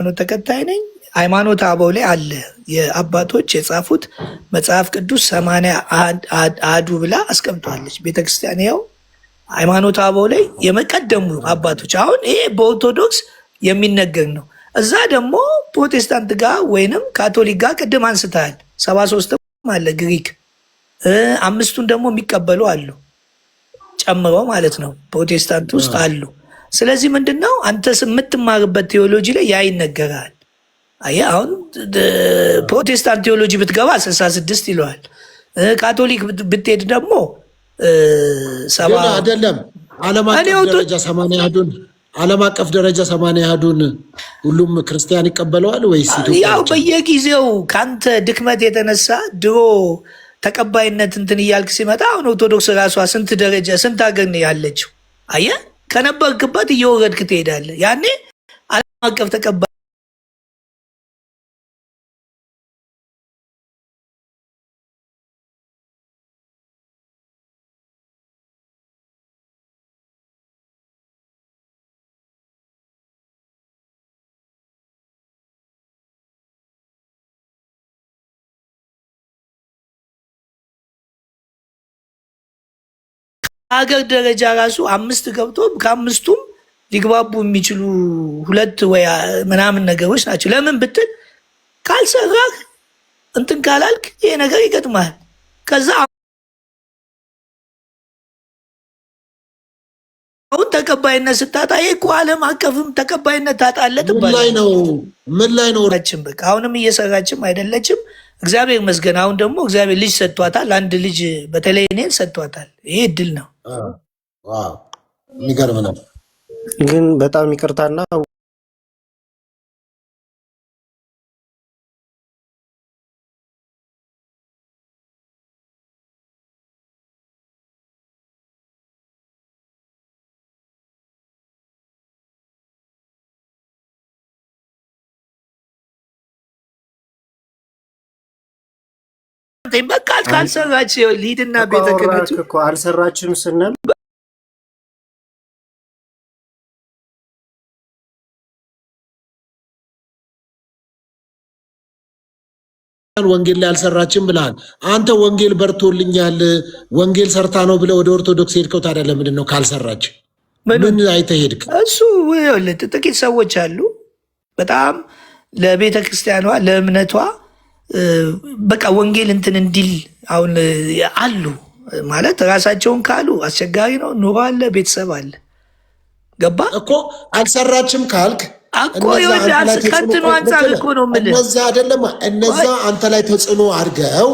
ተከታይ ነኝ። ሃይማኖተ አበው ላይ አለ የአባቶች የጻፉት መጽሐፍ ቅዱስ 80 አሐዱ ብላ አስቀምጧለች ቤተክርስቲያን። ያው ሃይማኖተ አበው ላይ የመቀደሙ አባቶች አሁን ይሄ በኦርቶዶክስ የሚነገር ነው። እዛ ደግሞ ፕሮቴስታንት ጋር ወይንም ካቶሊክ ጋር ቅድም አንስተሃል 73 አለ ግሪክ፣ አምስቱን ደግሞ የሚቀበሉ አሉ ጨምረው ማለት ነው ፕሮቴስታንት ውስጥ አሉ። ስለዚህ ምንድነው አንተ የምትማርበት ቴዎሎጂ ላይ ያ ይነገራል። አየህ አሁን ፕሮቴስታንት ቴዎሎጂ ብትገባ 66 ይለዋል። ካቶሊክ ብትሄድ ደግሞ ሰባ አይደለም። ዓለም አቀፍ ደረጃ 80 አሐዱን ሁሉም ክርስቲያን ይቀበለዋል ወይስ ያው በየጊዜው ካንተ ድክመት የተነሳ ድሮ ተቀባይነት እንትን እያልክ ሲመጣ አሁን ኦርቶዶክስ ራሷ ስንት ደረጃ ስንት ሀገር ነው ያለችው? አየህ ከነበርክበት እየወረድክ ትሄዳለህ። ያኔ ዓለም አቀፍ ተቀባይ ሀገር ደረጃ ራሱ 5 ገብቶ ከአምስቱም ሊግባቡ የሚችሉ 2 ወይ ምናምን ነገሮች ናቸው። ለምን ብትል ካልሰራህ እንትን ካላልክ ይሄ ነገር ይገጥማል። ከዛ አሁን ተቀባይነት ስታጣ ይሄ እኮ ዓለም አቀፍም ተቀባይነት ታጣለህ ትባላለህ። ምን ላይ ነው በቃ አሁንም እየሰራችም አይደለችም። እግዚአብሔር ይመስገን። አሁን ደግሞ እግዚአብሔር ልጅ ሰጥቷታል። አንድ ልጅ በተለይ እኔን ሰጥቷታል። ይሄ እድል ነው። የሚገርም ነው። ግን በጣም ይቅርታና በቃ ካልሰራች ሊድና ቤተ ክህነቱ እኮ አልሰራችም ስንል ወንጌል ላይ አልሰራችም ብለሃል አንተ። ወንጌል በርቶልኛል ወንጌል ሰርታ ነው ብለህ ወደ ኦርቶዶክስ ሄድከው። ታዲያ ለምንድን ነው ካልሰራች ምን አይተህ ሄድክ? እሱ ጥቂት ሰዎች አሉ በጣም ለቤተ ክርስቲያኗ ለእምነቷ በቃ ወንጌል እንትን እንዲል አሁን አሉ ማለት ራሳቸውን ካሉ አስቸጋሪ ነው። ኑሮ አለ፣ ቤተሰብ አለ። ገባ እኮ አልሰራችም ካልክ እኮ ከእንትኑ አንጻር እኮ ነው የምልህ። እነዛ አይደለም እነዛ አንተ ላይ ተጽዕኖ አድርገው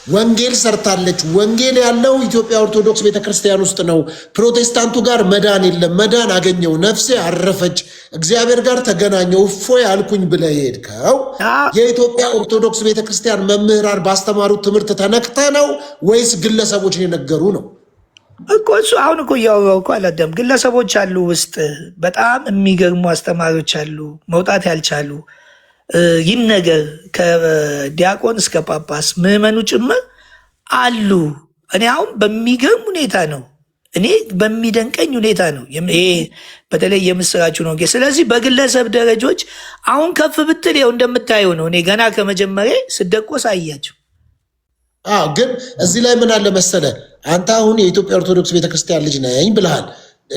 ወንጌል ሰርታለች። ወንጌል ያለው ኢትዮጵያ ኦርቶዶክስ ቤተክርስቲያን ውስጥ ነው። ፕሮቴስታንቱ ጋር መዳን የለም። መዳን አገኘው፣ ነፍሴ አረፈች፣ እግዚአብሔር ጋር ተገናኘው፣ እፎይ አልኩኝ ብለህ ሄድከው። የኢትዮጵያ ኦርቶዶክስ ቤተክርስቲያን መምህራን ባስተማሩት ትምህርት ተነክተ ነው ወይስ ግለሰቦች የነገሩ ነው? እኮ እሱ አሁን እኮ እያወራሁ እኮ አላደም ግለሰቦች አሉ ውስጥ በጣም የሚገርሙ አስተማሪዎች አሉ መውጣት ያልቻሉ ይህን ነገር ከዲያቆን እስከ ጳጳስ ምዕመኑ ጭምር አሉ። እኔ አሁን በሚገርም ሁኔታ ነው እኔ በሚደንቀኝ ሁኔታ ነው ይሄ በተለይ የምስራችሁ ነው። ስለዚህ በግለሰብ ደረጃዎች አሁን ከፍ ብትል ይኸው እንደምታየው ነው። እኔ ገና ከመጀመሪያ ስደቆስ አያቸው። ግን እዚህ ላይ ምን አለ መሰለ አንተ አሁን የኢትዮጵያ ኦርቶዶክስ ቤተክርስቲያን ልጅ ነኝ ብለሃል።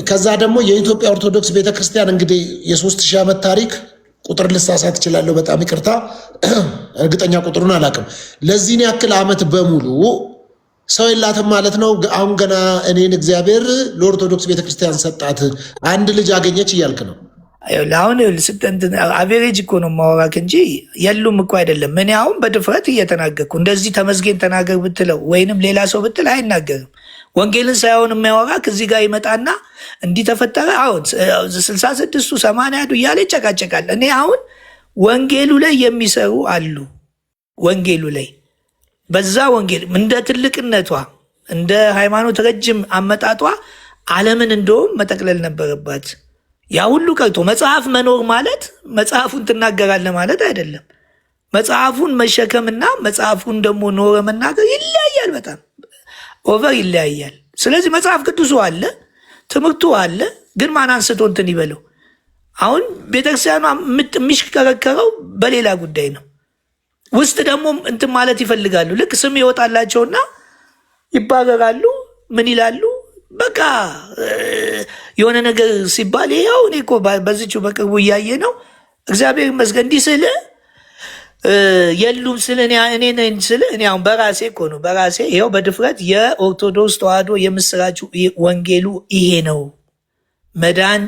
ከዛ ደግሞ የኢትዮጵያ ኦርቶዶክስ ቤተክርስቲያን እንግዲህ የ3000 ዓመት ታሪክ ቁጥር ልሳሳት እችላለሁ፣ በጣም ይቅርታ፣ እርግጠኛ ቁጥሩን አላውቅም። ለዚህን ያክል ዓመት በሙሉ ሰው የላትም ማለት ነው። አሁን ገና እኔን እግዚአብሔር ለኦርቶዶክስ ቤተክርስቲያን ሰጣት አንድ ልጅ አገኘች እያልክ ነው። አሁን አቬሬጅ እኮ ነው ማወራክ እንጂ የሉም እኮ አይደለም። እኔ አሁን በድፍረት እየተናገርኩ እንደዚህ ተመስገን ተናገር ብትለው ወይንም ሌላ ሰው ብትል አይናገርም። ወንጌልን ሳይሆን የሚያወራክ እዚህ ጋር ይመጣና እንዲህ ተፈጠረ አሁን 66 80 እያለ ይጨቃጨቃል። እኔ አሁን ወንጌሉ ላይ የሚሰሩ አሉ። ወንጌሉ ላይ በዛ ወንጌል እንደ ትልቅነቷ እንደ ሃይማኖት ረጅም አመጣጧ ዓለምን እንደውም መጠቅለል ነበረባት። ያ ሁሉ ቀርቶ መጽሐፍ መኖር ማለት መጽሐፉን ትናገራለህ ማለት አይደለም። መጽሐፉን መሸከምና መጽሐፉን ደግሞ ኖረ መናገር ይለያያል። በጣም ኦቨር ይለያያል። ስለዚህ መጽሐፍ ቅዱሱ አለ፣ ትምህርቱ አለ። ግን ማን አንስቶ እንትን ይበለው? አሁን ቤተክርስቲያኗ የሚሽከረከረው በሌላ ጉዳይ ነው። ውስጥ ደግሞ እንትን ማለት ይፈልጋሉ። ልክ ስም ይወጣላቸውና ይባረራሉ። ምን ይላሉ? በቃ የሆነ ነገር ሲባል ይኸው እኔ እኮ በዚችው በቅርቡ እያየ ነው። እግዚአብሔር ይመስገን እንዲህ ስል የሉም ስል እኔ ነኝ ስል እኔ አሁን በራሴ እኮ ነው በራሴ ይኸው በድፍረት የኦርቶዶክስ ተዋሕዶ የምስራችሁ ወንጌሉ ይሄ ነው። መዳን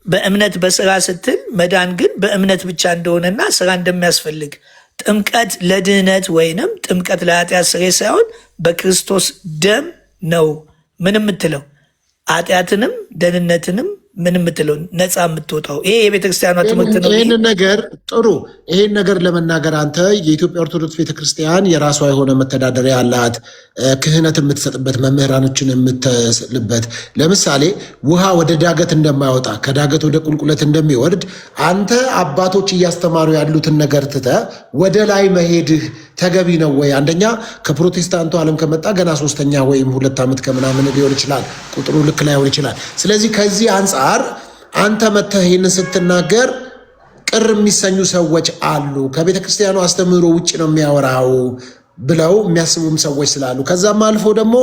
በእምነት በስራ ስትል መዳን ግን በእምነት ብቻ እንደሆነና ስራ እንደሚያስፈልግ ጥምቀት ለድህነት ወይንም ጥምቀት ለኃጢአት ስርየት ሳይሆን በክርስቶስ ደም ነው ምን የምትለው ኃጢአትንም ደህንነትንም ምን የምትለው ነፃ የምትወጣው ይሄ የቤተክርስቲያኗ ትምህርት ነው። ይህን ነገር ጥሩ ይህን ነገር ለመናገር አንተ የኢትዮጵያ ኦርቶዶክስ ቤተክርስቲያን የራሷ የሆነ መተዳደሪያ አላት፣ ክህነት የምትሰጥበት መምህራኖችን የምትስልበት። ለምሳሌ ውሃ ወደ ዳገት እንደማይወጣ ከዳገት ወደ ቁልቁለት እንደሚወርድ አንተ አባቶች እያስተማሩ ያሉትን ነገር ትተህ ወደ ላይ መሄድህ ተገቢ ነው ወይ? አንደኛ ከፕሮቴስታንቱ ዓለም ከመጣ ገና 3ኛ ወይም 2 ዓመት ከምናምን ሊሆን ይችላል፣ ቁጥሩ ልክ ላይሆን ይችላል። ስለዚህ ከዚህ አንጻር አንተ መተህ ይህንን ስትናገር ቅር የሚሰኙ ሰዎች አሉ። ከቤተ ክርስቲያኑ አስተምህሮ ውጭ ነው የሚያወራው ብለው የሚያስቡም ሰዎች ስላሉ፣ ከዛም አልፎ ደግሞ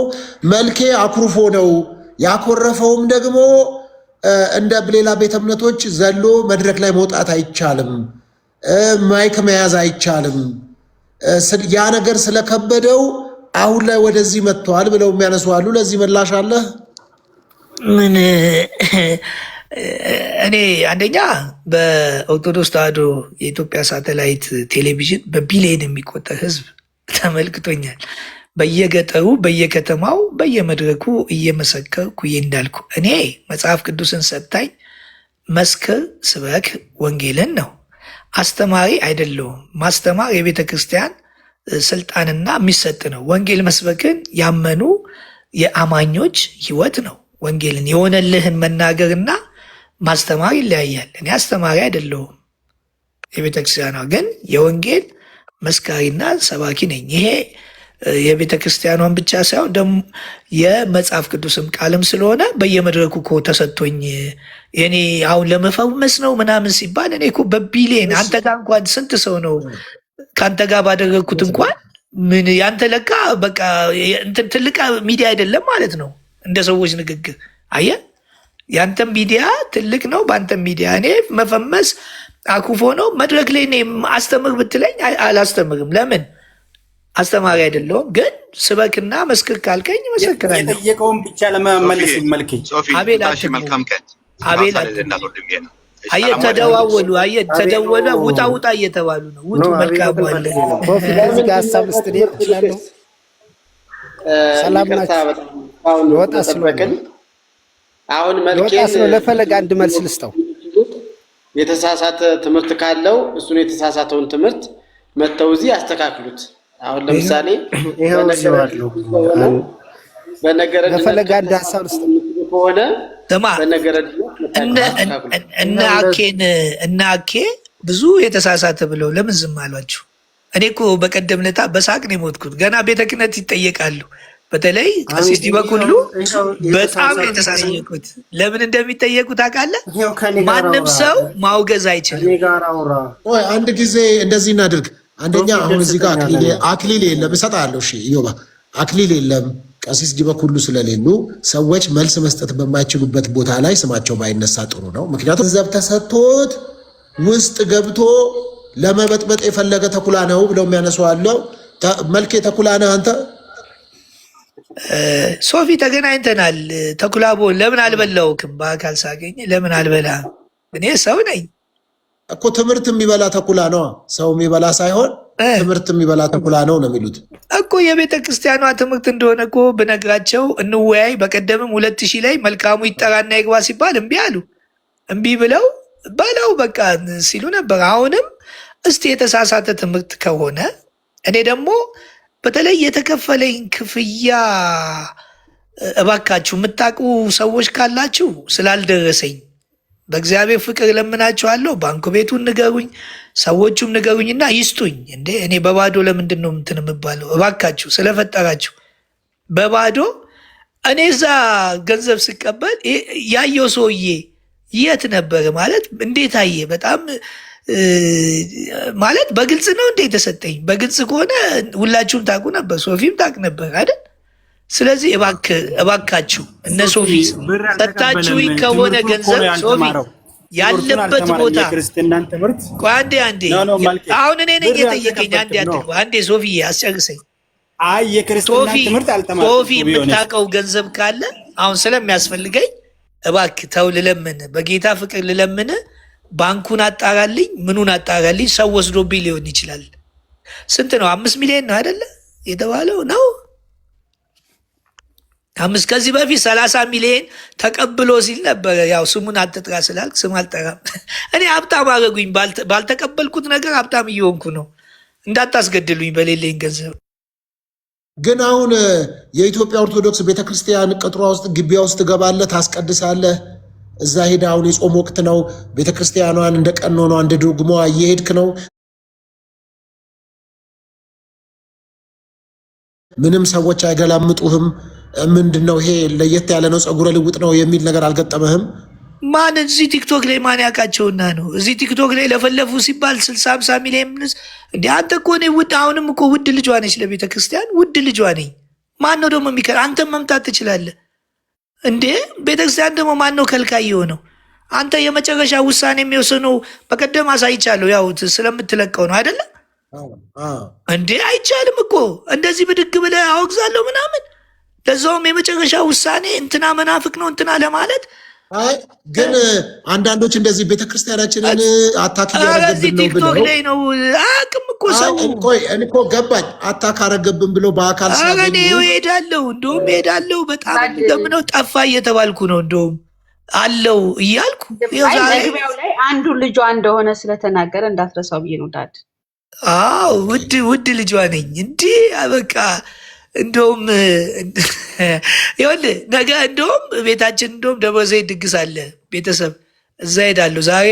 መልኬ አኩርፎ ነው ያኮረፈውም ደግሞ እንደ ሌላ ቤተ እምነቶች ዘሎ መድረክ ላይ መውጣት አይቻልም፣ ማይክ መያዝ አይቻልም፣ ያ ነገር ስለከበደው አሁን ላይ ወደዚህ መጥተዋል ብለው የሚያነሱ አሉ። ለዚህ ምላሽ አለ? ምን እኔ አንደኛ በኦርቶዶክስ ተዋሕዶ የኢትዮጵያ ሳተላይት ቴሌቪዥን በቢሊየን የሚቆጠር ሕዝብ ተመልክቶኛል። በየገጠሩ በየከተማው በየመድረኩ እየመሰከርኩ እንዳልኩ እኔ መጽሐፍ ቅዱስን ሰጥታኝ መስክር፣ ስበክ ወንጌልን ነው። አስተማሪ አይደለሁም። ማስተማር የቤተ ክርስቲያን ስልጣንና የሚሰጥ ነው። ወንጌል መስበክን ያመኑ የአማኞች ህይወት ነው። ወንጌልን የሆነልህን መናገርና ማስተማር ይለያያል። እኔ አስተማሪ አይደለሁም። የቤተ ክርስቲያኗ ግን የወንጌል መስካሪና ሰባኪ ነኝ። ይሄ የቤተ ክርስቲያኗን ብቻ ሳይሆን ደግሞ የመጽሐፍ ቅዱስም ቃልም ስለሆነ በየመድረኩ እኮ ተሰጥቶኝ እኔ አሁን ለመፈመስ ነው ምናምን ሲባል እኔ እኮ በቢሊየን አንተ ጋር እንኳን ስንት ሰው ነው ከአንተ ጋር ባደረግኩት እንኳን ምን ያንተ ለካ በቃ ትልቅ ሚዲያ አይደለም ማለት ነው። እንደ ሰዎች ንግግር አየ ያንተም ሚዲያ ትልቅ ነው፣ በአንተም ሚዲያ እኔ መፈመስ አኩፎ ነው። መድረክ ላይ እኔ አስተምር ብትለኝ አላስተምርም። ለምን? አስተማሪ አይደለሁም። ግን ስበክና መስክር ካልከኝ መሰክራለሁ። የጠየቀውን ብቻ ለመመለስ ይመልከኝ። አቤል አየህ፣ ተደዋወሉ። አየህ፣ ተደወለ። ውጣ ውጣ እየተባሉ ነው። ውጡ። መልካም አለ። እዚህ ጋር ሀሳብ ልስጥልህ እችላለሁ። ሰላም ናችሁ? ወጣ ስለበቀል አሁን መልኬ ለፈለግ አንድ መልስ ልስጠው። የተሳሳተ ትምህርት ካለው እሱን የተሳሳተውን ትምህርት መተው እዚህ ያስተካክሉት። አሁን ለምሳሌ በነገረ ለፈለግ አንድ ሀሳብ ልስጠው ከሆነ እነ አኬ ብዙ የተሳሳተ ብለው ለምን ዝም አሏችሁ? እኔ እኮ በቀደም ለታ በሳቅ ነው የሞትኩት። ገና ቤተ ክህነት ይጠየቃሉ። በተለይ ቀሲስ ዲበኩሉ በጣም የተሳሳየኩት ለምን እንደሚጠየቁ ታውቃለህ? ማንም ሰው ማውገዝ አይችልም። አንድ ጊዜ እንደዚህ እናድርግ። አንደኛ አሁን እዚህ ጋር አክሊል የለም እሰጥሃለሁ። እሺ ኢዮባ አክሊል የለም ቀሲስ ዲበኩሉ ስለሌሉ ሰዎች መልስ መስጠት በማይችሉበት ቦታ ላይ ስማቸው ባይነሳ ጥሩ ነው። ምክንያቱም ገንዘብ ተሰጥቶት ውስጥ ገብቶ ለመበጥበጥ የፈለገ ተኩላ ነው ብለው የሚያነሱ አለው። መልኬ ተኩላ ነህ አንተ? ሶፊ ተገናኝተናል። ተኩላ ቦን ለምን አልበላውክም? በአካል ሳገኝ ለምን አልበላ? እኔ ሰው ነኝ እኮ። ትምህርት የሚበላ ተኩላ ነው፣ ሰው የሚበላ ሳይሆን ትምህርት የሚበላ ተኩላ ነው ነው የሚሉት እኮ። የቤተ ክርስቲያኗ ትምህርት እንደሆነ እኮ ብነግራቸው እንወያይ። በቀደምም 2000 ላይ መልካሙ ይጠራና ይግባ ሲባል እምቢ አሉ። እምቢ ብለው በለው በቃ ሲሉ ነበር። አሁንም እስቲ የተሳሳተ ትምህርት ከሆነ እኔ ደግሞ በተለይ የተከፈለኝ ክፍያ እባካችሁ የምታውቁ ሰዎች ካላችሁ ስላልደረሰኝ በእግዚአብሔር ፍቅር ለምናችኋለሁ። ባንኩ ቤቱን ንገሩኝ፣ ሰዎቹም ንገሩኝና ይስጡኝ። እንዴ እኔ በባዶ ለምንድን ነው እንትን የምባለው? እባካችሁ ስለፈጠራችሁ በባዶ እኔ እዛ ገንዘብ ስቀበል ያየው ሰውዬ የት ነበረ ማለት እንዴት አየ? በጣም ማለት በግልጽ ነው እንዴ የተሰጠኝ? በግልጽ ከሆነ ሁላችሁም ታውቁ ነበር፣ ሶፊም ታውቅ ነበር አይደል? ስለዚህ እባካችሁ እነ ሶፊ ሰጣችሁ ከሆነ ገንዘብ ሶፊ ያለበት ቦታ አንዴ አሁን እኔ ነኝ የጠየቀኝ። አንዴ ሶፊ አስጨርሰኝ። ሶፊ የምታውቀው ገንዘብ ካለ አሁን ስለሚያስፈልገኝ እባክህ ተው ልለምን፣ በጌታ ፍቅር ልለምን። ባንኩን አጣራልኝ፣ ምኑን አጣራልኝ። ሰው ወስዶብኝ ሊሆን ይችላል። ስንት ነው? 5 ሚሊዮን ነው አይደለ የተባለው ነው። ከዚህ በፊት 30 ሚሊዮን ተቀብሎ ሲል ነበረ። ያው ስሙን አትጥራ ስላልክ ስም አልጠራም። እኔ ሀብታም አደረጉኝ። ባልተቀበልኩት ነገር ሀብታም እየሆንኩ ነው። እንዳታስገድሉኝ በሌለኝ ገንዘብ። ግን አሁን የኢትዮጵያ ኦርቶዶክስ ቤተክርስቲያን ቅጥሯ ውስጥ ግቢያ ውስጥ ትገባለህ፣ ታስቀድሳለህ። እዛ ሄደ አሁን የጾም ወቅት ነው። ቤተክርስቲያኗን እንደ ቀኖኗ እንደ ዶግሟ እየሄድክ ነው። ምንም ሰዎች አይገላምጡህም። ምንድን ነው ይሄ ለየት ያለ ነው፣ ጸጉረ ልውጥ ነው የሚል ነገር አልገጠመህም? ማን እዚህ ቲክቶክ ላይ ማን ያውቃቸውና ነው እዚህ ቲክቶክ ላይ ለፈለፉ ሲባል 60-50 ሚሊዮን ምንስ እንዴ? አንተ እኮ እኔ ውድ አሁንም እኮ ውድ ልጇ ነች ለቤተ ክርስቲያን ውድ ልጇ ነኝ። ማን ነው ደግሞ የሚከ አንተም መምጣት ትችላለህ እንዴ? ቤተ ክርስቲያን ደግሞ ማን ነው ከልካይ የሆነው? አንተ የመጨረሻ ውሳኔ የሚወስነው በቀደም አሳይቻለሁ። ያው ስለምትለቀው ነው አይደለም እንዴ? አይቻልም እኮ እንደዚህ ብድግ ብለህ አወግዛለሁ ምናምን። ለዛውም የመጨረሻ ውሳኔ እንትና መናፍቅ ነው እንትና ለማለት ግን አንዳንዶች እንደዚህ ቤተክርስቲያናችንን አታክ እያረገብን ነው ብለው ላይ ነው አቅም እኮ ሰው እኮ ገባኝ። አታክ አረገብን ብለው በአካል እኔ እሄዳለሁ፣ እንደውም እሄዳለሁ። በጣም ለምነው ጠፋ እየተባልኩ ነው እንደውም አለው እያልኩ መግቢያው ላይ አንዱ ልጇ እንደሆነ ስለተናገረ እንዳትረሳው ብዬ ነው ዳድ። አዎ ውድ ልጇ ነኝ እንዲህ በቃ እንደውም ይኸውልህ ነገ እንደውም ቤታችን እንደውም ደብረ ዘይት ድግስ አለ። ቤተሰብ እዛ ሄዳለሁ ዛሬ።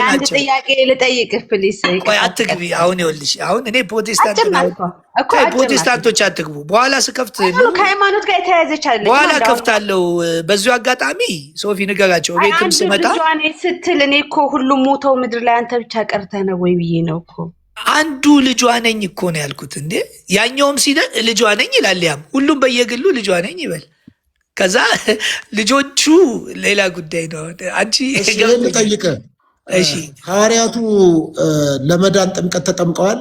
አንድ ጥያቄ ልጠይቅህ ፕሊስ። ቆይ አትግቢ አሁን። ይኸውልሽ አሁን እኔ ፕሮቴስታንቶች አትግቡ። በኋላ ስከፍት ከሃይማኖት ጋር የተያያዘች አለ በኋላ ከፍታለሁ። በዚሁ አጋጣሚ ሶፊ ንገራቸው ቤትም ስመጣ ስትል እኔ እኮ ሁሉም ሞተው ምድር ላይ አንተ ብቻ ቀርተህ ነው ወይ ብዬ ነው እኮ አንዱ ልጇ ነኝ እኮ ነው ያልኩት። እንዴ ያኛውም ሲለ ልጇ ነኝ ይላል። ያም ሁሉም በየግሉ ልጇ ነኝ ይበል። ከዛ ልጆቹ ሌላ ጉዳይ ነው። አንቺ ጠይቀ እሺ፣ ሐዋርያቱ ለመዳን ጥምቀት ተጠምቀዋል?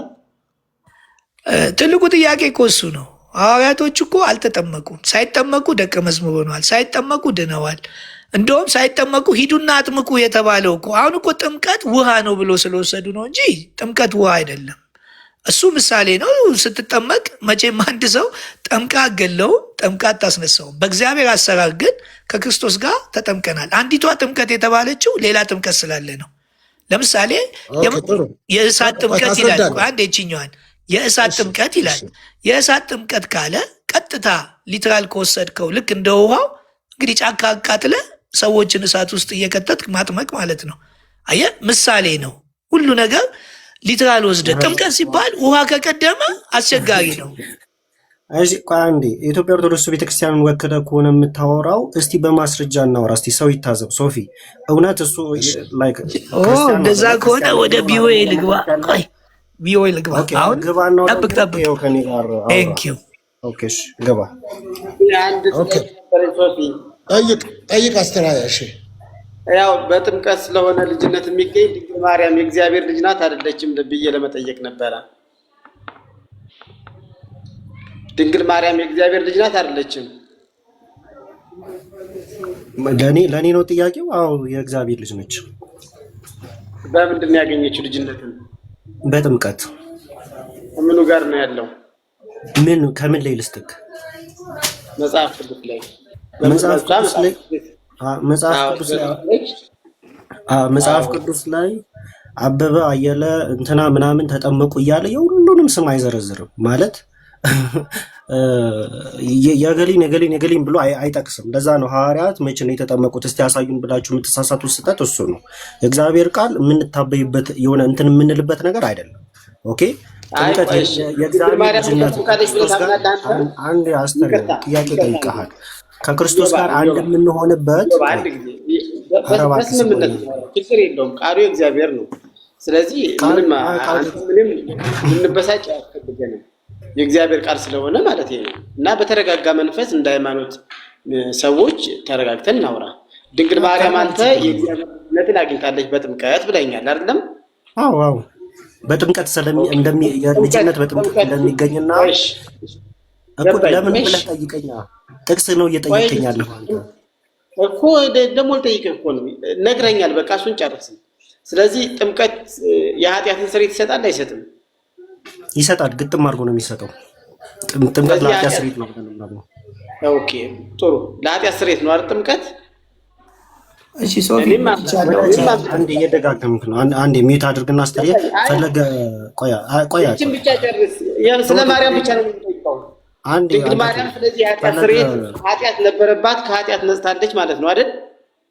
ትልቁ ጥያቄ እኮ እሱ ነው። ሐዋርያቶች እኮ አልተጠመቁም። ሳይጠመቁ ደቀ መዝሙር ሆነዋል። ሳይጠመቁ ድነዋል። እንደውም ሳይጠመቁ ሂዱና አጥምቁ የተባለው እኮ አሁን እኮ ጥምቀት ውሃ ነው ብሎ ስለወሰዱ ነው እንጂ ጥምቀት ውሃ አይደለም። እሱ ምሳሌ ነው። ስትጠመቅ መቼም አንድ ሰው ጠምቃ አገለው ጠምቃ አታስነሳውም። በእግዚአብሔር አሰራር ግን ከክርስቶስ ጋር ተጠምቀናል። አንዲቷ ጥምቀት የተባለችው ሌላ ጥምቀት ስላለ ነው። ለምሳሌ የእሳት ጥምቀት ይላል። አንድ የችኛዋን የእሳት ጥምቀት ይላል። የእሳት ጥምቀት ካለ ቀጥታ ሊትራል ከወሰድከው ልክ እንደ ውሃው እንግዲህ ጫካ አቃጥለ ሰዎችን እሳት ውስጥ እየከተትክ ማጥመቅ ማለት ነው። አየህ ምሳሌ ነው። ሁሉ ነገር ሊትራል ወስደ ጥምቀት ሲባል ውሃ ከቀደመ አስቸጋሪ ነው። አንዴ የኢትዮጵያ ኦርቶዶክስ ቤተክርስቲያንን ወክለ ከሆነ የምታወራው እስቲ በማስረጃ እናወራ። እስቲ ሰው ይታዘብ። ሶፊ እውነት እሱ እንደዛ ከሆነ ወደ ቢኦኤ ልግባ። ቢኦኤ ልግባ። አሁን ጠብቅ ገባ። ጠይቅ አስተራያ። ያው በጥምቀት ስለሆነ ልጅነት የሚገኝ ድንግል ማርያም የእግዚአብሔር ልጅ ናት አይደለችም ብዬ ለመጠየቅ ነበረ። ድንግል ማርያም የእግዚአብሔር ልጅ ናት አይደለችም? ለእኔ ነው ጥያቄው። አዎ የእግዚአብሔር ልጅ ነች። በምንድን ነው ያገኘችው ልጅነትን? በጥምቀት። ምኑ ጋር ነው ያለው? ከምን ላይ ልስጥክ? መጽሐፍ ቅዱስ ላይ መጽሐፍ ቅዱስ ላይ አበበ አየለ እንትና ምናምን ተጠመቁ እያለ የሁሉንም ስም አይዘረዝርም። ማለት የገሊን ብሎ አይጠቅስም። ለዛ ነው ሐዋርያት መቼ ነው የተጠመቁት እስቲ ያሳዩን ብላችሁ የምትሳሳቱት ስህተት እሱ ነው። የእግዚአብሔር ቃል የምንታበይበት የሆነ እንትን የምንልበት ነገር አይደለም። ኦኬ ጥምቀት የእግዚአብሔር ልጅነት ክርስቶስ ጋር አንድ ጥያቄ ጠይቀሃል። ከክርስቶስ ጋር አንድ የምንሆንበት በስምምነት ችግር የለውም። ቃሉ የእግዚአብሔር ነው። ስለዚህ ምንም ልንበሳጭ አያስፈልገንም። የእግዚአብሔር ቃል ስለሆነ ማለት ነው። እና በተረጋጋ መንፈስ እንደ ሃይማኖት ሰዎች ተረጋግተን እናውራ። ድንግል ማርያም አንተ የእግዚአብሔርነትን አግኝታለች በጥምቀት ብለኛል አይደለም? አዎ በጥምቀት የልጅነት በጥምቀት እንደሚገኝና እኮ ለምን ብለህ ጠይቀኛ። ጥቅስ ነው እየጠየቀኝ ያለሁ እኮ ደግሞ ልጠይቅህ እኮ ነው። ነግረኛል። በቃ እሱን ጨርስ። ስለዚህ ጥምቀት የኃጢአትን ስርየት ይሰጣል አይሰጥም? ይሰጣል። ግጥም አድርጎ ነው የሚሰጠው። ጥምቀት ለኃጢአት ስርየት ነው ነው። ኦኬ ጥሩ። ለኃጢአት ስርየት ነው አይደል ጥምቀት? እሺ ሶፊ አንዴ እየደጋገምክ ነው። አንዴ ሚዩት አድርግና አስተርየ ፈለገ ቆያ እቺን ብቻ ጨርስ። ስለ ማርያም ብቻ ነው የሚጠይቀው። ድንግል ማርያም ስለዚህ የኃጢአት ስርየት ኃጢአት ነበረባት፣ ከኃጢአት ነጽታለች ማለት ነው አይደል?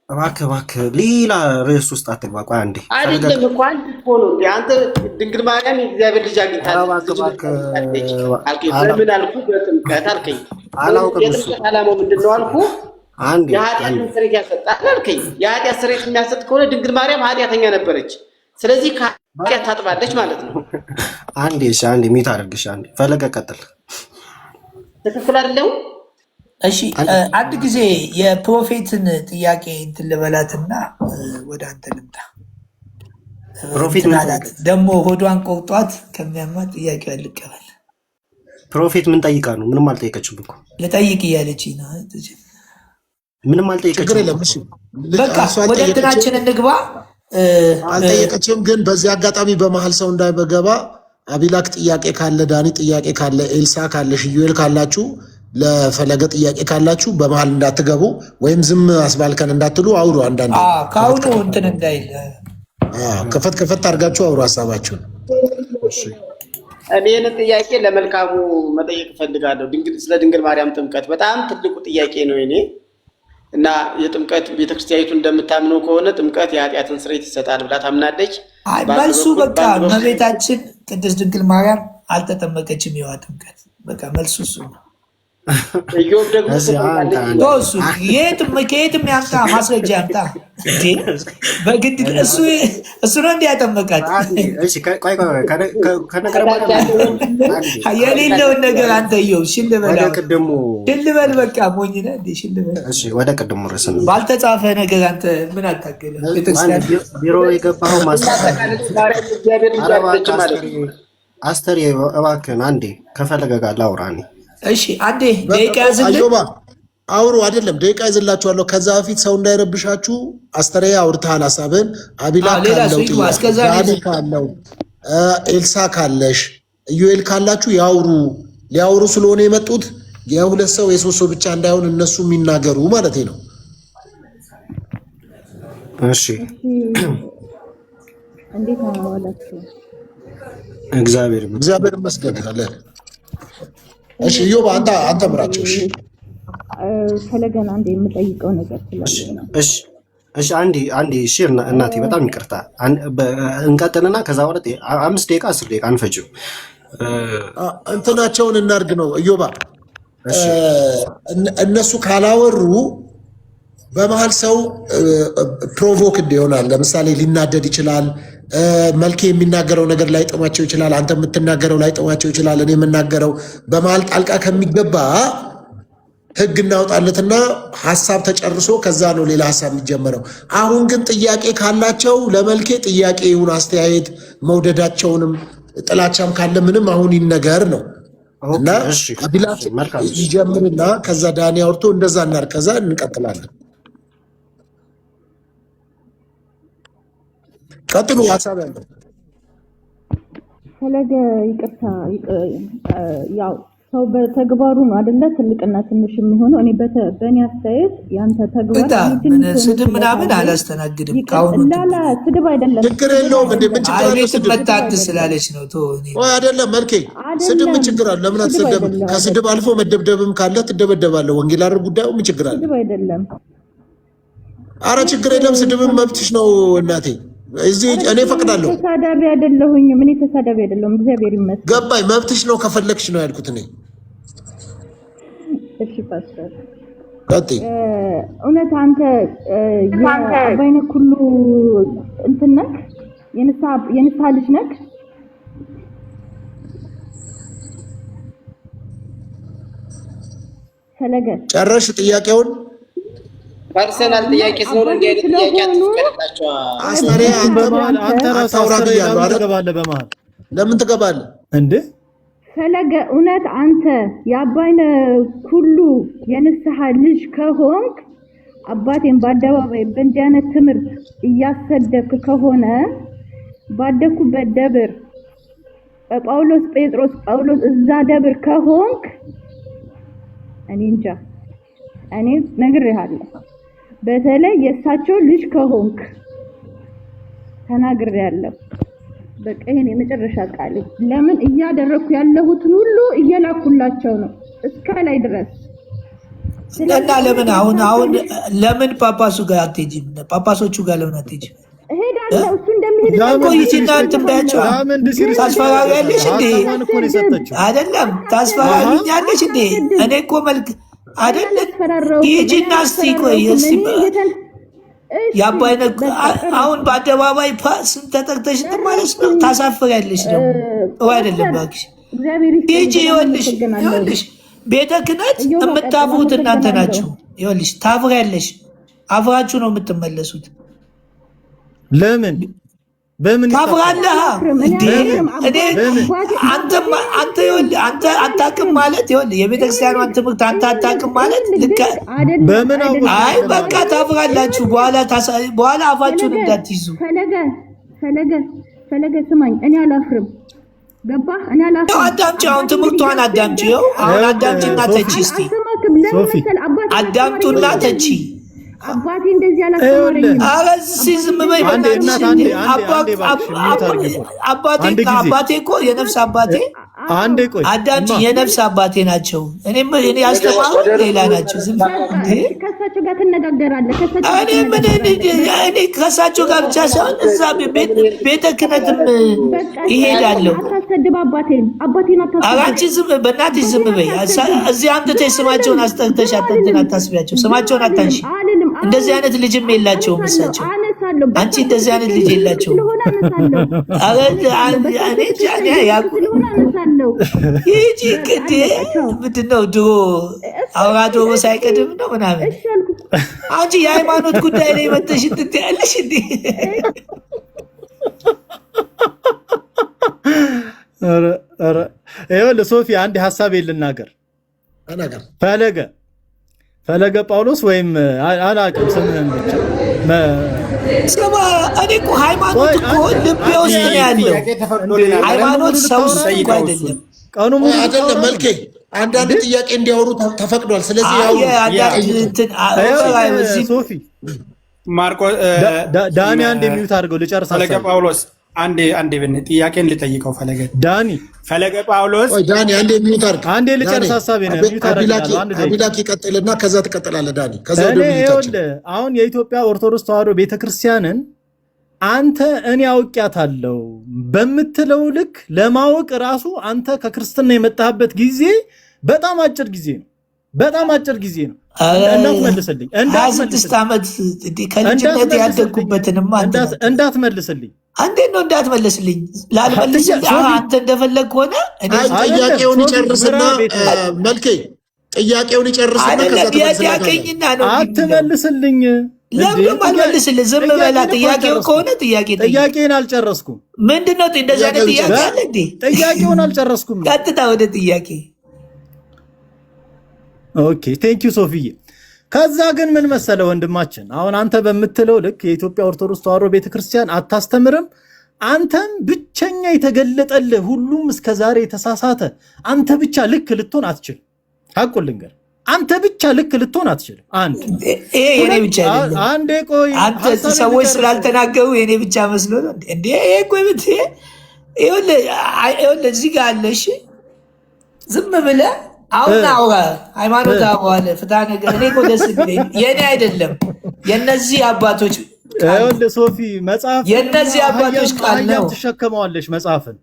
እባክህ ሌላ ርዕስ ውስጥ አትግባ። ቆይ አንዴ አይደለም እኮ አንድ እኮ ነው እንዴ አንተ ድንግል ማርያም የእግዚአብሔር ልጅ አግኝታለች ለምን አልኩ? በጥምቀት አልከኝ። የጥምቀት ዓላማው ምንድን ነው አልኩ? የኃጢአትን ስርየት ያሰጣል አልከኝ። የኃጢአት ስርየት የሚያሰጥ ከሆነ ድንግል ማርያም ኃጢአተኛ ነበረች። ስለዚህ ከኃጢአት ታጥባለች ማለት ነው። አንዴ ሚዩት አድርግሽ። አንዴ ፈለገ ቀጥል። ትክክል አይደለም? እሺ አንድ ጊዜ የፕሮፌትን ጥያቄ እንትን ልበላትና ወደ አንተ ልምጣ። ፕሮፌት ደግሞ ሆዷን ቆርጧት ከሚያማት ጥያቄ ልቀበል። ፕሮፌት ምን ጠይቃ ነው? ምንም አልጠየቀችም እኮ ልጠይቅ እያለች ነው። ምንም አልጠየቀችም። በቃ ወደ እንትናችን እንግባ። አልጠየቀችም። ግን በዚህ አጋጣሚ በመሀል ሰው እንዳይበገባ አቢላክ ጥያቄ ካለ፣ ዳኒ ጥያቄ ካለ፣ ኤልሳ ካለሽ፣ ኢዩኤል ካላችሁ ለፈለገ ጥያቄ ካላችሁ በመሀል እንዳትገቡ ወይም ዝም አስባልከን እንዳትሉ አውሩ። አንዳንድ ከአሁኑ እንትን እንዳይል ከፈት አድርጋችሁ አውሩ ሀሳባችሁን። እኔን ጥያቄ ለመልካሙ መጠየቅ እፈልጋለሁ። ስለ ድንግል ማርያም ጥምቀት በጣም ትልቁ ጥያቄ ነው እኔ እና የጥምቀት ቤተክርስቲያኒቱ እንደምታምነው ከሆነ ጥምቀት የኃጢአትን ስርየት ይሰጣል ብላ ታምናለች። መልሱ በቃ እመቤታችን ቅድስት ድንግል ማርያም አልተጠመቀችም። የዋ ጥምቀት በቃ መልሱ እሱ ነው። ኢዮብ ደግሞ ከየትም ያምጣ ማስረጃ ያምጣ። በግድ እሱ ነው እንዲ ያጠመቃት። የሌለውን ነገር አንተ ኢዮብ ሽልበል በቃ ሞኝ ነህ እንዴ? ሽልበል ወደ ቅድሙ ርዕስ ነው። ባልተጻፈ ነገር አንተ ምን አታገለ? ቢሮ የገባኸው አስተር እባክህን አንዴ ከፈለገ ጋር ላውራ እኔ። እሺ አንዴ ደቂቃ ያዝልኝ። አውሩ አይደለም ደቂቃ ይዝላችኋለሁ። ከዛ በፊት ሰው እንዳይረብሻችሁ አስተሬ አውርተሃል ሀሳብን። አቢላ ካለው ዳኒ ካለው ኤልሳ ካለሽ ኢዩኤል ካላችሁ ያውሩ። ሊያውሩ ስለሆነ የመጡት የሁለት ሰው የሶስት ሰው ብቻ እንዳይሆን እነሱ የሚናገሩ ማለት ነው። እሺ እንዴት ነው ዋላችሁ? እግዚአብሔር ይመስገን አለ። እሺ ኢዮብ አንተ ምራቸው። እሺ ፈለገን አንዴ የምጠይቀው ነገር ስላለ ነው። እሺ አንዴ እሺ እናቴ በጣም ይቅርታ እንቀጥልና ከዛ በኋላ 5 ደቂቃ 10 ደቂቃ አንፈጅም። እንትናቸውን እናርግ ነው ኢዮባ። እነሱ ካላወሩ በመሃል ሰው ፕሮቮክድ ይሆናል። ለምሳሌ ሊናደድ ይችላል። መልኬ የሚናገረው ነገር ላይ ጥማቸው ይችላል። አንተ የምትናገረው ላይ ጥማቸው ይችላል። እኔ የምናገረው በመሃል ጣልቃ ከሚገባ ህግ እናውጣለትና ሀሳብ ተጨርሶ ከዛ ነው ሌላ ሀሳብ የሚጀመረው። አሁን ግን ጥያቄ ካላቸው ለመልኬ ጥያቄ ይሁን አስተያየት፣ መውደዳቸውንም ጥላቻም ካለ ምንም አሁን ይነገር ነው እና አቢላት ይጀምርና ከዛ ዳኒ አውርቶ እንደዛ እናር ከዛ እንቀጥላለን። ቀጥሉ ሀሳብ ያለው ፈለገ። ይቅርታ ያው ሰው በተግባሩ ነው አይደለ ትልቅና ትንሽ የሚሆነው። እኔ በእኔ አስተያየት ያንተ ተግባር ስድብ ምናምን አላስተናግድም። ካሁን ስድብ አይደለም ችግር የለውም። እንደ ምን ችግር አለ? ስድብ መጣት ስላለች ነው ወይ አይደለም? መልኬ ስድብ ምን ችግር አለ? ለምን አትሰደብም? ከስድብ አልፎ መደብደብም ካለ ትደበደባለህ። ወንጌል አይደል ጉዳዩ? ምን ችግር አለ? ስድብ አይደለም። አረ ችግር የለም። ስድብም መብትሽ ነው እናቴ። እዚህ እኔ ፈቅዳለሁ። ተሳዳቢ አይደለሁኝም። እኔ ተሳዳቢ አይደለሁም። እግዚአብሔር ይመስገን። ገባኝ። መብትሽ ነው ከፈለግሽ ነው ያልኩት እኔ። እሺ ፓስተር እውነት አንተ የአባይነ ኩሉ እንትን ነህ? የንስሐ ልጅ ነህ? ፈለገ ጨረሽ ጥያቄውን? ፐርሰናል ጥያቄ ስለሆነ እንዲህ አይነት ጥያቄ አትፈቀድላቸው። አስተሬ አንተ ራስህ አውራድ ያለው ትገባለህ። በመሃል ለምን ትገባለህ እንዴ? ፈለገ እውነት አንተ የአባይነ ኩሉ የንስሐ ልጅ ከሆንክ አባቴን በአደባባይ በእንዲህ አይነት ትምህርት እያሰደብክ ከሆነ ባደኩበት ደብር ጳውሎስ ጴጥሮስ ጳውሎስ እዛ ደብር ከሆንክ እኔ እንጃ። እኔ ነግሬሃለሁ። በተለይ የእሳቸው ልጅ ከሆንክ ተናግሬያለሁ። በቃ ይሄን የመጨረሻ ቃል። ለምን እያደረኩ ያለሁትን ሁሉ እየላኩላቸው ነው እስከ ላይ ድረስ። እና ለምን አሁን ለምን ጳጳሱ ጋር አትሄጂም? ጳጳሶቹ ጋር ለምን አትሄጂም? እሄዳለሁ። እሱ እንደሚሄድ ቆይቺና እንትን በያቸው። ታስፈራሪያለሽ እንዴ? አይደለም ታስፈራሪኛለሽ እንዴ? እኔ እኮ መልክ አይደለም ሂጂና እስቲ ቆይ የአባይነ አሁን በአደባባይ ስንት ተጠቅተሽ ማለት ነው። ታሳፍሪያለሽ ደግሞ ጥሩ አይደለም። እባክሽ ሂጂ። ይኸውልሽ ቤተ ክህነት የምታፍሩት እናንተ ናችሁ። ይኸውልሽ ታፍሪያለሽ። አፍራችሁ ነው የምትመለሱት። ለምን በምን ታፍራለህ እንዴ? አንተ አታውቅም ማለት ይኸውልህ የቤተክርስቲያኗን ትምህርት አንተ አታውቅም ማለት ልክ በምን አይ በቃ ታፍራላችሁ። በኋላ አፋችሁን እንዳትይዙ። ፈለገ ስማኝ፣ እኔ አላፍርም። ገባህ? እኔ አላፍርም። አዳምጪ፣ አሁን ትምህርቷን አዳምጪ። አሁን አዳምጪና ተቺ እስቲ አዳምጡና ተቺ። አባቴ እንደዚህ አላስተማረኝም። አረዚ ዝም በይ። አባቴ እኮ የነፍስ አባቴ አንዴ ቆይ አዳምጪ፣ የነፍስ አባቴ ናቸው። እኔ አስተማሩ ሌላ ናቸው። ዝም ከእሳቸው ጋር ትነጋገራለህ። እኔ ከእሳቸው ጋር ብቻ ሳይሆን እዛ ቤተ ክህነትም ይሄዳለሁ። አታሰድብ አባቴን አታሰድብ። አንቺ በእናትሽ ዝም በይ። እዚህ አምጥተሽ ስማቸውን አስጠርተሽ አታስቢያቸው። ስማቸውን አታንሺ። እንደዚህ አይነት ልጅም የላቸውም እሳቸው። አንቺ እንደዚህ አይነት ልጅ የላቸውም። ይህቺ ቅዴ ምንድን ነው ድሮ አውራ ዶሮ ሳይቀድም ነው ምናምን። አንቺ የሃይማኖት ጉዳይ ላይ መተሽ እንትን ያለሽ እንዴ? ይኸውልህ ሶፊ አንድ ሀሳብ ልናገር። ፈለገ ጳውሎስ ወይም አላውቅም ስምህን ብቻ ስማ። እኔ እኮ ሃይማኖት እኮ ልቤ ውስጥ ነው ያለው። ሃይማኖት ሰው ውስጥ እኮ አይደለም። ቀኑ ሙሉ አይደለም መልኬ አንዳንድ ጥያቄ እንዲያወሩ ተፈቅዷል። ስለዚህ ሶፊ ማርቆስ ዳኒ አንድ የሚዩት አድርገው ልጨርስ። ፈለገ ጳውሎስ አንዴ ጥያቄን ልጠይቀው። ፈለገ ጳውሎስ ዳኒ አንዴ የሚዩት አድርገው። አንዴ ልጨርስ ሀሳቤ ነው። የሚዩት አድርገው። አቢላክ ይቀጥልና ከዛ ትቀጥላለህ ዳኒ። ከዛ አሁን የኢትዮጵያ ኦርቶዶክስ ተዋሕዶ ቤተክርስቲያንን አንተ እኔ አውቂያታለሁ በምትለው ልክ ለማወቅ ራሱ አንተ ከክርስትና የመጣህበት ጊዜ በጣም አጭር ጊዜ ነው። በጣም አጭር ጊዜ ነው። እንዳትመልስልኝ 26 ዓመት ከልጅነት ያደግኩበትንማ እንዳትመልስልኝ። እንዴት ነው እንዳትመልስልኝ? ላልመልስ አንተ እንደፈለግ ከሆነ ጥያቄውን ይጨርስና መልኬ ጥያቄውን ይጨርስና ጥያቄኝና ነው አትመልስልኝ። ለምን አልመልስልህ? ዝም በላ። ጥያቄው ከሆነ ጥያቄን አልጨረስኩም። ምንድነው እንደዚህ አይነት ጥያቄ አለ እንዴ? ጥያቄውን አልጨረስኩም። ቀጥታ ወደ ጥያቄ። ኦኬ ቴንኪዩ ሶፊዬ። ከዛ ግን ምን መሰለ ወንድማችን፣ አሁን አንተ በምትለው ልክ የኢትዮጵያ ኦርቶዶክስ ተዋሕዶ ቤተክርስቲያን አታስተምርም። አንተም ብቸኛ የተገለጠልህ ሁሉም እስከዛሬ የተሳሳተ አንተ ብቻ ልክ ልትሆን አትችልም። ሐቁን ልንገር፣ አንተ ብቻ ልክ ልትሆን አትችልም። ይሄ የኔ ብቻ አይደለም። አንዴ ቆይ፣ አንተ ሰዎች ስላልተናገሩ የኔ ብቻ መስሎ ነው እንዴ? ይሄ ቆይ ይኸውልህ እዚህ ጋር አለ። እሺ ዝም ብለህ አሁን አውራ ሃይማኖት አዋለ ፍትሐ ነገር። እኔ እኮ ደስ ይለኝ የኔ አይደለም የነዚህ አባቶች ሶፊ መጽሐፍ የነዚህ አባቶች ቃል ነው። ትሸከመዋለሽ መጽሐፍን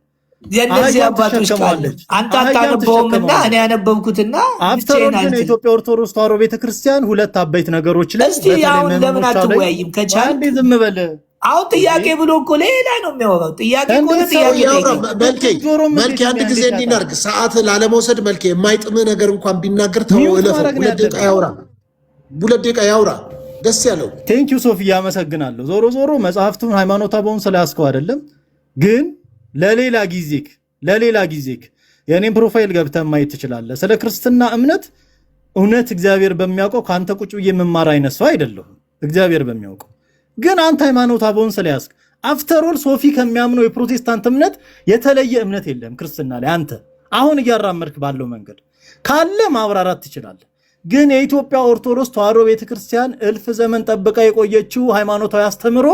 የእነዚህ አባቶች ቃል አንተ አታነበውምና እኔ ያነበብኩትና አፍተሮን ግን የኢትዮጵያ ኦርቶዶክስ ተዋሕዶ ቤተክርስቲያን ሁለት አበይት ነገሮች ላይ እስቲ አሁን ለምን አትወያይም? ከቻል ዝም በል። አሁን ጥያቄ ብሎ እኮ ሌላ ነው የሚያወራው። ጥያቄ መልኬ አንድ ጊዜ እንዲናርግ ሰዓት ላለመውሰድ መልኬ የማይጥምህ ነገር እንኳን ቢናገር ተው፣ እለፈው። 2 ደቂቃ ያውራ ደስ ያለው። ቴንኪዩ ሶፊያ፣ አመሰግናለሁ። ዞሮ ዞሮ መጽሐፍቱን ሃይማኖት አበውን ስለያዝከው አይደለም ግን ለሌላ ጊዜክ የእኔም ፕሮፋይል ገብተህ ማየት ትችላለህ። ስለ ክርስትና እምነት እውነት እግዚአብሔር በሚያውቀው ከአንተ ቁጭ ብዬ የምማር አይነት ሰው አይደለሁም። እግዚአብሔር በሚያውቀው ግን አንተ ሃይማኖት አበውን ስለያዝክ አፍተሮል ሶፊ ከሚያምነው የፕሮቴስታንት እምነት የተለየ እምነት የለም ክርስትና ላይ። አንተ አሁን እያራመድክ ባለው መንገድ ካለ ማብራራት ትችላለህ። ግን የኢትዮጵያ ኦርቶዶክስ ተዋሕዶ ቤተክርስቲያን እልፍ ዘመን ጠብቃ የቆየችው ሃይማኖታዊ አስተምሮ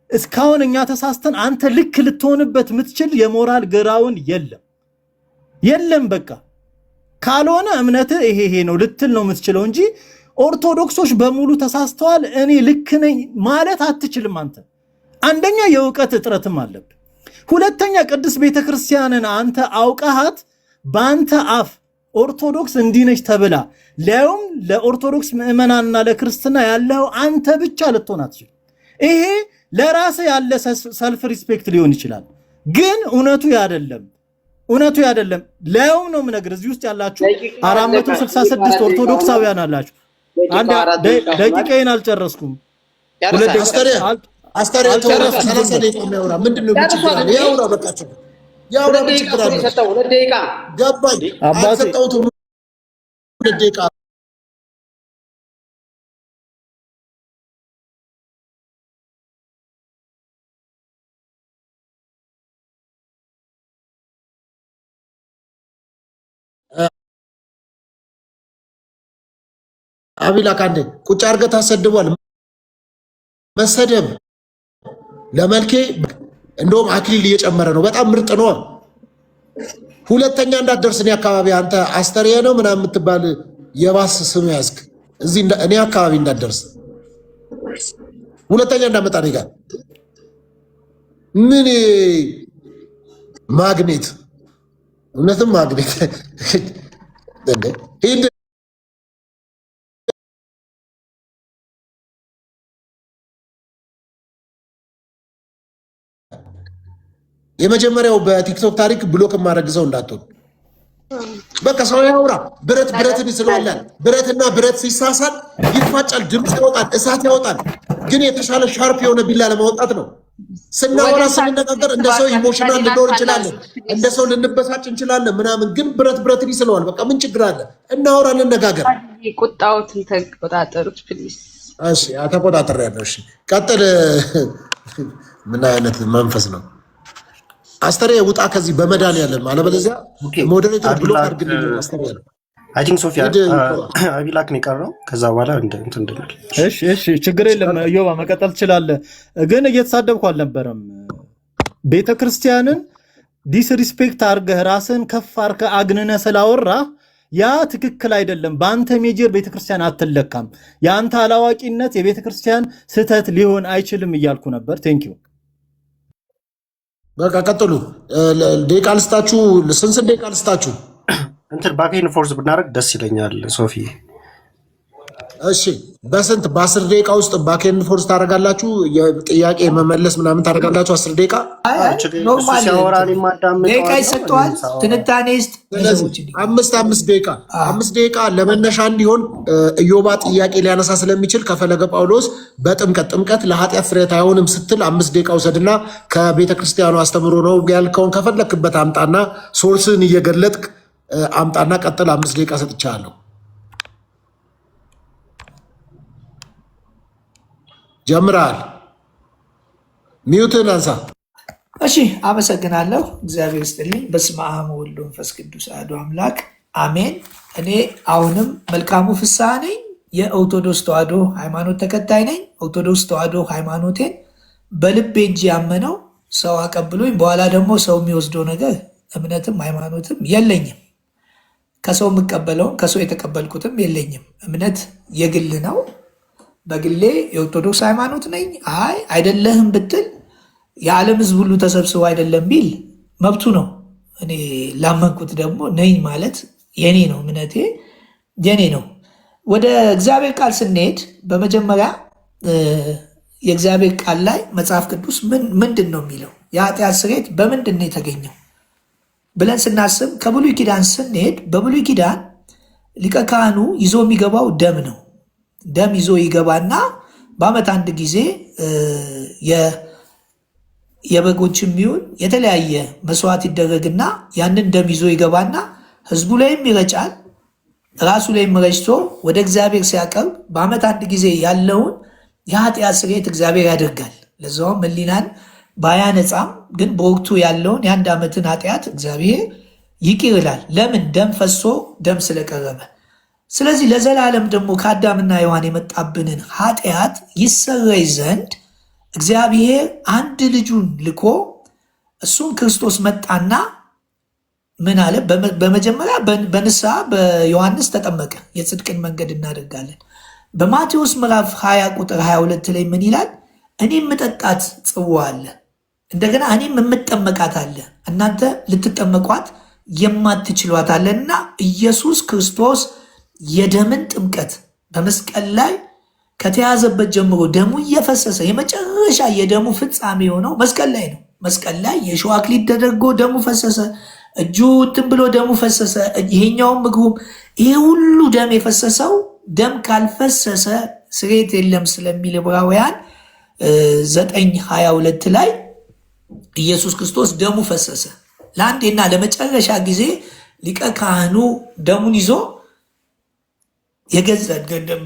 እስካሁን እኛ ተሳስተን አንተ ልክ ልትሆንበት የምትችል የሞራል ግራውን የለም። በቃ ካልሆነ እምነት ይሄ ነው ልትል ነው የምትችለው እንጂ ኦርቶዶክሶች በሙሉ ተሳስተዋል እኔ ልክ ነኝ ማለት አትችልም። አንተ አንደኛ የእውቀት እጥረትም አለብህ። ሁለተኛ ቅድስት ቤተክርስቲያንን አንተ አውቀሃት በአንተ አፍ ኦርቶዶክስ እንዲነች ተብላ ሊያውም ለኦርቶዶክስ ምዕመናንና ለክርስትና ያለው አንተ ብቻ ልትሆን አትችልም። ይሄ ለራስ ያለ ሰልፍ ሪስፔክት ሊሆን ይችላል፣ ግን እውነቱ አይደለም። ሊያውም ነው የምነግርህ እዚህ ውስጥ ያላችሁ 466 ኦርቶዶክሳውያን አላችሁ። አንድ ደቂቃዬን አልጨረስኩም። አስተሪያ ተወረፈ 30 ደቂቃ የሚያወራ ምንድነው? ያውራ በቃ ያውራ ችግር አለ። ገባኝ አሰጣውት 2 ደቂቃ አቢላክ አንዴ ቁጭ አድርገህ ታሰድቧል። መሰደብ ለመልኬ እንደውም አክሊል እየጨመረ ነው። በጣም ምርጥ ነው። ሁለተኛ እንዳትደርስ እኔ አካባቢ አንተ አስተሪያ ነው ምናምን የምትባል የባስ ስም ያዝክ እዚህ እኔ አካባቢ እንዳትደርስ። ሁለተኛ እንዳመጣ እኔ ጋር ምን ማግኔት እውነትም ማግኔት የመጀመሪያው በቲክቶክ ታሪክ ብሎክ ማድረግ ሰው እንዳትሆን። በቃ ሰው ያውራ። ብረትን ይስለዋል። ብረትና ብረት ሲሳሳል ይፋጫል፣ ድምፅ ያወጣል፣ እሳት ያወጣል። ግን የተሻለ ሻርፕ የሆነ ቢላ ለማውጣት ነው። ስናወራ ስንነጋገር እንደ ሰው ኢሞሽናል ልንሆን እንችላለን፣ እንደ ሰው ልንበሳጭ እንችላለን ምናምን። ግን ብረትን ይስለዋል። በቃ ምን ችግር አለ? እናወራ፣ እንነጋገር። ቁጣዎትን ተቆጣጠሩት ፕሊዝ። እሺ ተቆጣጠሪያለሁ። እሺ ቀጥል። ምን አይነት መንፈስ ነው? አስተሪያ ውጣ ከዚህ በመድኃኒዓለም አለበለዚያ ሞዴሬተር ብሎ አድርግልኝ። አስተሪያ ነው አይ ቲንክ ሶፊያ አቢላክ ነው የቀረው። ከዛ በኋላ እንትን እሺ ችግር የለም ዮባ መቀጠል ትችላለህ። ግን እየተሳደብኩ አልነበረም። ቤተክርስቲያንን ዲስሪስፔክት አድርገህ ራስን ከፍ አድርገህ አግንነህ ስላወራ ያ ትክክል አይደለም። በአንተ ሜጀር ቤተክርስቲያን አትለካም። የአንተ አላዋቂነት የቤተክርስቲያን ስህተት ሊሆን አይችልም እያልኩ ነበር። ቴንኪዩ። በቃ ቀጥሉ። ደቂቃ ልስጣችሁ። ስንት ደቂቃ ልስጣችሁ? እንትን ባኬን ፎርስ ብናደርግ ደስ ይለኛል ሶፊ። እሺ በስንት በ10 ደቂቃ ውስጥ ባኬን ፎርስ ታደርጋላችሁ? የጥያቄ መመለስ ምናምን ታደርጋላችሁ? 10 ደቂቃ ደቂቃ ይሰጠዋል። ትንታኔ ውስጥ 5 ደቂቃ ለመነሻ እንዲሆን ኢዮባ ጥያቄ ሊያነሳ ስለሚችል ከፈለገ ጳውሎስ ጥምቀት ለኃጢአት ስርየት አይሆንም ስትል 5 ደቂቃ ውሰድና ከቤተ ክርስቲያኑ አስተምሮ ነው ያልከውን ከፈለክበት አምጣና ሶርስን እየገለጥክ አምጣና ቀጥል። 5 ደቂቃ ሰጥቻለሁ። ጀምራል። ሚዩትን አንሳ። እሺ አመሰግናለሁ። እግዚአብሔር ይስጥልኝ። በስመ አብ ወወልድ ወመንፈስ ቅዱስ አሐዱ አምላክ አሜን። እኔ አሁንም መልካሙ ፍስሐ ነኝ። የኦርቶዶክስ ተዋሕዶ ሃይማኖት ተከታይ ነኝ። ኦርቶዶክስ ተዋሕዶ ሃይማኖቴን በልቤ እንጂ ያመነው ሰው አቀብሎኝ በኋላ ደግሞ ሰው የሚወስደው ነገር እምነትም ሃይማኖትም የለኝም። ከሰው የምቀበለውም ከሰው የተቀበልኩትም የለኝም። እምነት የግል ነው። በግሌ የኦርቶዶክስ ሃይማኖት ነኝ። አይደለህም ብትል የዓለም ሕዝብ ሁሉ ተሰብስቦ አይደለም ቢል መብቱ ነው። እኔ ላመንኩት ደግሞ ነኝ ማለት የኔ ነው፣ እምነቴ የኔ ነው። ወደ እግዚአብሔር ቃል ስንሄድ በመጀመሪያ የእግዚአብሔር ቃል ላይ መጽሐፍ ቅዱስ ምንድን ነው የሚለው? የኃጢአት ስርየት በምንድን ነው የተገኘው ብለን ስናስብ ከብሉይ ኪዳን ስንሄድ በብሉይ ኪዳን ሊቀ ካህኑ ይዞ የሚገባው ደም ነው። ደም ይዞ ይገባና በዓመት አንድ ጊዜ የበጎችም ይሁን የተለያየ መስዋዕት ይደረግና ያንን ደም ይዞ ይገባና ህዝቡ ላይም ይረጫል፣ ራሱ ላይም ረጭቶ ወደ እግዚአብሔር ሲያቀርብ በዓመት አንድ ጊዜ ያለውን የኃጢአት ስርየት እግዚአብሔር ያደርጋል። ለዛውም ሕሊናን ባያነጻም ግን በወቅቱ ያለውን የአንድ ዓመትን ኃጢአት እግዚአብሔር ይቅር ይላል። ለምን? ደም ፈሶ ደም ስለቀረበ። ስለዚህ ለዘላለም ደግሞ ከአዳምና ሔዋን የመጣብንን ኃጢአት ይሰረይ ዘንድ እግዚአብሔር አንድ ልጁን ልኮ እሱም ክርስቶስ መጣና ምን አለ? በመጀመሪያ በንስሐ በዮሐንስ ተጠመቀ፣ የጽድቅን መንገድ እናደርጋለን። በማቴዎስ ምዕራፍ 20 ቁጥር 22 ላይ ምን ይላል? እኔ የምጠጣት ጽዋ አለ፣ እንደገና እኔም የምጠመቃት አለ፣ እናንተ ልትጠመቋት የማትችሏት አለና ኢየሱስ ክርስቶስ የደምን ጥምቀት በመስቀል ላይ ከተያዘበት ጀምሮ ደሙ እየፈሰሰ የመጨረሻ የደሙ ፍጻሜ የሆነው መስቀል ላይ ነው። መስቀል ላይ የእሾህ አክሊል ተደርጎ ደሙ ፈሰሰ፣ እጁ እንትን ብሎ ደሙ ፈሰሰ፣ ይሄኛውም እግሩም። ይሄ ሁሉ ደም የፈሰሰው ደም ካልፈሰሰ ስርየት የለም ስለሚል ዕብራውያን 9:22 ላይ ኢየሱስ ክርስቶስ ደሙ ፈሰሰ። ለአንዴና ለመጨረሻ ጊዜ ሊቀ ካህኑ ደሙን ይዞ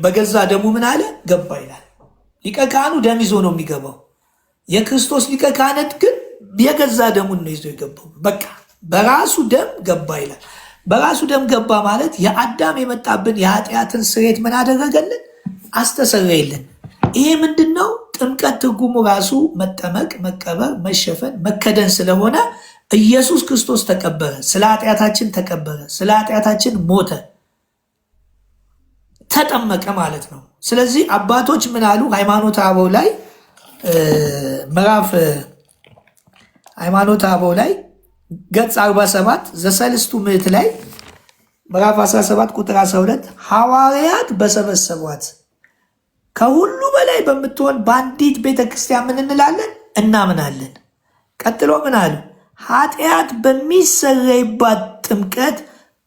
በገዛ ደሙ ምን አለ? ገባ ይላል። ሊቀ ካህኑ ደም ይዞ ነው የሚገባው። የክርስቶስ ሊቀ ካህናት ግን የገዛ ደሙን ነው ይዞ የገባው። በቃ በራሱ ደም ገባ ይላል። በራሱ ደም ገባ ማለት የአዳም የመጣብን የኃጢአትን ስርየት ምን አደረገልን? አስተሰረየልን። ይሄ ምንድን ነው? ጥምቀት ትርጉሙ ራሱ መጠመቅ፣ መቀበር፣ መሸፈን፣ መከደን ስለሆነ ኢየሱስ ክርስቶስ ተቀበረ፣ ስለ ኃጢአታችን ተቀበረ፣ ስለ ኃጢአታችን ሞተ፣ ተጠመቀ ማለት ነው። ስለዚህ አባቶች ምን አሉ? ሃይማኖተ አበው ላይ ሃይማኖተ አበው ላይ ገጽ 47 ዘሰልስቱ ምዕት ላይ ምዕራፍ 17 ቁጥር 12 ሐዋርያት በሰበሰቧት ከሁሉ በላይ በምትሆን በአንዲት ቤተክርስቲያን ምን እንላለን? እናምናለን። ቀጥሎ ምን አሉ? ኃጢአት በሚሰረይባት ጥምቀት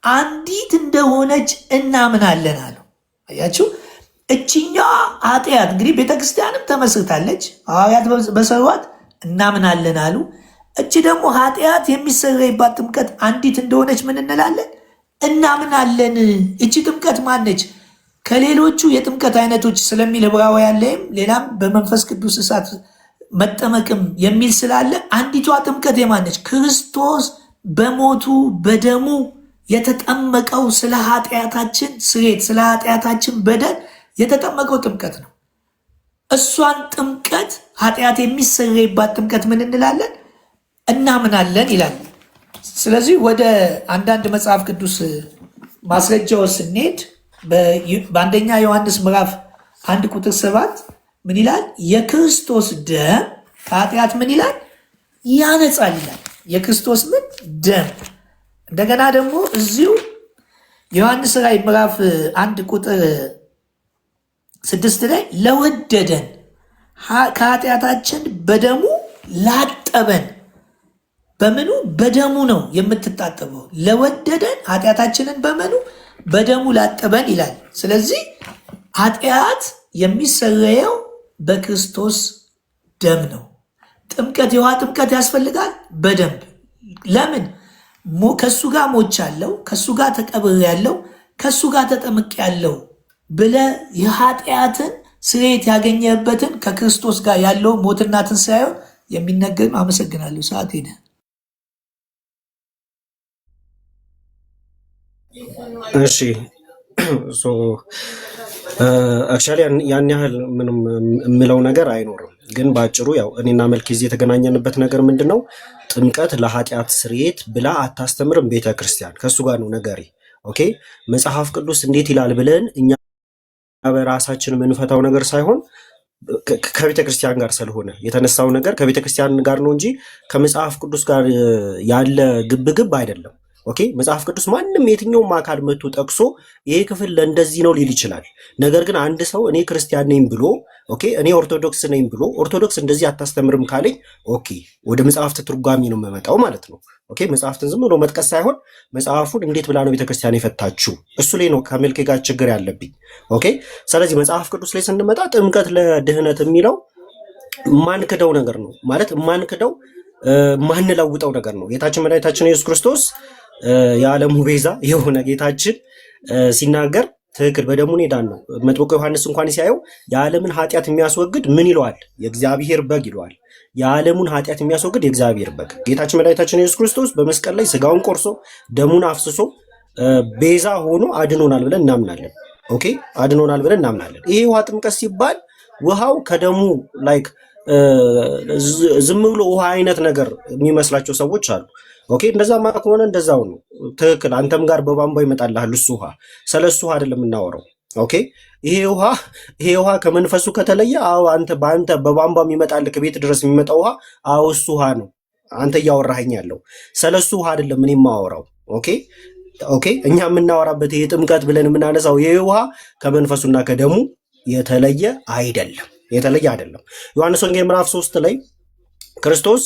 አንዲት እንደሆነች እናምናለን አሉ። አያችሁ፣ እችኛዋ ኃጢአት እንግዲህ ቤተክርስቲያንም ተመስርታለች፣ ሐዋርያት በሰሯት እናምናለን አሉ። እች ደግሞ ኃጢአት የሚሰረይባት ጥምቀት አንዲት እንደሆነች ምን እንላለን? እናምናለን። እቺ ጥምቀት ማነች? ከሌሎቹ የጥምቀት አይነቶች ስለሚል ዕብራውያን ላይም ሌላም በመንፈስ ቅዱስ እሳት መጠመቅም የሚል ስላለ አንዲቷ ጥምቀት የማነች? ክርስቶስ በሞቱ በደሙ የተጠመቀው ስለ ኃጢአታችን ስርየት፣ ስለ ኃጢአታችን በደል የተጠመቀው ጥምቀት ነው። እሷን ጥምቀት ኃጢአት የሚሰረይባት ጥምቀት ምን እንላለን? እናምናለን ይላል። ስለዚህ ወደ አንዳንድ መጽሐፍ ቅዱስ ማስረጃዎች ስንሄድ በአንደኛ ዮሐንስ ምዕራፍ 1 ቁጥር 7 ምን ይላል? የክርስቶስ ደም ከኃጢአት ምን ይላል? ያነጻል ይላል። የክርስቶስ ምን ደም። እንደገና ደግሞ እዚሁ ዮሐንስ ራዕይ ምዕራፍ 1 ቁጥር 6 ላይ ለወደደን ከኃጢአታችን በደሙ ላጠበን። በምኑ? በደሙ ነው የምትታጠበው። ለወደደን ኃጢአታችንን በምኑ? በደሙ ላጠበን ይላል። ስለዚህ ኃጢአት የሚሰረየው በክርስቶስ ደም ነው። ጥምቀት፣ የውሃ ጥምቀት ያስፈልጋል በደንብ። ለምን? ከሱ ጋር ሞቻለሁ፣ ከሱ ጋር ተቀብሬያለሁ፣ ከሱ ጋር ተጠምቄያለሁ ብለህ የኃጢአትን ስርየት ያገኘበትን ከክርስቶስ ጋር ያለው ሞትና ትንሣኤውን የሚነገር። አመሰግናለሁ። ሰዓት ሄደ። እሺ አክቹዋሊ ያን ያህል ምንም የምለው ነገር አይኖርም፣ ግን በአጭሩ ያው እኔና መልክዜ የተገናኘንበት ነገር ምንድን ነው? ጥምቀት ለኃጢአት ስርየት ብላ አታስተምርም ቤተ ክርስቲያን። ከእሱ ጋር ነው ነገሬ። ኦኬ፣ መጽሐፍ ቅዱስ እንዴት ይላል ብለን እኛ በራሳችን የምንፈታው ነገር ሳይሆን ከቤተ ክርስቲያን ጋር ስለሆነ የተነሳው ነገር ከቤተ ክርስቲያን ጋር ነው እንጂ ከመጽሐፍ ቅዱስ ጋር ያለ ግብግብ አይደለም። ኦኬ መጽሐፍ ቅዱስ ማንም የትኛውም አካል መጥቶ ጠቅሶ ይሄ ክፍል ለእንደዚህ ነው ሊል ይችላል። ነገር ግን አንድ ሰው እኔ ክርስቲያን ነኝ ብሎ ኦኬ እኔ ኦርቶዶክስ ነኝ ብሎ ኦርቶዶክስ እንደዚህ አታስተምርም ካለኝ ኦኬ ወደ መጽሐፍት ትርጓሚ ነው የምመጣው ማለት ነው። ኦኬ መጽሐፍትን ዝም ብሎ መጥቀስ ሳይሆን መጽሐፉን እንዴት ብላ ነው ቤተክርስቲያን የፈታችው እሱ ላይ ነው ከመልኬ ጋር ችግር ያለብኝ። ኦኬ ስለዚህ መጽሐፍ ቅዱስ ላይ ስንመጣ ጥምቀት ለድህነት የሚለው ማንክደው ነገር ነው ማለት ማንክደው ማንለውጠው ነገር ነው። ጌታችን መድኃኒታችን ኢየሱስ ክርስቶስ የዓለሙ ቤዛ የሆነ ጌታችን ሲናገር ትክክል በደሙ ዳን ነው። መጥምቁ ዮሐንስ እንኳን ሲያየው የዓለምን ኃጢአት የሚያስወግድ ምን ይለዋል? የእግዚአብሔር በግ ይለዋል። የዓለሙን ኃጢአት የሚያስወግድ የእግዚአብሔር በግ ጌታችን መድኃኒታችን ኢየሱስ ክርስቶስ በመስቀል ላይ ስጋውን ቆርሶ ደሙን አፍስሶ ቤዛ ሆኖ አድኖናል ብለን እናምናለን። ኦኬ አድኖናል ብለን እናምናለን። ይሄ ውሃ ጥምቀት ሲባል ውሃው ከደሙ ላይክ ዝም ብሎ ውሃ አይነት ነገር የሚመስላቸው ሰዎች አሉ። ኦኬ እንደዛማ ከሆነ እንደዛው ነው ትክክል። አንተም ጋር በቧንቧ ይመጣልሃል እሱ ውሃ። ስለሱ ውሃ አይደለም የምናወራው። ኦኬ ይሄ ውሃ ከመንፈሱ ከተለየ አንተ በቧንቧ የሚመጣልህ ከቤት ድረስ የሚመጣው ውሃ እሱ ውሃ ነው አንተ እያወራኸኝ ያለው። ስለሱ ውሃ አይደለም እኔ የማወራው። ኦኬ እኛ የምናወራበት ይሄ ጥምቀት ብለን የምናነሳው ይሄ ውሃ ከመንፈሱና ከደሙ የተለየ አይደለም። ዮሐንስ ወንጌል ምዕራፍ 3 ላይ ክርስቶስ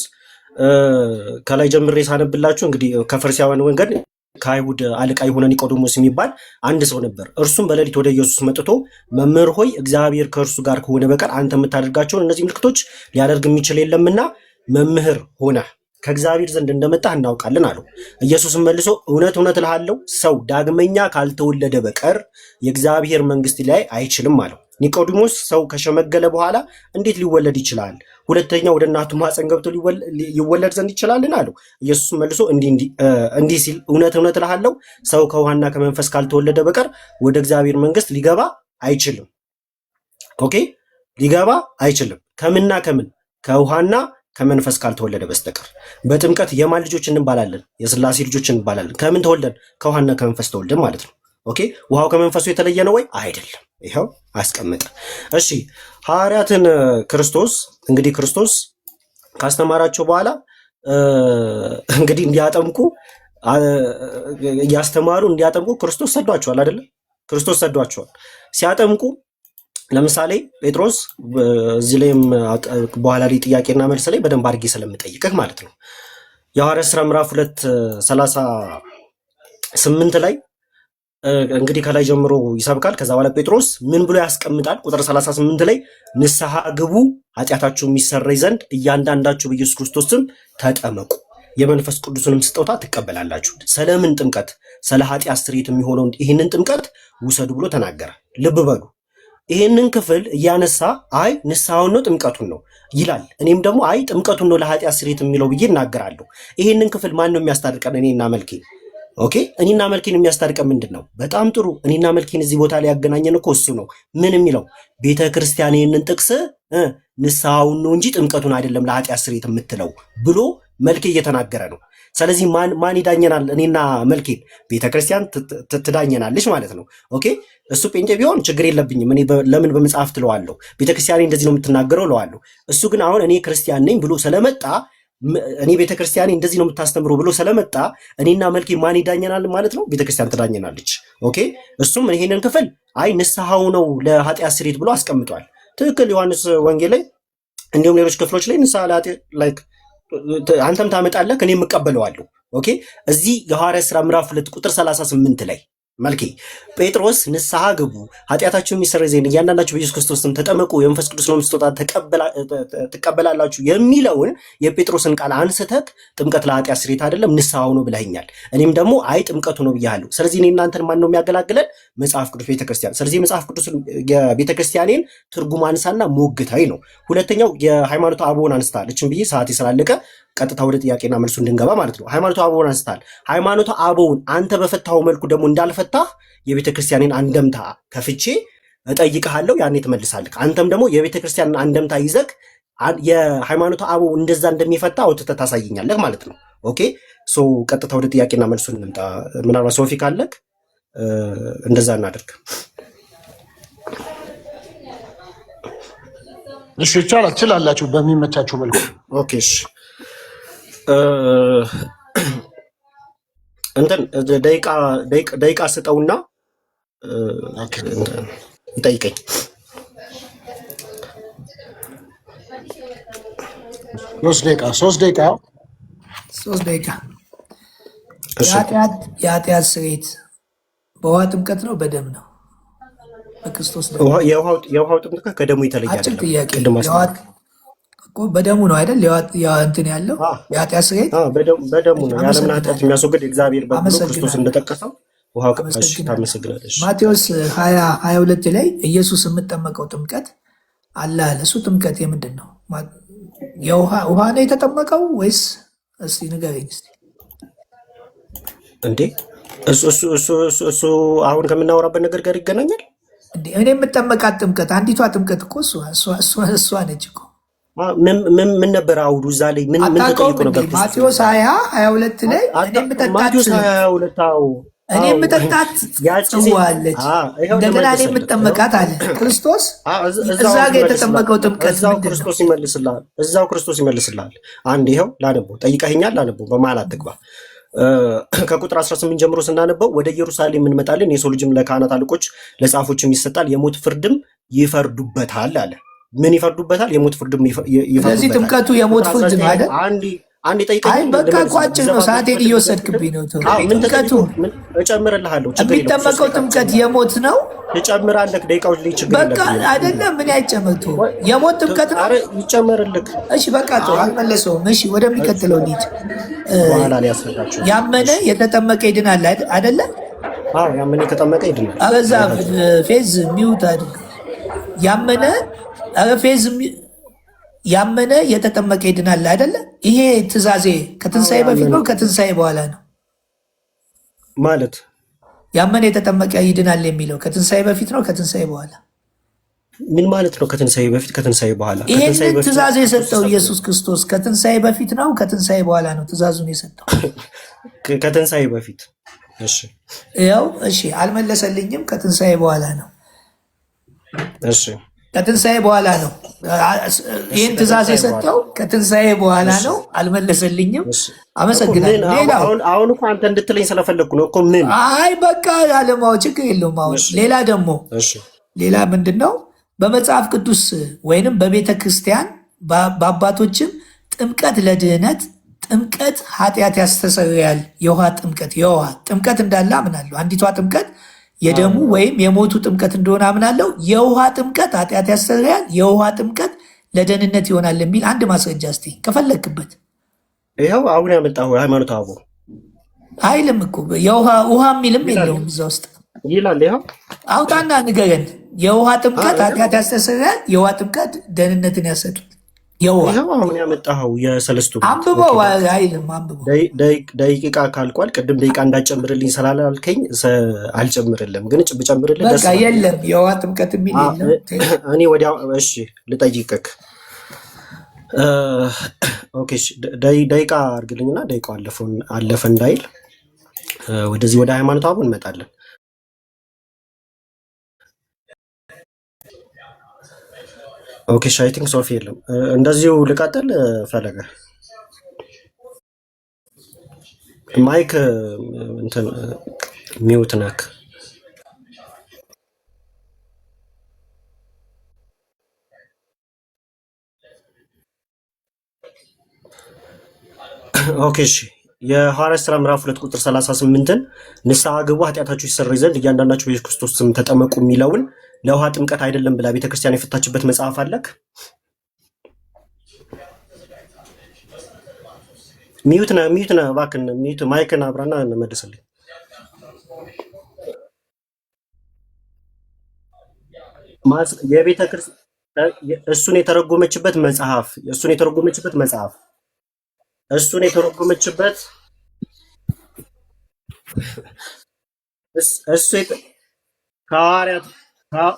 ከላይ ጀምሬ ሳነብላችሁ እንግዲህ ከፈሪሳውያን ወገን ከአይሁድ አለቃ የሆነ ኒቆዲሞስ የሚባል አንድ ሰው ነበር። እርሱም በሌሊት ወደ ኢየሱስ መጥቶ መምህር ሆይ እግዚአብሔር ከእርሱ ጋር ከሆነ በቀር አንተ የምታደርጋቸውን እነዚህ ምልክቶች ሊያደርግ የሚችል የለምና መምህር ሆነህ ከእግዚአብሔር ዘንድ እንደመጣህ እናውቃለን አለው። ኢየሱስም መልሶ እውነት እውነት እልሃለሁ ሰው ዳግመኛ ካልተወለደ በቀር የእግዚአብሔር መንግሥት ሊያይ አይችልም አለው። ኒቆዲሞስ ሰው ከሸመገለ በኋላ እንዴት ሊወለድ ይችላል? ሁለተኛ ወደ እናቱ ማኅፀን ገብቶ ይወለድ ዘንድ ይችላልን? አለው። ኢየሱስ መልሶ እንዲህ ሲል እውነት እውነት እልሃለሁ ሰው ከውሃና ከመንፈስ ካልተወለደ በቀር ወደ እግዚአብሔር መንግሥት ሊገባ አይችልም። ኦኬ ሊገባ አይችልም። ከምንና ከምን? ከውሃና ከመንፈስ ካልተወለደ በስተቀር። በጥምቀት የማን ልጆች እንባላለን? የሥላሴ ልጆች እንባላለን። ከምን ተወልደን? ከውሃና ከመንፈስ ተወልደን ማለት ነው። ኦኬ ውሃው ከመንፈሱ የተለየ ነው ወይ? አይደለም። ይኸው አስቀመጠ። እሺ ሐዋርያትን ክርስቶስ ካስተማራቸው በኋላ እንግዲህ እንዲያጠምቁ እያስተማሩ እንዲያጠምቁ ክርስቶስ ሰዷቸዋል አይደለም? ክርስቶስ ሰዷቸዋል። ሲያጠምቁ ለምሳሌ ጴጥሮስ እዚህ ላይም በኋላ ላይ ጥያቄና መልስ ላይ በደንብ አድርጌ ስለምጠይቅህ ማለት ነው። የሐዋርያት ሥራ ምዕራፍ 2:38 ላይ እንግዲህ ከላይ ጀምሮ ይሰብካል። ከዛ በኋላ ጴጥሮስ ምን ብሎ ያስቀምጣል? ቁጥር 38 ላይ ንስሐ ግቡ ኃጢአታችሁ የሚሰረይ ዘንድ እያንዳንዳችሁ በኢየሱስ ክርስቶስ ስም ተጠመቁ የመንፈስ ቅዱስንም ስጦታ ትቀበላላችሁ። ስለምን ጥምቀት? ስለ ኃጢአት ስርየት የሚሆነውን ይህንን ጥምቀት ውሰዱ ብሎ ተናገረ። ልብ በሉ ይህንን ክፍል እያነሳ አይ ንስሐውን ነው ጥምቀቱን ነው ይላል። እኔም ደግሞ አይ ጥምቀቱን ነው ለኃጢአት ስርየት የሚለው ብዬ እናገራለሁ። ይህንን ክፍል ማን ነው የሚያስታርቀን? እኔና መልኬ። ኦኬ እኔና መልኬን የሚያስታርቀን ምንድን ነው? በጣም ጥሩ። እኔና መልኬን እዚህ ቦታ ላይ ያገናኘን እኮ እሱ ነው። ምን የሚለው? ቤተ ክርስቲያን ይህንን ጥቅስ ንስሐውን ነው እንጂ ጥምቀቱን አይደለም ለኃጢአት ስርየት የምትለው ብሎ መልኬ እየተናገረ ነው። ስለዚህ ማን ይዳኘናል? እኔና መልኬን ቤተ ክርስቲያን ትዳኘናለች ማለት ነው። ኦኬ እሱ ጴንጤ ቢሆን ችግር የለብኝም። እኔ ለምን በመጽሐፍ ትለዋለሁ? ቤተ ክርስቲያኔ እንደዚህ ነው የምትናገረው እለዋለሁ። እሱ ግን አሁን እኔ ክርስቲያን ነኝ ብሎ ስለመጣ እኔ ቤተ ክርስቲያኔ እንደዚህ ነው የምታስተምረው ብሎ ስለመጣ እኔና መልኬ ማን ይዳኘናል ማለት ነው? ቤተ ክርስቲያን ትዳኘናለች። ኦኬ እሱም ይሄንን ክፍል አይ ንስሐው ነው ለኃጢአት ስርየት ብሎ አስቀምጧል። ትክክል። ዮሐንስ ወንጌል ላይ እንዲሁም ሌሎች ክፍሎች ላይ ንስሐ ላይክ አንተም ታመጣለህ እኔም እቀበለዋለሁ። ኦኬ እዚህ የሐዋርያት ሥራ ምዕራፍ 2 ቁጥር 38 ላይ መልኬ ጴጥሮስ ንስሐ ግቡ ኃጢአታችሁ የሚሰረይ ዘንድ እያንዳንዳችሁ በኢየሱስ ክርስቶስ ስም ተጠመቁ የመንፈስ ቅዱስንም ስጦታ ትቀበላላችሁ የሚለውን የጴጥሮስን ቃል አንስተህ ጥምቀት ለኃጢአት ስርየት አይደለም ንስሐው ነው ብለኸኛል። እኔም ደግሞ አይ ጥምቀቱ ነው ብያለሁ። ስለዚህ እኔ እናንተን ማን ነው የሚያገላግለን? መጽሐፍ ቅዱስ ቤተክርስቲያን። ስለዚህ መጽሐፍ ቅዱስ የቤተክርስቲያኔን ትርጉም አንሳና ሞግታይ ነው። ሁለተኛው የሃይማኖተ አበውን አንስታል። እችን ብዬ ሰዓቴ ስላለቀ ቀጥታ ወደ ጥያቄና መልሱ እንድንገባ ማለት ነው። ሃይማኖተ አበውን አንስታል። ሃይማኖተ አበውን አንተ በፈታው መልኩ ደግሞ እንዳልፈታህ የቤተ ክርስቲያንን አንደምታ ከፍቼ እጠይቅሃለሁ፣ ያኔ ትመልሳለህ። አንተም ደግሞ የቤተ ክርስቲያንን አንደምታ ይዘህ የሃይማኖተ አበው እንደዛ እንደሚፈታ አውጥተህ ታሳየኛለህ ማለት ነው። ኦኬ ሶ ቀጥታ ወደ ጥያቄና መልሱ እንምጣ። ምናልባት ሶፊ ካለክ እንደዛ እናደርግ። እሺ ይቻላል፣ ትችላላችሁ በሚመቻችሁ መልኩ። ኦኬ እሺ እንትን ደቂቃ ስጠውና ይጠይቀኝ። ሶስት ደቂቃ የኃጢአት ስርየት በውሃ ጥምቀት ነው በደም ነው? በክርስቶስ ደም። የውሃው ጥምቀት ከደሙ የተለየ አጭር ጥያቄ። በደሙ ነው አይደል? እንትን ያለው የኃጢአት ስርየት በደሙ ነው። የዓለምን ኃጢአት የሚያስወግድ እግዚአብሔር በብሎ ክርስቶስ እንደጠቀሰው ውሃ። ታመሰግናለች። ማቴዎስ 20:22 ላይ ኢየሱስ የምጠመቀው ጥምቀት አለ አለ። እሱ ጥምቀት የምንድን ነው? ውሃ ነው የተጠመቀው ወይስ? እስቲ ንገረኝ እስቲ። እንዴ እሱ አሁን ከምናወራበት ነገር ጋር ይገናኛል እንዴ? እኔ የምጠመቃት ጥምቀት አንዲቷ ጥምቀት እኮ እሷ ነች እኮ። ምን ነበር አውዱ እዛ ላይ ምን ተጠይቆ ነበር? ማቴዎስ 20:22 ላይ እኔ የምጠጣት ጽዋ አለች፣ እንደገና እኔ የምጠመቃት አለ ክርስቶስ። እዛ ጋ የተጠመቀው ጥምቀት እዛው ክርስቶስ ይመልስልሃል። አንድ ይኸው ላነበው፣ ጠይቀኸኛል፣ ላነበው፣ በመሀል አትግባ። ከቁጥር 18 ጀምሮ ስናነበው ወደ ኢየሩሳሌም እንመጣለን፣ የሰው ልጅም ለካህናት አለቆች ለጻፎችም ይሰጣል፣ የሞት ፍርድም ይፈርዱበታል አለ። ምን ይፈርዱበታል? የሞት ፍርድም ይፈርዱበታል። ስለዚህ ጥምቀቱ የሞት ፍርድ ነው አይደል? አንድ ጠይቀኝ። በቃ እኮ አጭር ነው፣ ሰዓቴን እየወሰድክብኝ ነው። ጥምቀቱ እጨምርልሃለሁ። የሚጠመቀው ጥምቀት የሞት ነው። ትጨምራለህ። ደቂቃዎች ላይ ችግር አይደለም። ምን አይጨመርቱ? የሞት ጥምቀት ነው። ይጨመርልህ። እሺ በቃ ጥሩ፣ አልመለሰውም። እሺ ወደሚቀጥለው እንሂድ። በኋላ ላይ ያስረዳቸው። ያመነ የተጠመቀ ይድናል አይደለ? ያመነ የተጠመቀ ይድናል። አበዛ ፌዝ ሚውት አድርግ። ያመነ የተጠመቀ ይድናል አይደለ? ይሄ ትእዛዜ ከትንሣኤ በፊት ነው ከትንሣኤ በኋላ ነው ማለት? ያመነ የተጠመቀ ይድናል የሚለው ከትንሣኤ በፊት ነው ከትንሣኤ በኋላ? ምን ማለት ነው? ከትንሣኤ በፊት ከትንሣኤ በኋላ? ይሄንን ትእዛዝ የሰጠው ኢየሱስ ክርስቶስ ከትንሣኤ በፊት ነው ከትንሣኤ በኋላ ነው ትእዛዙን የሰጠው? ከትንሣኤ በፊት። እሺ ያው እሺ፣ አልመለሰልኝም። ከትንሣኤ በኋላ ነው። እሺ ከትንሣኤ በኋላ ነው። ይህን ትእዛዝ የሰጠው ከትንሣኤ በኋላ ነው። አልመለሰልኝም። አመሰግናለሁ። ሌላው አሁን እኮ አንተ እንድትለኝ ስለፈለግኩ ነው እኮ። ምን? አይ በቃ አለማው ችግር የለውም። አሁን ሌላ ደግሞ ሌላ ምንድን ነው? በመጽሐፍ ቅዱስ ወይንም በቤተ ክርስቲያን በአባቶችም ጥምቀት ለድህነት፣ ጥምቀት ኃጢአት ያስተሰርያል። የውሃ ጥምቀት እንዳለ አምናለሁ። አንዲቷ ጥምቀት የደሙ ወይም የሞቱ ጥምቀት እንደሆነ አምናለሁ። የውሃ ጥምቀት ኃጢአት ያስተሰርያል፣ የውሃ ጥምቀት ለደህንነት ይሆናል የሚል አንድ ማስረጃ እስቲ ከፈለግክበት። ይኸው አሁን ያመጣሁ ሃይማኖት አበው አይልም እኮ ውሃ የሚልም የለውም እዛ ውስጥ ይላል። ይኸው አውጣና ንገረን። የውሃ ጥምቀት ኃጢአት ያስተሰርያል፣ የውሃ ጥምቀት ደህንነትን ያሰጡል። ይኸው አሁን ያመጣኸው የሰለስቱ አንብበው አይልም። አንብበው ደቂቃ ካልቋል። ቅድም ደቂቃ እንዳጨምርልኝ ስላላልከኝ አልጨምርልም፣ ግን ብጨምርልህ በቃ የለም የውሃ ጥምቀት የሚል የለም። እኔ ወዲያው እሺ ልጠይቅህ። ኦኬ ደቂቃ አድርግልኝና ደቂቃው አለፈ እንዳይል ወደዚህ ወደ ሃይማኖት አበው እንመጣለን። ኦኬ አይ ቲንክ ሶፊ የለም። እንደዚሁ ልቀጥል። ፈለገ ማይክ እንትን ሚውት ነክ። ኦኬ እሺ የሐዋርያት ሥራ ምዕራፍ 2 ቁጥር 38ን ንስሐ ግቡ ኃጢአታችሁ ይሰረይ ዘንድ እያንዳንዳችሁ በኢየሱስ ክርስቶስ ስም ተጠመቁ የሚለውን ለውሃ ጥምቀት አይደለም ብላ ቤተክርስቲያን የፈታችበት መጽሐፍ አለክ? ሚዩት ነህ እባክህን፣ ሚዩት ማይክን አብራና መልስልኝ። የቤተክርስቲያን እሱን የተረጎመችበት መጽሐፍ እሱ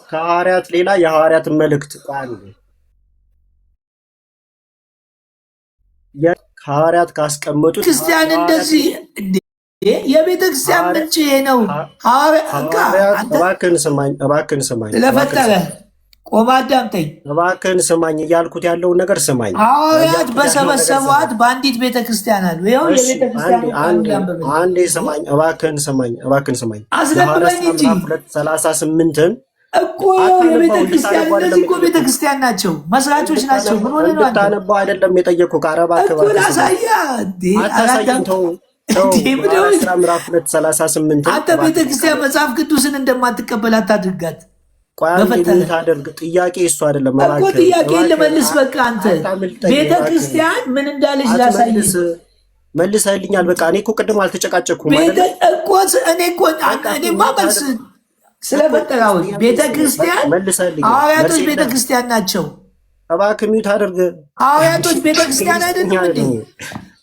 ከሐዋርያት ሌላ የሐዋርያትን መልእክት ሐዋርያት ካስቀመጡት ክርስቲያን እንደዚህ የቤተ ክርስቲያን ምንጭ ነው። እባክህን ስማኝ ስለፈጠረ ቆማ አዳምጠኝ እባክህን ስማኝ እያልኩት ያለውን ነገር ስማኝ። ሐዋርያት በሰበሰቧት በአንዲት ቤተክርስቲያን አሉ። ይኸው የቤተክርስቲያን አንዴ ስማኝ፣ እባክህን ስማኝ። አስለብበኝ እንጂ 38ን እኮ የቤተክርስቲያን እነዚህ እኮ ቤተክርስቲያን ናቸው፣ መስራቾች ናቸው። ምን ሆነ ነው እንድታነባው አይደለም የጠየኩህ። ከአረባ እኮ ላሳያ ምዕራፍ 238 አንተ ቤተክርስቲያን መጽሐፍ ቅዱስን እንደማትቀበል አታድርጋት። ታደርግ ጥያቄ እሱ አይደለም እኮ ጥያቄ ልመልስ። በቃ አንተ ቤተክርስቲያን ምን እንዳለች ላሳይ። መልሰህልኛል። በቃ እኔ እኮ ቅድም አልተጨቃጨኩም እኮ እኔማ መልስ ስለፈጠራሁት ቤተክርስቲያን ሐዋርያቶች ቤተክርስቲያን ናቸው። እባክህ ሚዩት አድርግ። ሐዋርያቶች ቤተክርስቲያን አይደለም እንዴ?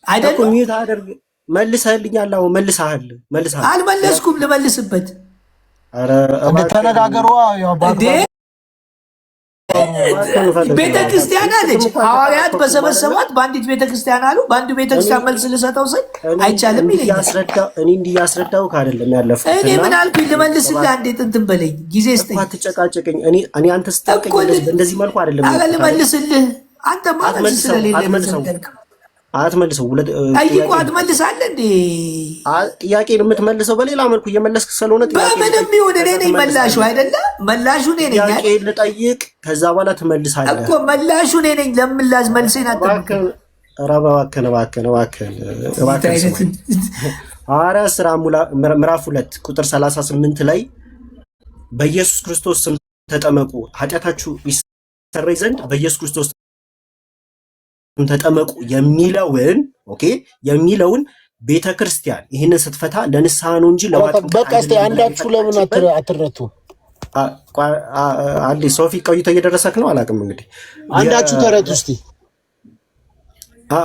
አይደለም ሚዩት አድርግ። መልሰህልኛል። አሁን መልሰሃል። አልመለስኩም። ልመልስበት ተነጋገሩ። ቤተክርስቲያን አለች። ሐዋርያት በሰበሰቧት በአንዲት ቤተክርስቲያን አሉ። በአንዱ ቤተክርስቲያን መልስ ልሰጠው ስል አይቻልም ይለኛል። እኔ እንዲህ እያስረዳሁህ አይደለም ያለፈው። እኔ ምን አልኩኝ? ልመልስልህ አንዴ እንትን በለኝ፣ ጊዜ ስጠኝ። አትጨቃጨቀኝ። እኔ አንተ ስትጠይቀኝ እንደዚህ መልኩ አይደለም። ኧረ ልመልስልህ። አንተ ማለት ስለሌለ አትመልሰው። ጠይቁ። አትመልሳለህ እንዴ? ጥያቄ የምትመልሰው በሌላ መልኩ እየመለስክ ስለሆነ በምንም ይሁን እኔ ነኝ መላሹ አይደለ? መላሹ እኔ ነኝ። ጥያቄ ልጠይቅ፣ ከዛ በኋላ ትመልሳለህ እኮ። መላሹ እኔ ነኝ። ለምላሽ መልሴን አጠብቅም። እባክህን ሐዋርያት ሥራ ምዕራፍ 2 ቁጥር 38 ላይ በኢየሱስ ክርስቶስ ስም ተጠመቁ ኃጢአታችሁ ይሰረይ ዘንድ በኢየሱስ ክርስቶስ ተጠመቁ የሚለውን ቤተክርስቲያን ይህንን ስትፈታ ለንስሐ ነው እንጂ ለማጥመቅ በቃ እስቲ አንዳችሁ ለምን አትረቱ? አንዴ ሶፊ ቆይቶ እየደረሰክ ነው። አላውቅም እንግዲህ አንዳችሁ ተረቱ እስቲ።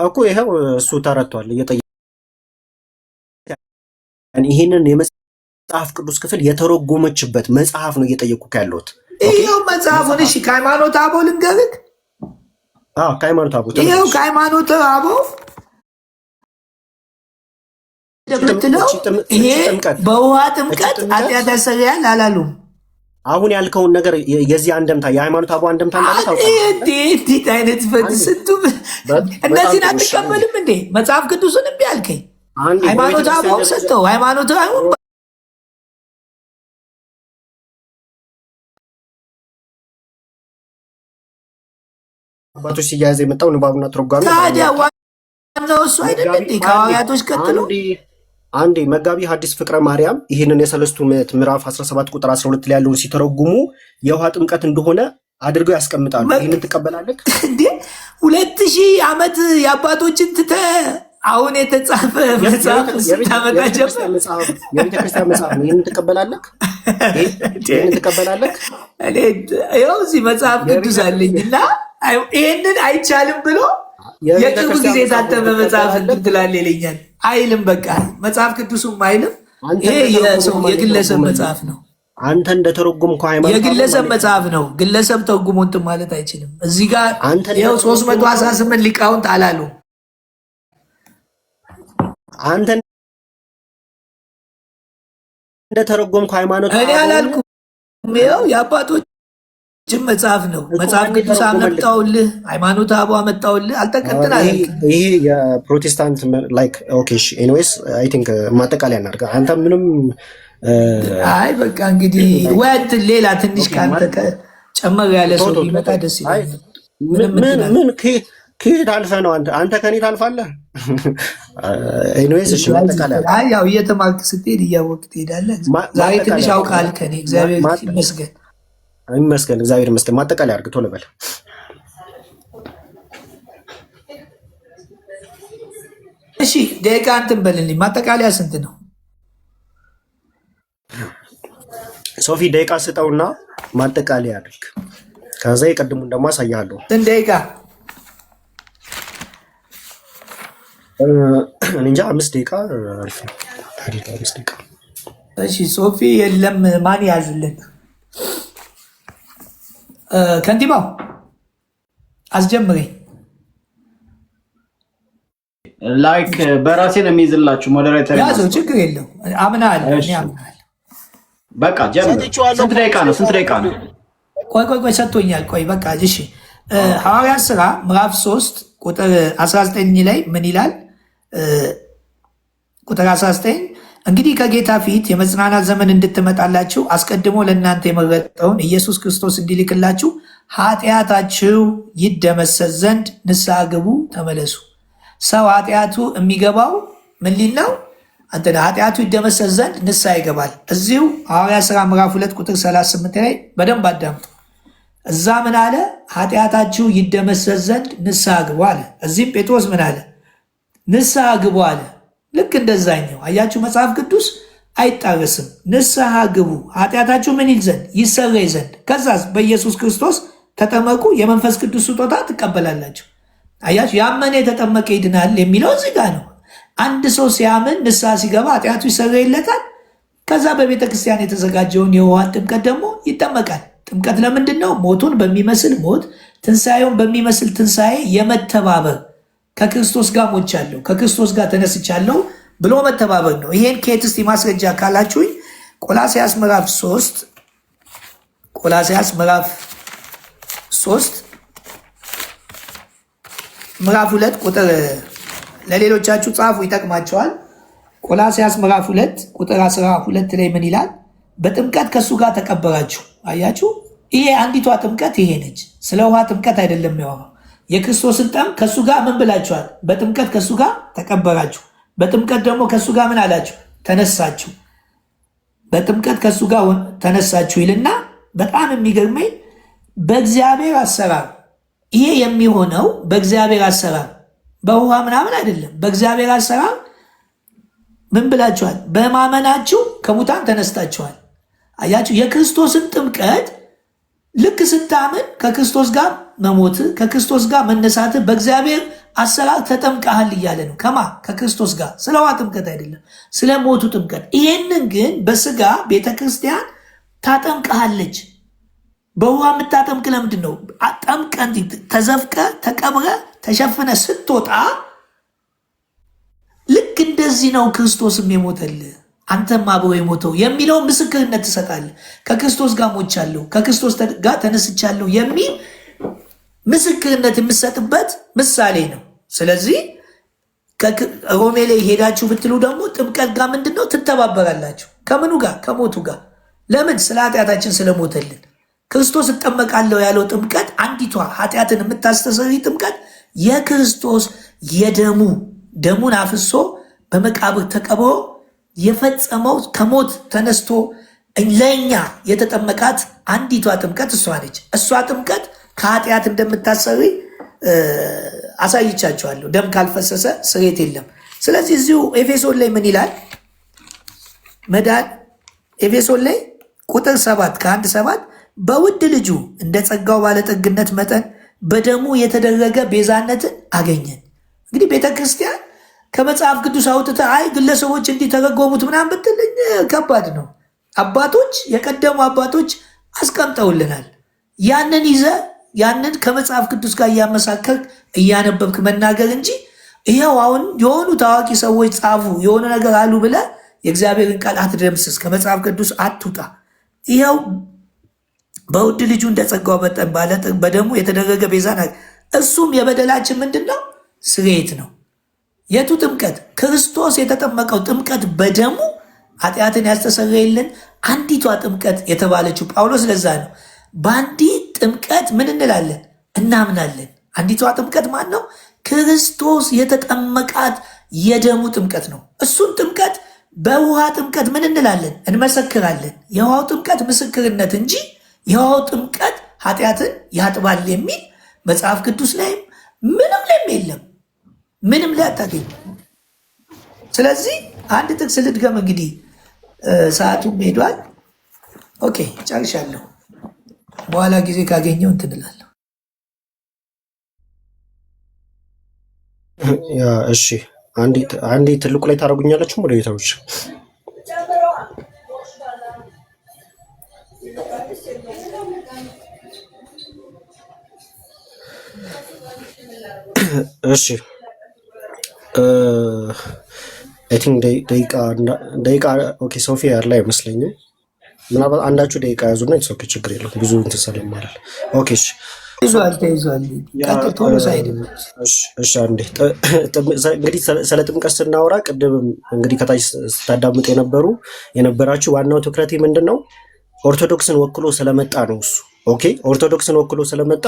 እኮ ይሄው እሱ ተረቷል። ይህንን የመጽሐፍ ቅዱስ ክፍል የተረጎመችበት መጽሐፍ ነው እየጠየኩህ ያለሁት። ይሄው መጽሐፉን እሺ፣ ከሃይማኖተ አበው ልንገርህ። ከሃይማኖተ አበው ይሄው ከሃይማኖተ አበው እንደምትለው ይሄ በውሃ ጥምቀት ኃጢአት ያሰሪያል አላሉም። አሁን ያልከውን ነገር የዚህ አንደምታ የሃይማኖተ አበው አንደምታ እንዳለ ታውቃለህ። እንዴት አይነት ፈትስቱ እነዚህን አትቀበልም እንዴ? መጽሐፍ ቅዱስን እምቢ አልከኝ። ሃይማኖተ አበው ሰጠው። ሃይማኖተ አበው አባቶች ሲያያዝ የመጣው ንባቡና ትርጓሜ ታዲያ ዋናው እሱ አይደል እንዴ? ከሐዋርያቶች ቀጥሎ አንዴ መጋቢ ሐዲስ ፍቅረ ማርያም ይህንን የሰለስቱ ምዕት ምዕራፍ 17 ቁጥር 12 ላይ ያለውን ሲተረጉሙ የውሃ ጥምቀት እንደሆነ አድርገው ያስቀምጣሉ። ይህንን ትቀበላለህ እንዴ? 2000 ዓመት የአባቶችን ትተህ አሁን የተጻፈ መጽሐፍ ስታመጣ ጀመር። የቤተክርስቲያን መጽሐፍ ነው። ይህንን ትቀበላለህ? እኔ ይኸው እዚህ መጽሐፍ ቅዱስ አለኝና ይህንን አይቻልም ብሎ የቅርብ ጊዜ የታተመ መጽሐፍ እንትን ትላለህ ይለኛል። አይልም። በቃ መጽሐፍ ቅዱሱም አይልም። ይሄ የግለሰብ መጽሐፍ ነው። አንተ እንደተረጎምከው ሃይማኖት የግለሰብ መጽሐፍ ነው። ግለሰብ ተርጉሞ እንትን ማለት አይችልም። እዚህ ጋር ይኸው 318 ሊቃውንት አላሉ። አንተ እንደተረጎምከው ሃይማኖት እኔ አላልኩም። ይኸው የአባቶች መጽሐፍ ነው። መጽሐፍ ቅዱስ አመጣውልህ፣ ሃይማኖተ አበው አመጣውልህ። አልተቀጥል አለ። ይሄ የፕሮቴስታንት ላይክ ኦኬ እሺ። ኤኒዌይስ አይ ቲንክ ማጠቃለያ እናድርግ። አንተ ምንም አይ በቃ እንግዲህ ወጥ ሌላ ትንሽ ካንተ ጨመር ያለ ሰው ቢመጣ ደስ ይላል። ምን ከየት አልፈህ ነው አንተ ከኔ ታልፋለህ? ኤኒዌይስ እሺ ማጠቃለያ። አይ ያው እየተማርክ ስትሄድ እያወቅህ ትሄዳለህ። ዛሬ ትንሽ አውቃል ከኔ እግዚአብሔር ይመስገን። ይመስገን እግዚአብሔር ይመስገን። ማጠቃለያ አድርግ ቶሎ በል። እሺ ደቂቃ እንትን በልልኝ። ማጠቃለያ ስንት ነው? ሶፊ ደቂቃ ስጠውና ማጠቃለያ አድርግ። ከዛ የቀድሙን ደግሞ አሳያለሁ። ስንት ደቂቃ? እንጃ 5 ደቂቃ አሪፍ ነው። 5 ደቂቃ። እሺ ሶፊ የለም ማን ያዝልን? ከንቲባው አስጀምረኝ። ላይክ በራሴ ነው የሚይዝላችሁ። ሞዴሬተር ያዘው፣ ችግር የለው። አምናለሁ። በቃ ጀምር። ስንት ደቂቃ ነው? ቆይ ሰጥቶኛል። ቆይ በቃ እሺ። ሐዋርያት ሥራ ምዕራፍ 3 ቁጥር 19 ላይ ምን ይላል? ቁጥር 19 እንግዲህ ከጌታ ፊት የመጽናናት ዘመን እንድትመጣላችሁ አስቀድሞ ለእናንተ የመረጠውን ኢየሱስ ክርስቶስ እንዲልክላችሁ ኃጢአታችሁ ይደመሰስ ዘንድ ንስሐ ግቡ፣ ተመለሱ። ሰው ኃጢአቱ የሚገባው ምን ሊል ነው? ኃጢአቱ ይደመሰስ ዘንድ ንስሐ ይገባል። እዚሁ ሐዋርያት ሥራ ምዕራፍ 2 ቁጥር 38 ላይ በደንብ አዳምጡ። እዛ ምን አለ? ኃጢአታችሁ ይደመሰስ ዘንድ ንስሐ ግቡ አለ። እዚህም ጴጥሮስ ምን አለ? ንስሐ ግቡ አለ። ልክ እንደዛኛው አያችሁ፣ መጽሐፍ ቅዱስ አይጣረስም። ንስሐ ግቡ፣ ኃጢአታችሁ ምን ይል ዘንድ? ይሰረይ ዘንድ። ከዛስ በኢየሱስ ክርስቶስ ተጠመቁ፣ የመንፈስ ቅዱስ ስጦታ ትቀበላላችሁ። አያችሁ፣ ያመነ የተጠመቀ ይድናል የሚለው እዚህ ጋር ነው። አንድ ሰው ሲያምን ንስሐ ሲገባ ኃጢአቱ ይሰረይለታል። ከዛ በቤተ ክርስቲያን የተዘጋጀውን የውሃ ጥምቀት ደግሞ ይጠመቃል። ጥምቀት ለምንድን ነው? ሞቱን በሚመስል ሞት ትንሣኤውን በሚመስል ትንሣኤ የመተባበር ከክርስቶስ ጋር ሞቻለሁ፣ ከክርስቶስ ጋር ተነስቻለሁ ብሎ መተባበር ነው። ይሄን ከየት እስቲ ማስረጃ ካላችሁኝ ቆላስያስ ምዕራፍ 3 ምዕራፍ 2 ቁጥር ለሌሎቻችሁ ጻፉ፣ ይጠቅማቸዋል። ቆላስያስ ምዕራፍ 2 ቁጥር 12 ላይ ምን ይላል? በጥምቀት ከእሱ ጋር ተቀበራችሁ። አያችሁ፣ ይሄ አንዲቷ ጥምቀት ይሄ ነች። ስለ ውሃ ጥምቀት አይደለም የሚያወራው። የክርስቶስን ጠም ከእሱ ጋር ምን ብላችኋል? በጥምቀት ከእሱ ጋር ተቀበራችሁ። በጥምቀት ደግሞ ከእሱ ጋር ምን አላችሁ? ተነሳችሁ። በጥምቀት ከእሱ ጋር ተነሳችሁ ይልና በጣም የሚገርመኝ በእግዚአብሔር አሰራር፣ ይሄ የሚሆነው በእግዚአብሔር አሰራር በውሃ ምናምን አይደለም። በእግዚአብሔር አሰራር ምን ብላችኋል? በማመናችሁ ከሙታን ተነስታችኋል። አያችሁ፣ የክርስቶስን ጥምቀት ልክ ስታምን ከክርስቶስ ጋር መሞት ከክርስቶስ ጋር መነሳት በእግዚአብሔር አሰራር ተጠምቀሃል እያለ ነው። ከማ ከክርስቶስ ጋር። ስለ ውሃ ጥምቀት አይደለም፣ ስለ ሞቱ ጥምቀት። ይሄንን ግን በስጋ ቤተክርስቲያን ታጠምቀሃለች። በውሃ የምታጠምቅ ለምንድን ነው? ጠምቀን ተዘፍቀ ተቀብረ ተሸፍነ ስትወጣ ልክ እንደዚህ ነው ክርስቶስም የሞተልህ አንተም አብሮ የሞተው የሚለው ምስክርነት ትሰጣለህ። ከክርስቶስ ጋር ሞቻለሁ፣ ከክርስቶስ ጋር ተነስቻለሁ የሚል ምስክርነት የምሰጥበት ምሳሌ ነው። ስለዚህ ሮሜ ላይ ሄዳችሁ ብትሉ ደግሞ ጥምቀት ጋር ምንድነው ትተባበራላችሁ። ከምኑ ጋር? ከሞቱ ጋር። ለምን? ስለ ኃጢአታችን ስለሞተልን። ክርስቶስ እጠመቃለሁ ያለው ጥምቀት አንዲቷ ኃጢአትን የምታስተሰርይ ጥምቀት የክርስቶስ ደሙን አፍሶ በመቃብር ተቀብሮ የፈጸመው ከሞት ተነስቶ ለእኛ የተጠመቃት አንዲቷ ጥምቀት እሷ ነች። እሷ ጥምቀት ከኃጢአት እንደምታሰርይ አሳይቻቸዋለሁ። ደም ካልፈሰሰ ስርየት የለም። ስለዚህ እዚሁ ኤፌሶን ላይ ምን ይላል? ኤፌሶን ላይ ቁጥር 7 ከ1-7 በውድ ልጁ እንደ ጸጋው ባለጠግነት መጠን በደሙ የተደረገ ቤዛነትን አገኘን። እንግዲህ ቤተ ክርስቲያን ከመጽሐፍ ቅዱስ አውጥተ ግለሰቦች እንዲተረጎሙት ምናምን ብትልኝ ከባድ ነው። አባቶች፣ የቀደሙ አባቶች አስቀምጠውልናል። ያንን ይዘ ያንን ከመጽሐፍ ቅዱስ ጋር እያመሳከርክ እያነበብክ መናገር እንጂ ይኸው አሁን የሆኑ ታዋቂ ሰዎች ጻፉ የሆነ ነገር አሉ ብለ የእግዚአብሔርን ቃል አትደምስስ፣ ከመጽሐፍ ቅዱስ አትውጣ። ይኸው በውድ ልጁ እንደ ጸጋው መጠን በደሙ የተደረገ ቤዛ ናት። እሱም የበደላችን ምንድን ነው? ስርየት ነው። የቱ ጥምቀት? ክርስቶስ የተጠመቀው ጥምቀት በደሙ ኃጢአትን ያስተሰረየልን አንዲቷ ጥምቀት የተባለችው ጳውሎስ ለዛ ነው በአንዲት ጥምቀት ምን እንላለን? እናምናለን። አንዲቷ ጥምቀት ማን ነው? ክርስቶስ የተጠመቃት የደሙ ጥምቀት ነው። እሱን ጥምቀት በውሃ ጥምቀት ምን እንላለን? እንመሰክራለን። የውሃው ጥምቀት ምስክርነት እንጂ የውሃው ጥምቀት ኃጢአትን ያጥባል የሚል መጽሐፍ ቅዱስ ላይም ምንም ላይም የለም። ምንም ላይ አታገኝ። ስለዚህ አንድ ጥቅስ ልድገም። እንግዲህ ሰዓቱም ሄዷል። ኦኬ ጨርሻለሁ። በኋላ ጊዜ ካገኘው እንትን እላለሁ። እሺ አንዴ ትልቁ ላይ ታደርጉኛላችሁ ሞዴሬተሮች። እሺ አይ ቲንክ ደቂቃ ኦኬ ሶፊያ ያለ አይመስለኝም። ምናልባት አንዳችሁ ደቂቃ ያዙና ኦኬ፣ ችግር የለም ብዙ እንትን ስለማላል። ኦኬ እሺ፣ ተይዟል። ቀጥል ቶሎ ሳይድ። እሺ አንዴ እንግዲህ ስለ ጥምቀት ስናወራ ቅድም እንግዲህ ከታች ስታዳምጡ የነበራችሁ ዋናው ትኩረቴ ምንድን ነው? ኦርቶዶክስን ወክሎ ስለመጣ ነው እሱ። ኦኬ ኦርቶዶክስን ወክሎ ስለመጣ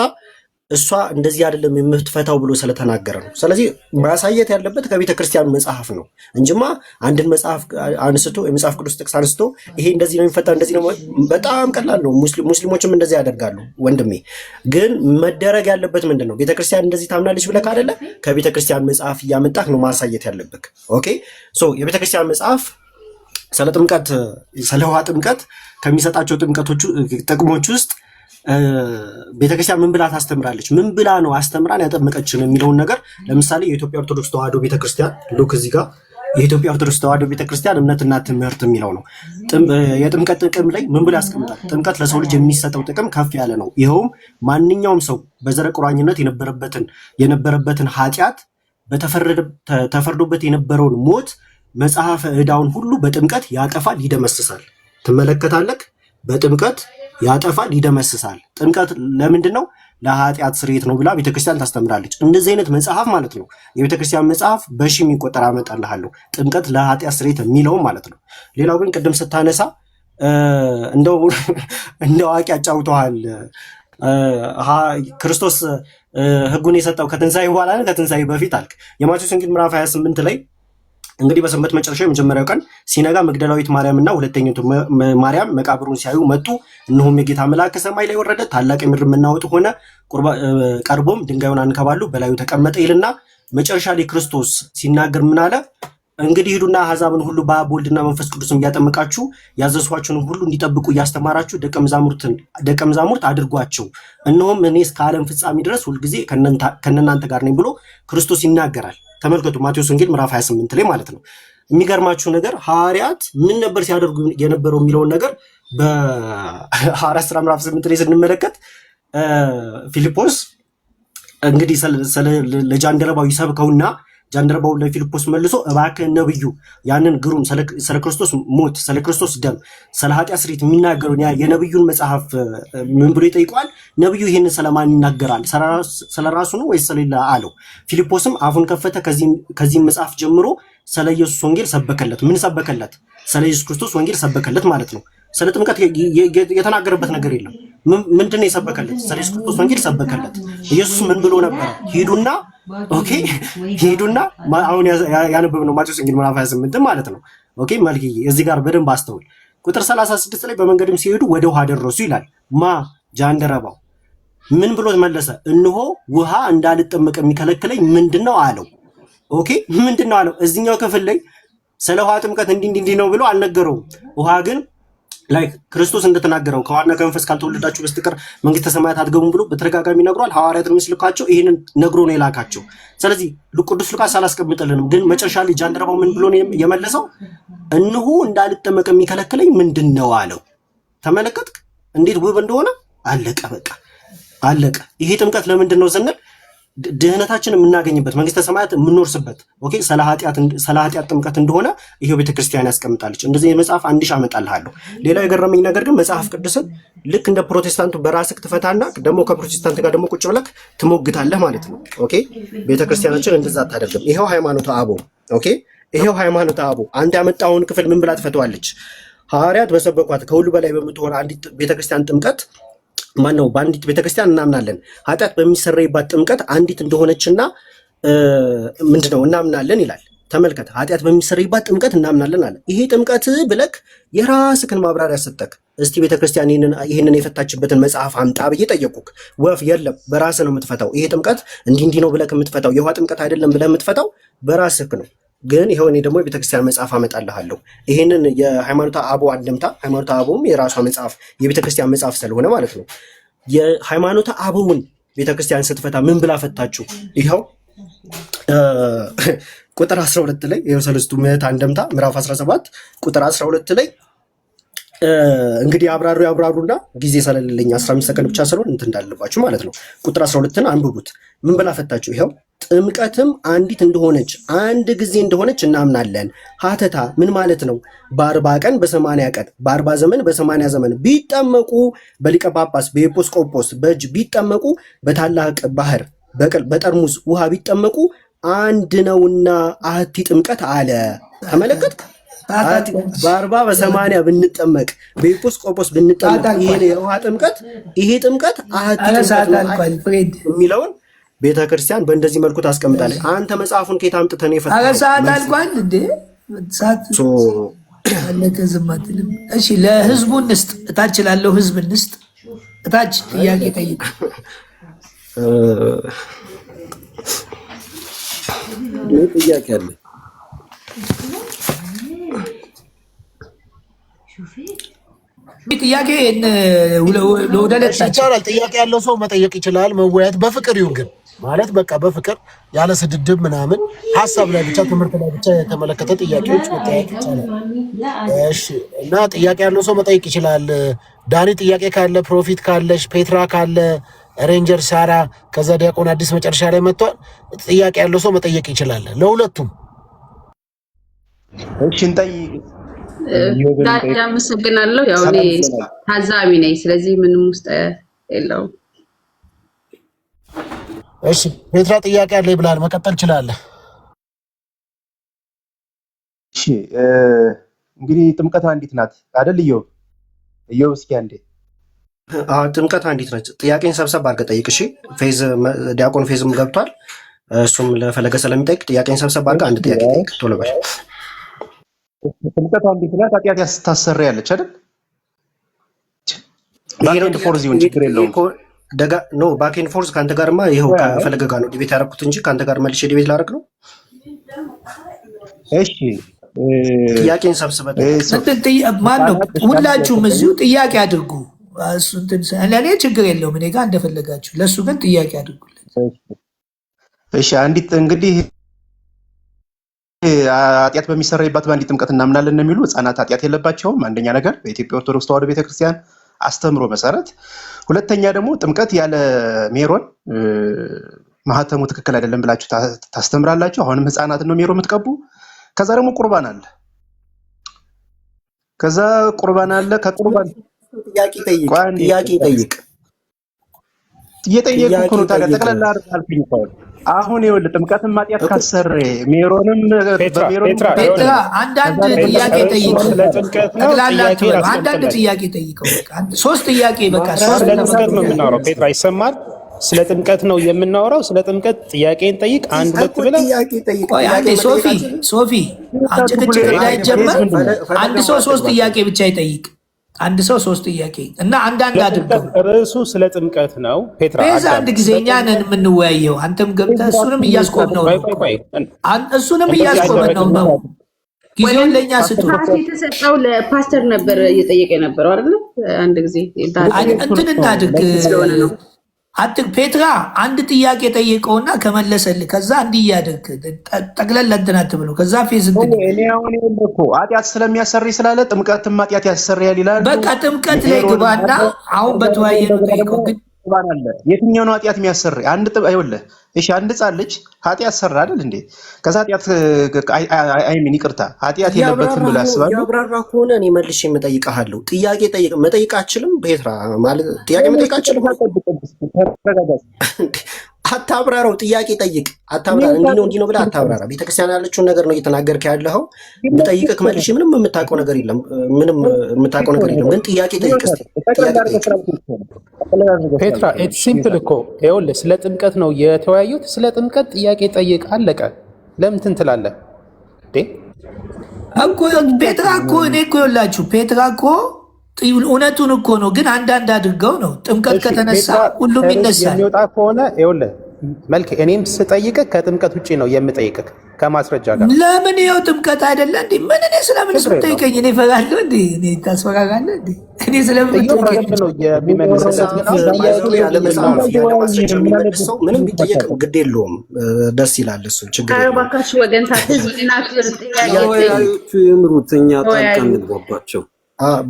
እሷ እንደዚህ አይደለም የምትፈታው ብሎ ስለተናገረ ነው። ስለዚህ ማሳየት ያለበት ከቤተ ክርስቲያን መጽሐፍ ነው እንጂማ አንድን መጽሐፍ አንስቶ የመጽሐፍ ቅዱስ ጥቅስ አንስቶ ይሄ እንደዚህ ነው የሚፈታው እንደዚህ ነው፣ በጣም ቀላል ነው። ሙስሊሞችም እንደዚህ ያደርጋሉ ወንድሜ። ግን መደረግ ያለበት ምንድን ነው? ቤተ ክርስቲያን እንደዚህ ታምናለች ብለህ አይደለ? ከቤተ ክርስቲያን መጽሐፍ እያመጣህ ነው ማሳየት ያለብህ። ኦኬ ሶ የቤተ ክርስቲያን መጽሐፍ ስለ ጥምቀት ስለ ውሃ ጥምቀት ከሚሰጣቸው ጥቅሞች ውስጥ ቤተክርስቲያን ምን ብላ ታስተምራለች? ምን ብላ ነው አስተምራን ያጠመቀችን የሚለውን ነገር ለምሳሌ የኢትዮጵያ ኦርቶዶክስ ተዋሕዶ ቤተክርስቲያን ሉክ እዚህ ጋር የኢትዮጵያ ኦርቶዶክስ ተዋሕዶ ቤተክርስቲያን እምነትና ትምህርት የሚለው ነው። የጥምቀት ጥቅም ላይ ምን ብላ ያስቀምጣል? ጥምቀት ለሰው ልጅ የሚሰጠው ጥቅም ከፍ ያለ ነው። ይኸውም ማንኛውም ሰው በዘረ ቁራኝነት የነበረበትን ኃጢአት ተፈርዶበት የነበረውን ሞት መጽሐፈ ዕዳውን ሁሉ በጥምቀት ያጠፋል፣ ይደመስሳል። ትመለከታለህ? በጥምቀት ያጠፋል፣ ይደመስሳል። ጥምቀት ለምንድን ነው? ለኃጢአት ስርየት ነው ብላ ቤተክርስቲያን ታስተምራለች። እንደዚህ አይነት መጽሐፍ ማለት ነው የቤተክርስቲያን መጽሐፍ በሺ የሚቆጠር አመጣልሃለሁ። ጥምቀት ለኃጢአት ስርየት የሚለው ማለት ነው። ሌላው ግን ቅድም ስታነሳ እንደ አዋቂ አጫውተዋል። ክርስቶስ ሕጉን የሰጠው ከትንሣኤ በኋላ ነው ከትንሣኤ በፊት አልክ። የማቴዎስ ወንጌል ምዕራፍ 28 ላይ እንግዲህ በሰንበት መጨረሻ የመጀመሪያው ቀን ሲነጋ መግደላዊት ማርያምና ሁለተኛይቱ ማርያም መቃብሩን ሲያዩ መጡ። እነሆም የጌታ መልአክ ከሰማይ ላይ ወረደ፣ ታላቅ የምድር መናወጥ ሆነ። ቀርቦም ድንጋዩን አንከባሉ በላዩ ተቀመጠ ይልና መጨረሻ ላይ ክርስቶስ ሲናገር ምን አለ? እንግዲህ ሂዱና አሕዛብን ሁሉ በአብ ወልድና መንፈስ ቅዱስም እያጠመቃችሁ ያዘዝኋችሁንም ሁሉ እንዲጠብቁ እያስተማራችሁ ደቀ መዛሙርት አድርጓቸው፣ እነሆም እኔ እስከ ዓለም ፍጻሜ ድረስ ሁልጊዜ ከእናንተ ጋር ነኝ ብሎ ክርስቶስ ይናገራል። ተመልከቱ ማቴዎስ ወንጌል ምዕራፍ 28 ላይ ማለት ነው። የሚገርማችሁ ነገር ሐዋርያት ምን ነበር ሲያደርጉ የነበረው የሚለውን ነገር በሐዋርያት ሥራ ምዕራፍ 8 ላይ ስንመለከት ፊልጶስ እንግዲህ ለጃንደረባው ይሰብከውና ጃንደረባው ለፊልጶስ መልሶ እባክህ ነብዩ ያንን ግሩም ስለ ክርስቶስ ሞት፣ ስለ ክርስቶስ ደም፣ ስለ ኃጢአት ስርየት የሚናገሩን የነብዩን መጽሐፍ ምን ብሎ ይጠይቀዋል? ነብዩ ይህንን ስለማን ይናገራል? ስለራሱ ነው ወይስ ስለሌላ አለው። ፊልጶስም አፉን ከፈተ። ከዚህም መጽሐፍ ጀምሮ ስለ ኢየሱስ ወንጌል ሰበከለት። ምን ሰበከለት? ስለ ኢየሱስ ክርስቶስ ወንጌል ሰበከለት ማለት ነው። ስለ ጥምቀት የተናገረበት ነገር የለም። ምንድን ነው የሰበከለት? ስለ ኢየሱስ ክርስቶስ ወንጌል ሰበከለት። ኢየሱስ ምን ብሎ ነበር? ሂዱና አሁን ያነበብነው ማቴዎስ ወንጌል ምዕራፍ 28 ማለት ነው። ኦኬ መልክዬ እዚህ ጋር በደንብ አስተውል። ቁጥር 36 ላይ በመንገድም ሲሄዱ ወደ ውሃ ደረሱ ይላል። ጃንደረባው ምን ብሎ መለሰ? እነሆ ውሃ እንዳልጠመቅ የሚከለክለኝ ምንድን ነው አለው። ኦኬ ምንድን ነው አለው? እዚህኛው ክፍል ላይ ስለ ውሃ ጥምቀት እንዲህ ነው ብሎ አልነገረውም። ውሃ ግን ክርስቶስ እንደተናገረው ከውሃና ከመንፈስ ካልተወለዳችሁ በስተቀር መንግስተ ሰማያት አትገቡም ብሎ በተደጋጋሚ ነግሯል። ሐዋርያትን የሚስልካቸው ይህንን ነግሮ ነው የላካቸው። ስለዚህ ቅዱስ ሉቃስ አላስቀምጠልንም፣ ግን መጨረሻ ላይ ጃንደረባው ምን ብሎ ነው የመለሰው? እነሆ እንዳልጠመቅ የሚከለክለኝ ምንድን ነው አለው። ተመለከትክ እንዴት ውብ እንደሆነ? አለቀ፣ በቃ አለቀ። ይሄ ጥምቀት ለምንድን ነው ስንል ድህነታችን የምናገኝበት መንግስተ ሰማያት የምንወርስበት ኦኬ ስለ ኃጢአት ጥምቀት እንደሆነ ይሄው ቤተክርስቲያን ያስቀምጣለች። እንደዚህ መጽሐፍ 1000 አመጣልሃለሁ። ሌላው የገረመኝ ነገር ግን መጽሐፍ ቅዱስን ልክ እንደ ፕሮቴስታንቱ በራስህ ትፈታና ደግሞ ከፕሮቴስታንት ጋር ደግሞ ቁጭ ብለህ ትሞግታለህ ማለት ነው። ኦኬ ቤተክርስቲያናችን እንደዛ አታደርግም። ይሄው ሃይማኖተ አበው ኦኬ ይሄው ሃይማኖተ አበው አንድ ያመጣውን ክፍል ምን ብላ ትፈተዋለች? ሐዋርያት በሰበኳት ከሁሉ በላይ በምትሆን አንዲት ቤተክርስቲያን ጥምቀት ማነው? በአንዲት ቤተክርስቲያን እናምናለን። ኃጢአት በሚሰረይባት ጥምቀት አንዲት እንደሆነችና ምንድነው እናምናለን ይላል። ተመልከት፣ ኃጢአት በሚሰረይባት ጥምቀት እናምናለን አለ። ይሄ ጥምቀት ብለክ የራስህን ማብራሪያ ሰጠክ። እስቲ ቤተክርስቲያን ይህንን የፈታችበትን መጽሐፍ አምጣ ብዬ ጠየቁክ። ወፍ የለም፣ በራስህ ነው የምትፈታው። ይሄ ጥምቀት እንዲህ ነው ብለክ የምትፈታው የውሃ ጥምቀት አይደለም ብለህ የምትፈታው በራስህ ነው። ግን ይሄው እኔ ደግሞ የቤተክርስቲያን መጽሐፍ አመጣልሃለሁ። ይሄንን የሃይማኖተ አበው አንድምታ ሃይማኖተ አበውም የራሷ መጽሐፍ የቤተክርስቲያን መጽሐፍ ስለሆነ ማለት ነው። የሃይማኖተ አበውን ቤተክርስቲያን ስትፈታ ምን ብላ ፈታችሁ? ይኸው ቁጥር 12 ላይ የሰለስቱ ምዕት አንድምታ ምዕራፍ 17 ቁጥር 12 ላይ እንግዲህ ያብራሩና ጊዜ ስለሌለኝ 15 ሰከንድ ብቻ ስለሆነ እንትን እንዳለባችሁ ማለት ነው። ቁጥር 12ን አንብቡት። ምን ብላ ፈታችሁ? ይኸው ጥምቀትም አንዲት እንደሆነች አንድ ጊዜ እንደሆነች እናምናለን። ሀተታ ምን ማለት ነው? በ40 ቀን በ80 ቀን በ40 ዘመን በ80 ዘመን ቢጠመቁ በሊቀ ጳጳስ በኤጲስቆጶስ በእጅ ቢጠመቁ በታላቅ ባህር በጠርሙስ ውሃ ቢጠመቁ አንድ ነውና አህቲ ጥምቀት አለ። ተመለከትክ? በ40 በ80 ብንጠመቅ በኤጲስቆጶስ ብንጠመቅ ይሄ የውሃ ጥምቀት ይሄ ጥምቀት አህቲ ጥምቀት የሚለውን ቤተክርስቲያን በእንደዚህ መልኩ ታስቀምጣለች። አንተ መጽሐፉን ከየት አምጥተህ ነው የፈታኸው? ኧረ ሰዓት አልቋል እንዴ? ሰዓት አለቀ። ዝም አትልም? እሺ ለህዝቡ እንስጥ፣ እታች ላለው ህዝብ እንስጥ። እታች ጥያቄ ጠይቅ። ጥያቄ አለ። ጥያቄ ይቻላል። ጥያቄ ያለው ሰው መጠየቅ ይችላል። መወያየት በፍቅር ይሁን ግን ማለት በቃ በፍቅር ያለ ስድድብ ምናምን ሀሳብ ላይ ብቻ ትምህርት ላይ ብቻ የተመለከተ ጥያቄዎች መጠየቅ ይቻላል። እሺ እና ጥያቄ ያለው ሰው መጠየቅ ይችላል። ዳኒ ጥያቄ ካለ፣ ፕሮፊት ካለሽ፣ ፔትራ ካለ፣ ሬንጀር ሳራ፣ ከዛ ዲያቆን አዲስ መጨረሻ ላይ መጥቷል። ጥያቄ ያለው ሰው መጠየቅ ይችላል ለሁለቱም። እሺ እንጠይቅ። አመሰግናለሁ። ያው እኔ ታዛቢ ነኝ፣ ስለዚህ ምንም ውስጥ የለውም። እሺ ፔትራ ጥያቄ አለ ይብላል፣ መቀጠል ይችላል። እሺ እንግዲህ ጥምቀት አንዲት ናት አይደል? እዮብ እስኪ አንዴ። ጥምቀት አንዲት ናት። ጥያቄን ሰብሰብ አድርገህ ጠይቅ። እሺ ፌዝ ዲያቆን ፌዝም ገብቷል፣ እሱም ለፈለገ ስለሚጠይቅ ጥያቄን ሰብሰብ አድርገህ አንድ ጥያቄ ጠይቅ። ቶሎ በል። ጥምቀት አንዲት ናት፣ ኃጢአት ታሰሪያለች አይደል? ባኬንድ ፎርዝ ይሁን ችግር የለውም። ኖ ባኬንድ ፎርዝ ከአንተ ጋርማ ይኸው ከፈለገ ጋር ነው ዲቤት ያደረኩት እንጂ ከአንተ ጋር መልሼ ዲቤት ላደርግ ነው። እሺ ጥያቄን ሰብስበህ ማን ነው? ሁላችሁም እዚሁ ጥያቄ አድርጉ። እሱ እንትን ለእኔ ችግር የለውም፣ እኔ ጋር እንደፈለጋችሁ። ለእሱ ግን ጥያቄ አድርጉለት። እሺ አንዲት እንግዲህ ኃጢአት በሚሰረይባት በአንዲት ጥምቀት እናምናለን ነው የሚሉ ህፃናት ኃጢአት የለባቸውም። አንደኛ ነገር በኢትዮጵያ ኦርቶዶክስ ተዋሕዶ ቤተክርስቲያን አስተምሮ መሰረት፣ ሁለተኛ ደግሞ ጥምቀት ያለ ሜሮን ማህተሙ ትክክል አይደለም ብላችሁ ታስተምራላችሁ። አሁንም ህፃናት ነው ሜሮ የምትቀቡ። ከዛ ደግሞ ቁርባን አለ። ከቁርባን ጥያቄ ጠይቅ። እየጠየቁ ነው። ታዲያ ጠቅላላ አልኩኝ እኮ አሁን ይኸውልህ ጥምቀትን ማጥያት ካሰረ ሜሮንም ፔትራ አንዳንድ ጥያቄ ጠይቀው። አንዳንድ ጥያቄ ጠይቀው። ሶስት ጥያቄ በቃ ስለ ጥምቀት ነው የምናወራው። ፔትራ ይሰማል? ስለ ጥምቀት ነው የምናወራው። ስለ ጥምቀት ጥያቄን ጠይቅ። አንድ ሁለት ብለህ ሶፊ ጭቅጭቅ እንዳይጀመር አንድ ሰው ሶስት ጥያቄ ብቻ ይጠይቅ። አንድ ሰው ሶስት ጥያቄ እና አንዳንድ አድርገው። ርዕሱ ስለ ጥምቀት ነው። ፔትራ አንድ ጊዜ እኛ ነን የምንወያየው። አንተም ገብተህ እሱንም እያስቆምነው ነው። ጊዜውን ለእኛ ስጡ። የተሰጠው ለፓስተር ነበር እየጠየቀ የነበረው አይደለ? አንድ ጊዜ እንትን እናድርግ። ፔትራ አንድ ጥያቄ ጠይቀውና ከመለሰልህ ከዛ እንዲህ እያደረግ ጠቅለል እንትን አትብለው። ከዛ ፌዝ እንትን እኔ አሁን እኮ ኃጢአት ስለሚያሰሪ ስላለ ጥምቀትም ኃጢአት ያሰሪያል ይላል። በቃ ጥምቀት ላይ ግባና አሁን በተወያየ ነው ጠይቀው። ግን የትኛው ነው ኃጢአት የሚያሰሪ? ይኸውልህ እሺ አንድ ህፃን ልጅ ኃጢአት ሰራ አይደል እንዴ? ከዛ ኃጢአት አይሚን ይቅርታ ኃጢአት የለበትም ብሎ ያስባሉ። ያብራራ ከሆነ እኔ መልሼ እጠይቅሃለሁ። ጥያቄ መጠይቅ አችልም ፔትራ ማለት ጥያቄ መጠይቅ አችልም። አታብራራው። ጥያቄ ጠይቅ። አታብራራ። እንዲህ ነው ብለህ አታብራራ። ቤተክርስቲያን ያለችውን ነገር ነው እየተናገርክ ያለኸው። ብጠይቅህ መልሼ ምንም የምታውቀው ነገር የለም። ግን ጥያቄ ጠይቅ እስኪ። ፔትራ ኢትስ ሲምፕል እኮ ይኸውልህ፣ ስለ ጥምቀት ነው የተወያዩት። ስለ ጥምቀት ጥያቄ ጠይቅ፣ አለቀ። ለምን እንትን ትላለህ እኮ? ፔትራ እኮ እኔ እኮ ይኸውላችሁ ፔትራ እኮ እውነቱን እኮ ነው። ግን አንዳንድ አድርገው ነው ጥምቀት ከተነሳ ሁሉም ይነሳል። የሚወጣ ከሆነ ይኸውልህ መልክ እኔም ስጠይቅህ ከጥምቀት ውጭ ነው የምጠይቅህ ከማስረጃ ጋር። ለምን ይኸው ጥምቀት አይደለ እንዴ? ምን እኔ ስለምን ስጠይቀኝ እኔ እፈራለሁ እንዴ? እኔ ታስፈራራለህ እንዴ? እኔ ስለምን ጠይቀኝ ነው የሚመልስለት። ምንም ቢጠየቅ ግድ የለውም፣ ደስ ይላል። እሱ ችግር ባካሽ ወገን ታምሩት እኛ ጣልቃ እንግባባቸው።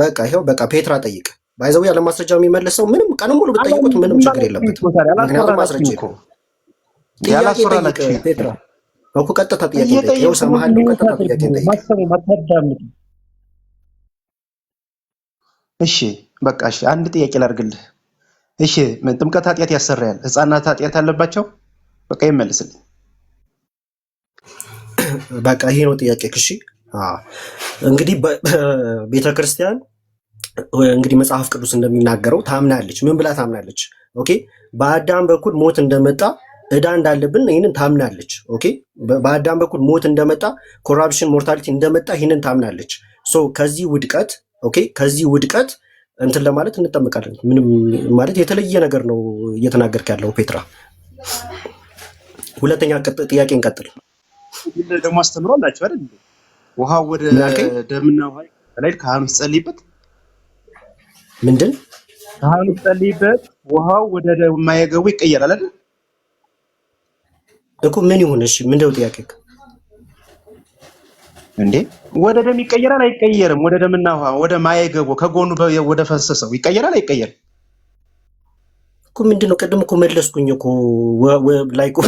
በቃ ይኸው በቃ ፔትራ ጠይቅ። ባይዘው ያለ ማስረጃ የሚመልሰው ምንም ቀን ሙሉ ብትጠይቁት ምንም ችግር የለበትም። ምክንያቱም ማስረጃ ያላስወራላችሁ ፔትራ እኮ ቀጥታ ጥያቄ ጠይቀው ሰማሃል። ቀጥታ ጥያቄ ጠይቀው። እሺ በቃ እሺ፣ አንድ ጥያቄ ላድርግልህ። እሺ ጥምቀት ኃጢአት ያሰራያል፣ ህፃናት ኃጢአት አለባቸው? በቃ ይመልስልኝ። በቃ ይሄ ነው ጥያቄ። እሺ እንግዲህ ቤተክርስቲያን እንግዲህ መጽሐፍ ቅዱስ እንደሚናገረው ታምናለች። ምን ብላ ታምናለች? ኦኬ በአዳም በኩል ሞት እንደመጣ ዕዳ እንዳለብን ይህንን ታምናለች። ኦኬ በአዳም በኩል ሞት እንደመጣ ኮራፕሽን፣ ሞርታሊቲ እንደመጣ ይህንን ታምናለች። ሶ ከዚህ ውድቀት ከዚህ ውድቀት እንትን ለማለት እንጠመቃለን። ምንም ማለት የተለየ ነገር ነው እየተናገርክ ያለው ፔትራ። ሁለተኛ ጥያቄ እንቀጥል። ደግሞ አስተምሯላችሁ አይደል? ውሃው ወደ ደምና ውሃ ላይ ካህኑ ሲጸልይበት ምንድን ካህኑ ሲጸልይበት ውሃው ወደ ደም የማይገቡ ይቀየራል አይደል? እኮ ምን ይሁን? እሺ ምንድነው ጥያቄ? እንዴ ወደ ደም ይቀየራል አይቀየርም? ወደ ደምና ውሃ ወደ ማይገቡ ከጎኑ ወደ ፈሰሰው ይቀየራል አይቀየርም? እኮ ምንድነው? ቅድም እኮ መለስኩኝ እኮ ላይ እኮ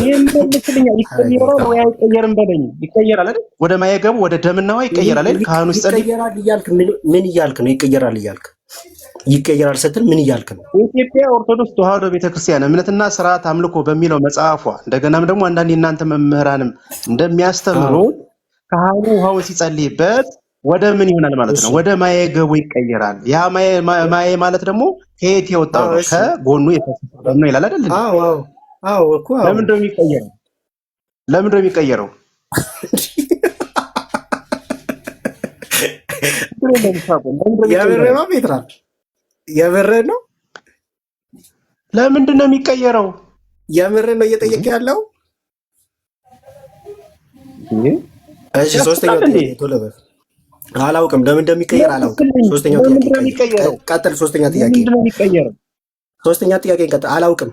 ይቀየራል ወይ አይቀየርም በለኝ። ይቀየራል አይደል? ወደ ማይገቡ ወደ ደምና ውሃ ይቀየራል አይደል? ካህኑ ሲጸልይ ይቀየራል እያልክ ምን እያልክ ነው? ይቀየራል እያልክ ይቀየራል ስትል ምን እያልክ ነው? የኢትዮጵያ ኦርቶዶክስ ተዋሕዶ ቤተክርስቲያን እምነትና ስርዓት አምልኮ በሚለው መጽሐፏ እንደገናም ደግሞ አንዳንድ የእናንተ መምህራንም እንደሚያስተምሩ ካህኑ ውሃውን ሲጸልይበት ወደ ምን ይሆናል ማለት ነው? ወደ ማየገቡ ይቀየራል። ያ ማየ ማለት ደግሞ ከየት የወጣው ነው? ከጎኑ የፈሰሰው ነው ይላል አይደል? አዎ እኮ ለምንድን ነው የሚቀየረው? ለምንድን ነው የሚቀየረው? የበረማ ፔትራ የበረ ነው። ለምንድን ነው የሚቀየረው? የምር ነው እየጠየቀ ያለው። እሺ ሶስተኛው ጥያቄ ቶሎ በል። አላውቅም ለምን እንደሚቀየር አላውቅም። ሶስተኛው ጥያቄ ቀጥል። ሶስተኛ ጥያቄ ለምንድን ነው የሚቀየረው? ሶስተኛ ጥያቄ ቀጥል። አላውቅም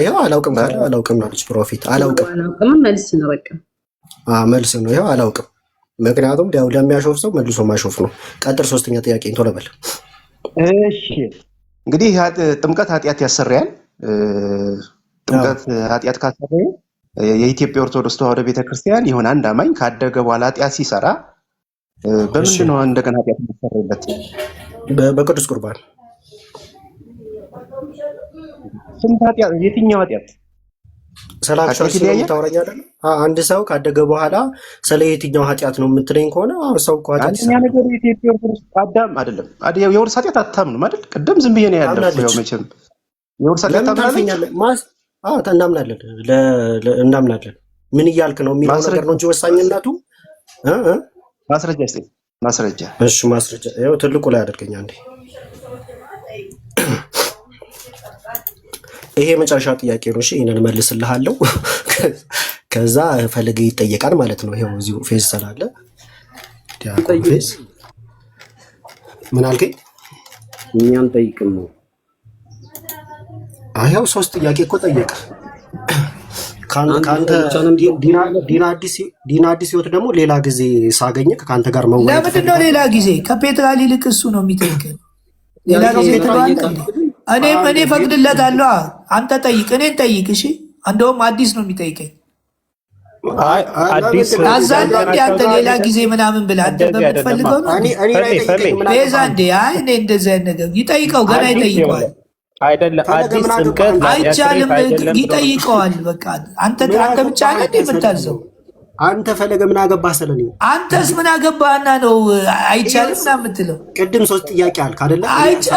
ያው አላውቅም ካለ አላውቅም ነው ፕሮፊት። አላውቅም መልስ ነው በቃ መልስ ነው። ያው አላውቅም ምክንያቱም ያው ለሚያሾፍ ሰው መልሶ ማሾፍ ነው። ቀጥል። ሶስተኛ ጥያቄ ቶሎ በል። እሺ እንግዲህ ጥምቀት ኃጢአት ያሰራያል። ጥምቀት ኃጢአት ካሰራየ የኢትዮጵያ ኦርቶዶክስ ተዋሕዶ ቤተክርስቲያን የሆነ አንድ አማኝ ካደገ በኋላ ኃጢአት ሲሰራ በምንድን ነው እንደገና ኃጢአት የሚሰራበት? በቅዱስ ቁርባን። ስንት ኃጢአት? የትኛው ኃጢአት? ስለታወራኝ አይደል? አንድ ሰው ካደገ በኋላ ስለ የትኛው ኃጢአት ነው የምትለኝ ከሆነ ሰው እኮ ኃጢአት አንደኛ ነገር የኢትዮጵያ ኦርቶዶክስ አዳም አይደለም የውርስ ኃጢአት አታምኑም አይደል? ቅድም ዝም ብዬ ነው ያለው። ያው መቼም የውርስ ኃጢአት ታምናለህ? እናምናለን። ምን እያልክ ነው የሚለው ነገር ነው እንጂ ወሳኝነቱ ማስረጃ። እሺ ማስረጃ ይኸው ትልቁ ላይ አድርገኛ እንዴ። ይሄ መጨረሻ ጥያቄ ነው። እሺ ይሄንን መልስልሃለሁ። ከዛ ፈለገ ይጠየቃል ማለት ነው። ይሄው እዚሁ ፌስ ስላለ ዲያቆን ፌስ ምን አልከኝ? እኛን ጠይቅም ነው። አያው ሶስት ጥያቄ እኮ ጠየቀ። ካንተ ዲና አዲስ ህይወት ደግሞ ሌላ ጊዜ ሳገኘህ ከአንተ ጋር መወያየት። ለምንድን ነው ሌላ ጊዜ? ከፔትራ ይልቅ እሱ ነው የሚጠይቀን። ሌላ ጊዜ እኔ ፈቅድለታለሁ። አንተ ጠይቅ፣ እኔን ጠይቅ። እሺ እንደውም አዲስ ነው የሚጠይቀኝ። ታዛለህ እንደ አንተ ሌላ ጊዜ ምናምን ብለህ አንተ በምትፈልገው ነው ቤዛ እንደ እኔ እንደዚህ አይነት ነገር ይጠይቀው፣ ገና ይጠይቀዋል። አይደለም አዲስ ጥምቀት አይቻልም፣ ይጠይቀዋል። በቃ አንተ ብቻ ነህ የምታዘው። አንተ ፈለገ ምን አገባህ ስለኔ? አንተስ ምን አገባህና ነው አይቻልም ና የምትለው? ቅድም ሶስት ጥያቄ አልክ አይደለ?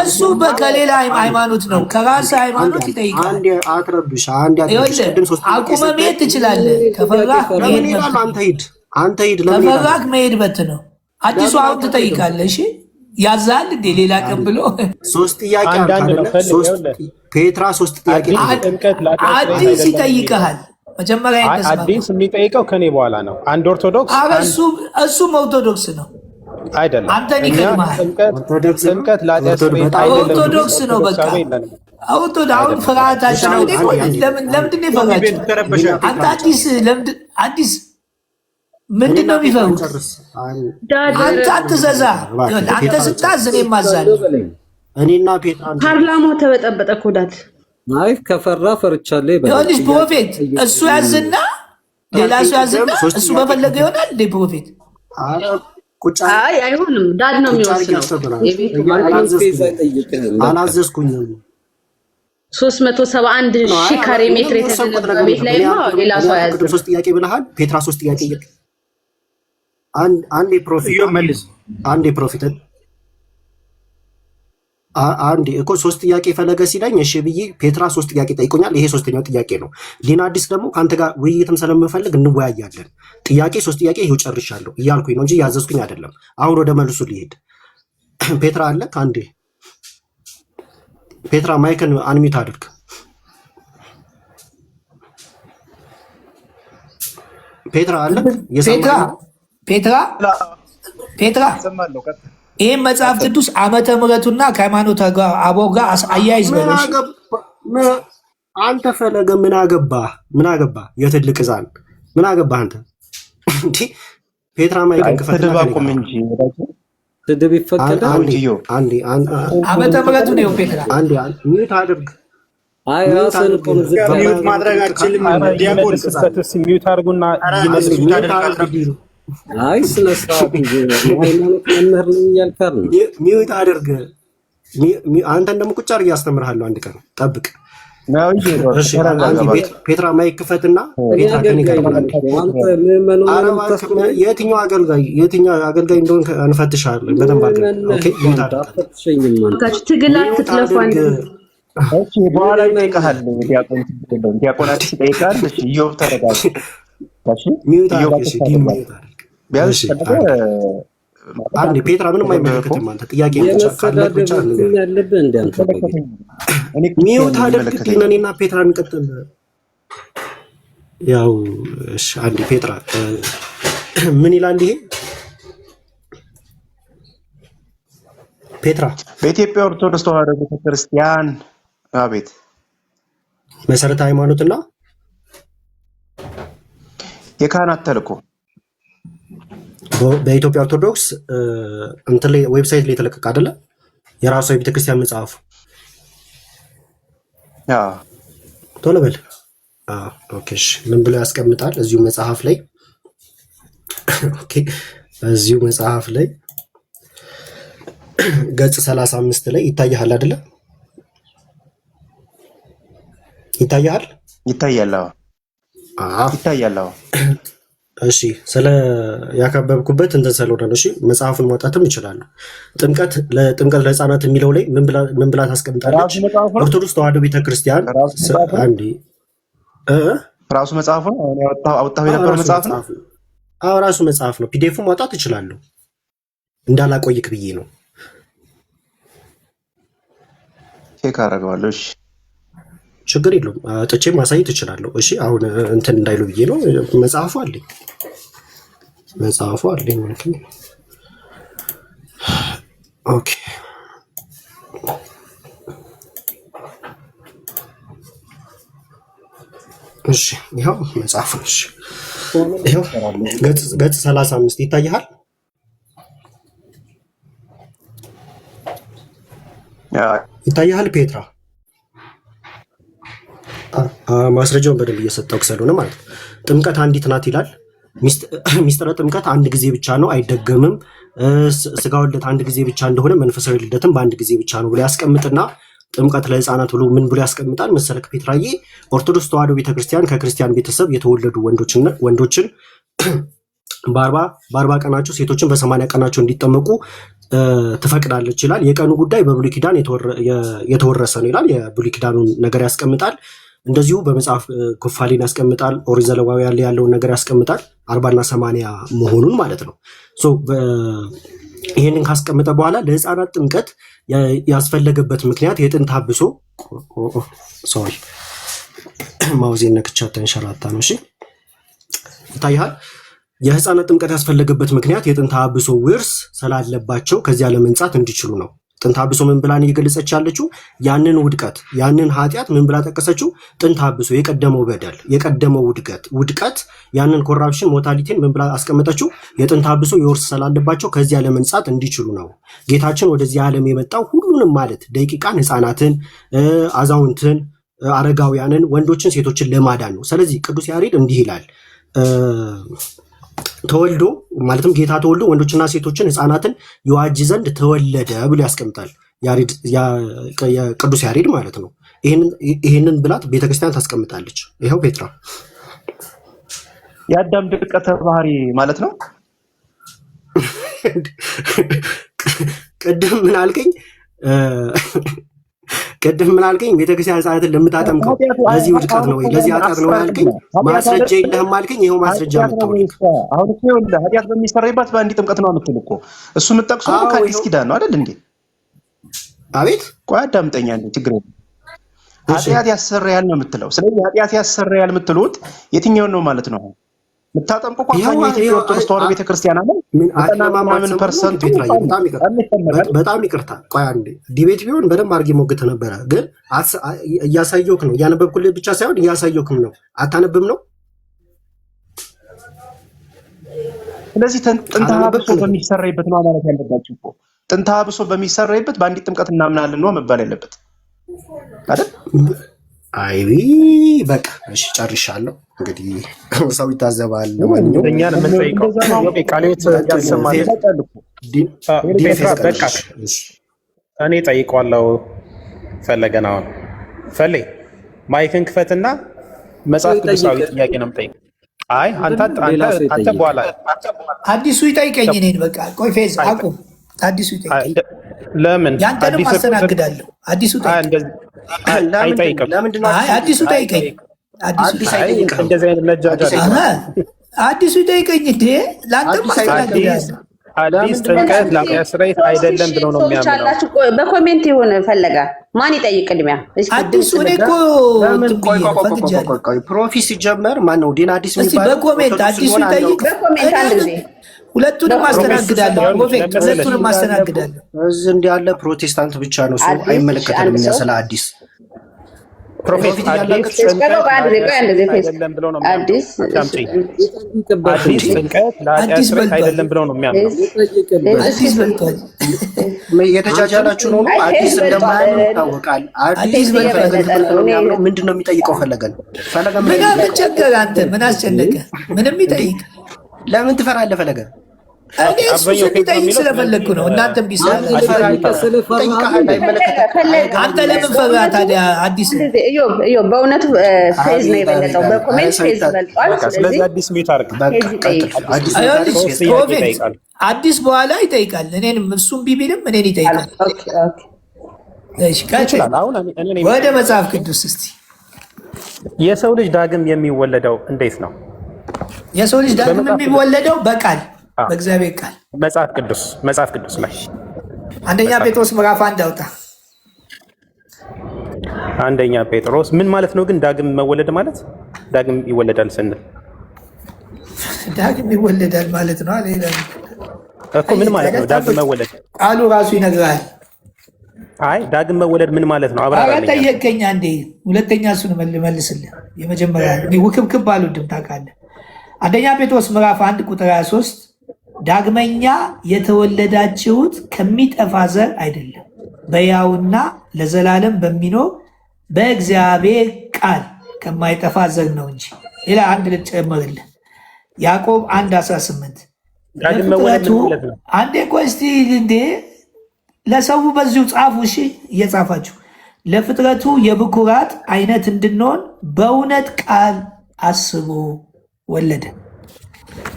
እሱ ከሌላ ሃይማኖት ነው፣ ከራስህ ሃይማኖት ይጠይቃል። አንዴ አትረብሽ፣ አንዴ አትረብሽ። ቅድም ሶስት ጥያቄ አቁመህ መሄድ ትችላለህ። ከፈራህ መሄድ በት አንተ ሂድ። ከፈራህ መሄድ በት ነው። አዲሱ አሁን ትጠይቃለህ። እሺ ያዛል እንዴ ሌላ ቀን ብሎ ሶስት ጥያቄ አልክ አይደለ? ፔትራ ሶስት ጥያቄ አዲስ ይጠይቀሃል። መጀመሪያ አዲስ የሚጠይቀው ከኔ በኋላ ነው። አንድ ኦርቶዶክስ እሱም ኦርቶዶክስ ነው አይደለም። አንተን ይቀድማል። ጥምቀት ኦርቶዶክስ ነው። በቃ አሁን ፍርሃታቸው ለምንድን ነው የፈራቸው? አንተ አዲስ ምንድን ነው የሚፈሩት? አንተ አትዘዛ። አንተ ስታዝ እኔ ማዛለሁ። እኔና ፔትራ ፓርላማው ተበጠበጠ እኮ ዳት አይ ከፈራ ፈርቻለሁ ይበል። ይኸውልሽ ፕሮፌት እሱ ያዝና ሌላ ሰው ያዝና እሱ በፈለገ ይሆናል እንዴ ፕሮፌት? አይ አይሆንም። ዳድ ነው የሚወስነው። አላዘዝኩኝም። 371 ሺህ ካሬ ሜትር የተደረገ ቤት ላይ ነው ሌላ ሰው ያዝ። 3 ጥያቄ ብለሃል ፔትራ 3 ጥያቄ አንዴ ፕሮፌት መልስ። አንዴ ፕሮፌት አንዴ እኮ 3 ጥያቄ ፈለገ ሲለኝ እሺ ብዬ ፔትራ 3 ጥያቄ ጠይቆኛል። ይሄ 3ኛው ጥያቄ ነው። ዲና አዲስ ደግሞ ካንተ ጋር ውይይትም ስለምፈልግ እንወያያለን። ጥያቄ 3 ጥያቄ ይኸው ጨርሻለሁ እያልኩኝ ነው እንጂ ያዘዝኩኝ አይደለም። አሁን ወደ መልሱ ልሄድ። ፔትራ አለ አንዴ ፔትራ ማይክን አንሚት አድርግ። ፔትራ አለ ፔትራ ይህም መጽሐፍ ቅዱስ ዓመተ ምሕረቱና ከሃይማኖት አበው ጋር አያይዝ በለሽ። አንተ ፈለገ ምን አገባ የትልቅ ሕፃን ምን አገባህ አንተ? እንዴ ፔትራ ማይክን ተደባቁም እንጂ ስድብ ይፈቀዳል። አንዴ ዓመተ ምሕረቱ ነው ፔትራ። አንዴ ሚዩት አድርግ። አይ ራስን ቆም ሚዩት ማድረግ አትችልም። ዲያቆን ስህተትስ ሚዩት አድርጉና ይመልሱ። አይ ስለ ስርዓት እንጂ ሃይማኖት መምህር ነኝ እያልካር ነው። ሚዩት አድርግ። አንተን ደግሞ ቁጭ አድርጌ አስተምርሃለሁ። አንድ ቀን ጠብቅ። እሺ ፔትራ ማይክ ክፈትና ፔትራ ከኔ ጋር የትኛው አገልጋይ እንደሆነ እንፈትሻለን በደንብ አድርገን። ኦኬ ትግል አትጥለፉ። እሺ በኋላ ይጠይቃል። ዲያቆን አዲስ ይጠይቃል። እሺ ኢዮብ ተረጋጋ። እሺ ሚዩት አድርግ። ቢያንስ አንዴ ፔትራ ምንም አይመለከትም። አንተ ጥያቄ ብቻ ካለ ብቻ ያለብህ እንዴ ሚዩት አድርግ። እኔና ፔትራ እንቀጥል። ያው እሺ አንዴ ፔትራ ምን ይላል ይሄ? ፔትራ በኢትዮጵያ ኦርቶዶክስ ተዋሕዶ ቤተክርስቲያን አቤት መሰረተ ሃይማኖትና የካህናት ተልእኮ በኢትዮጵያ ኦርቶዶክስ እንትን ላይ ዌብሳይት ላይ የተለቀቀ አይደለ? የራሷ የቤተክርስቲያን መጽሐፉ ቶሎ በል። ኦኬ ምን ብሎ ያስቀምጣል እዚሁ መጽሐፍ ላይ? ኦኬ እዚሁ መጽሐፍ ላይ ገጽ 35 ላይ ይታያል አይደለ? ይታያል። እሺ ስለ ያከበብኩበት እንትን ስለሆነ ነው። እሺ መጽሐፉን ማውጣትም ይችላል። ጥምቀት ለሕፃናት የሚለው ላይ ምን ብላ ታስቀምጣለች? ኦርቶዶክስ ተዋሕዶ ቤተክርስቲያን አንዴ ራሱ መጽሐፉ ነው አውጣው የነበረው መጽሐፍ ነው። አዎ ራሱ መጽሐፍ ነው። ፒዲኤፍ ማውጣት እችላለሁ እንዳላቆይክ ብዬ ነው። ቼክ አደርገዋለሁ። እሺ ችግር የለውም። ጥቼ ማሳየት እችላለሁ። እሺ አሁን እንትን እንዳይሉ ብዬ ነው። መጽሐፉ አለኝ ኦኬ እሺ ይኸው መጽሐፉ ነው። እሺ ይኸው ገጽ 35 ይታያል። ይታያል ፔትራ ማስረጃውን በደንብ እየሰጠው ስለሆነ ማለት ነው። ጥምቀት አንዲት ናት ይላል። ሚስጥረ ጥምቀት አንድ ጊዜ ብቻ ነው አይደገምም። ስጋ ልደት አንድ ጊዜ ብቻ እንደሆነ መንፈሳዊ ልደትም በአንድ ጊዜ ብቻ ነው ብሎ ያስቀምጥና ጥምቀት ለሕፃናት ብሎ ምን ብሎ ያስቀምጣል መሰለክ ፔትራዬ? ኦርቶዶክስ ተዋሕዶ ቤተክርስቲያን ከክርስቲያን ቤተሰብ የተወለዱ ወንዶችን በ40 ቀናቸው ሴቶችን በ80 ቀናቸው እንዲጠመቁ ትፈቅዳለች ይላል። የቀኑ ጉዳይ በብሉይ ኪዳን የተወረሰ ነው ይላል። የብሉይ ኪዳኑን ነገር ያስቀምጣል። እንደዚሁ በመጽሐፍ ኩፋሌን ያስቀምጣል። ኦሪት ዘሌዋውያን ላይ ያለውን ነገር ያስቀምጣል። 40 እና 80 መሆኑን ማለት ነው። ይህንን ካስቀመጠ በኋላ ለሕፃናት ጥምቀት ያስፈለገበት ምክንያት የጥንት አብሶ ማውዜን ነክቻ ተንሸራታ ነው። እሺ ይታያል። የሕፃናት ጥምቀት ያስፈለገበት ምክንያት የጥንት አብሶ ውርስ ስላለባቸው ከዚያ ለመንጻት እንዲችሉ ነው። ጥንተ አብሶ ምን ብላ እየገለጸች ያለችው? ያንን ውድቀት ያንን ኃጢአት ምን ብላ ጠቀሰችው? ጥንተ አብሶ የቀደመው በደል የቀደመው ውድቀት ያንን ኮራፕሽን ሞታሊቲን ምን ብላ አስቀመጠችው? የጥንተ አብሶ የውርስ ስላለባቸው ከዚያ ለመንጻት እንዲችሉ ነው። ጌታችን ወደዚህ ዓለም የመጣው ሁሉንም ማለት ደቂቃን ሕፃናትን፣ አዛውንትን፣ አረጋውያንን፣ ወንዶችን፣ ሴቶችን ለማዳን ነው። ስለዚህ ቅዱስ ያሬድ እንዲህ ይላል ተወልዶ ማለትም ጌታ ተወልዶ ወንዶችና ሴቶችን ሕፃናትን ይዋጅ ዘንድ ተወለደ ብሎ ያስቀምጣል ቅዱስ ያሬድ ማለት ነው። ይህንን ብላት ቤተክርስቲያን ታስቀምጣለች። ይኸው ፔትራ የአዳም ድቀተ ባህሪ ማለት ነው። ቅድም ምን አልከኝ? ቤተክርስቲያን ሕፃናትን ለምታጠምቀው ለዚህ ውድቀት ነው ወይ ለዚህ ኃጢአት ነው ያልከኝ? ማስረጃ የለህም አልከኝ። ይኸው ማስረጃ መጣሁልህ። አሁን እኮ ይኸውልህ ኃጢአት በሚሰረይባት በአንድ ጥምቀት ነው የምትል እኮ እሱ የምትጠቅሱ ከአዲስ ኪዳን ነው አይደል እንዴ? አቤት ቆይ አዳምጠኛ እንዴ ችግር የለም። ኃጢአት ያሰረያል ነው የምትለው። ስለዚህ ኃጢአት ያሰረያል የምትሉት የትኛውን ነው ማለት ነው? የምታጠምቁ እኮ የኢትዮጵያ ኦርቶዶክስ ተዋሕዶ ቤተክርስቲያን አለ። በጣም ይቅርታ፣ ቆይ አንዴ ዲቤት ቢሆን በደንብ አድርጌ ሞግተ ነበረ። ግን እያሳየውክ ነው፣ እያነበብኩልህ ብቻ ሳይሆን እያሳየውክም ነው። አታነብም ነው። ስለዚህ ጥንተ ሀብሶ በሚሰረይበት ነው ማለት ያለባችሁ እኮ። ጥንተ ሀብሶ በሚሰረይበት በአንዲት ጥምቀት እናምናለን ነው መባል ያለበት አይደል? አይቢ በቃ እሺ፣ ጨርሻለሁ። እንግዲህ ሰው ይታዘባል። እኛ ነው የምንጠይቀው። ቃሌት ያሰማል። እኔ ጠይቀዋለሁ። ፈለገን አሁን ፈሌ ማይክን ክፈትና መጽሐፍ ቅዱሳዊ ጥያቄ ነው የምጠይቀው። አይ አንተ በኋላ አዲሱ ይጠይቀኝ እኔን። በቃ ቆይ ፌዝ አቁም። አዲሱ ይጠይቀኝ። ለምን ያንተንም አስተናግዳለሁ። አዲሱ ጠይቀኝ። አዲሱ ጠይቀኝ። እንደዚህ አይነት መጃጃ አዲሱ ይጠይቀኝ እንዴ! ለአንተም አስተናግዳለሁ። አዲስ ጥምቀት ለኃጢአት ስርየት አይደለም ብለው ነው የሚያምነው። በኮሜንት ይሁን ፈለጋ ማን ይጠይቅ ቅድሚያ? አዲሱ እኔ እኮ ፕሮፊ ሲጀመር ማን ነው ዲና አዲስ የሚባለው? በኮሜንት አዲሱ ይጠይቅ። በኮሜንት አንድ ጊዜ ሁለቱንም አስተናግዳለሁ። ሁለቱንም አስተናግዳለሁ። እዚህ እንዲህ ያለ ፕሮቴስታንት ብቻ ነው ሰው አይመለከተንም። እኛ ስለ አዲስ ፕሮፌት አዲስ ጥምቀት ለኃጢአት ስርየት አይደለም ብለው ነው የሚያምነው። የተጃጃላችሁ ነው። አዲስ እንደማያምን ይታወቃል። አዲስ ምንድን ነው የሚጠይቀው? ፈለገን ምን ቸገረ? አንተ ምን አስጨነቀ? ምንም ይጠይቅ። ለምን ትፈራለህ? ፈለገ እኔ እሱ እንዲጠይቅ ስለፈለግኩ ነው። እናንተም ቢሰራ አንተ ለምን ፈራ ታዲያ? አዲስ በእውነቱ ፌዝ ነው የበለጠው። በኮሜንት ፌዝ በልጧል። ስለዚህ አዲስ ሚት አድርግ። አዲስ በኋላ ይጠይቃል። እኔንም እሱም ቢቢልም እኔን ይጠይቃል። ወደ መጽሐፍ ቅዱስ እስቲ። የሰው ልጅ ዳግም የሚወለደው እንዴት ነው? የሰው ልጅ ዳግም የሚወለደው በቃል በእግዚአብሔር ቃል። መጽሐፍ ቅዱስ ላይ አንደኛ ጴጥሮስ ምዕራፍ 1 አውጣ። አንደኛ ጴጥሮስ ምን ማለት ነው ግን? ዳግም መወለድ ማለት ዳግም ይወለዳል ስንል ዳግም ይወለዳል ማለት ነው አለ እኮ። ምን ማለት ነው ዳግም መወለድ? ቃሉ ራሱ ይነግራል። አይ ዳግም መወለድ ምን ማለት ነው? አብራራልኝ። ጠየቀኝ አንዴ፣ ሁለተኛ እሱን መልስልህ። የመጀመሪያ ውክብክብ አልወድም ታውቃለህ። አንደኛ ጴጥሮስ ምዕራፍ 1 ቁጥር 23 ዳግመኛ የተወለዳችሁት ከሚጠፋ ዘር አይደለም በሕያውና ለዘላለም በሚኖር በእግዚአብሔር ቃል ከማይጠፋ ዘር ነው እንጂ። ሌላ አንድ ልጨምርልህ፣ ያዕቆብ 1:18 አንዴ ቆይ እስቲ እንዴ ለሰው በዚሁ ጻፉ። እሺ እየጻፋችሁ ለፍጥረቱ የብኩራት አይነት እንድንሆን በእውነት ቃል አስቦ ወለደ።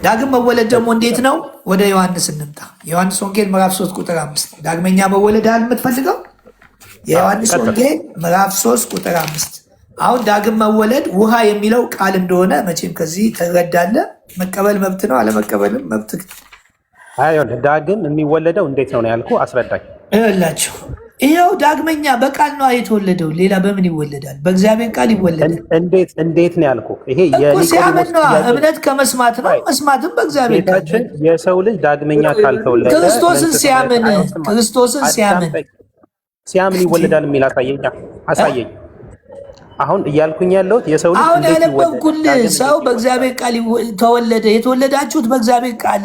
ዳግም መወለድ ደግሞ እንዴት ነው? ወደ ዮሐንስ እንምጣ። የዮሐንስ ወንጌል ምዕራፍ 3 ቁጥር 5 ዳግመኛ መወለድ የምትፈልገው የዮሐንስ ወንጌል ምዕራፍ 3 ቁጥር 5። አሁን ዳግም መወለድ ውሃ የሚለው ቃል እንደሆነ መቼም ከዚህ ትረዳለህ። መቀበል መብት ነው፣ አለመቀበልም መብት። ዳግም የሚወለደው እንዴት ነው ያልኩህ፣ አስረዳኝ። ይኸውላችሁ ይኸው ዳግመኛ በቃል ነው የተወለደው። ሌላ በምን ይወለዳል? በእግዚአብሔር ቃል ይወለዳል። እንዴት ነው ያልኩህ? ይሄ ሲያምን ነው። እምነት ከመስማት ነው፣ መስማትም በእግዚአብሔር ቃል። የሰው ልጅ ዳግመኛ ካልተወለደ ክርስቶስን ሲያምን ይወለዳል የሚል አሳየኝ። አሁን እያልኩኝ ያለሁት የሰው ልጅ አሁን ያነበብኩልህ ሰው በእግዚአብሔር ቃል ተወለደ። የተወለዳችሁት በእግዚአብሔር ቃል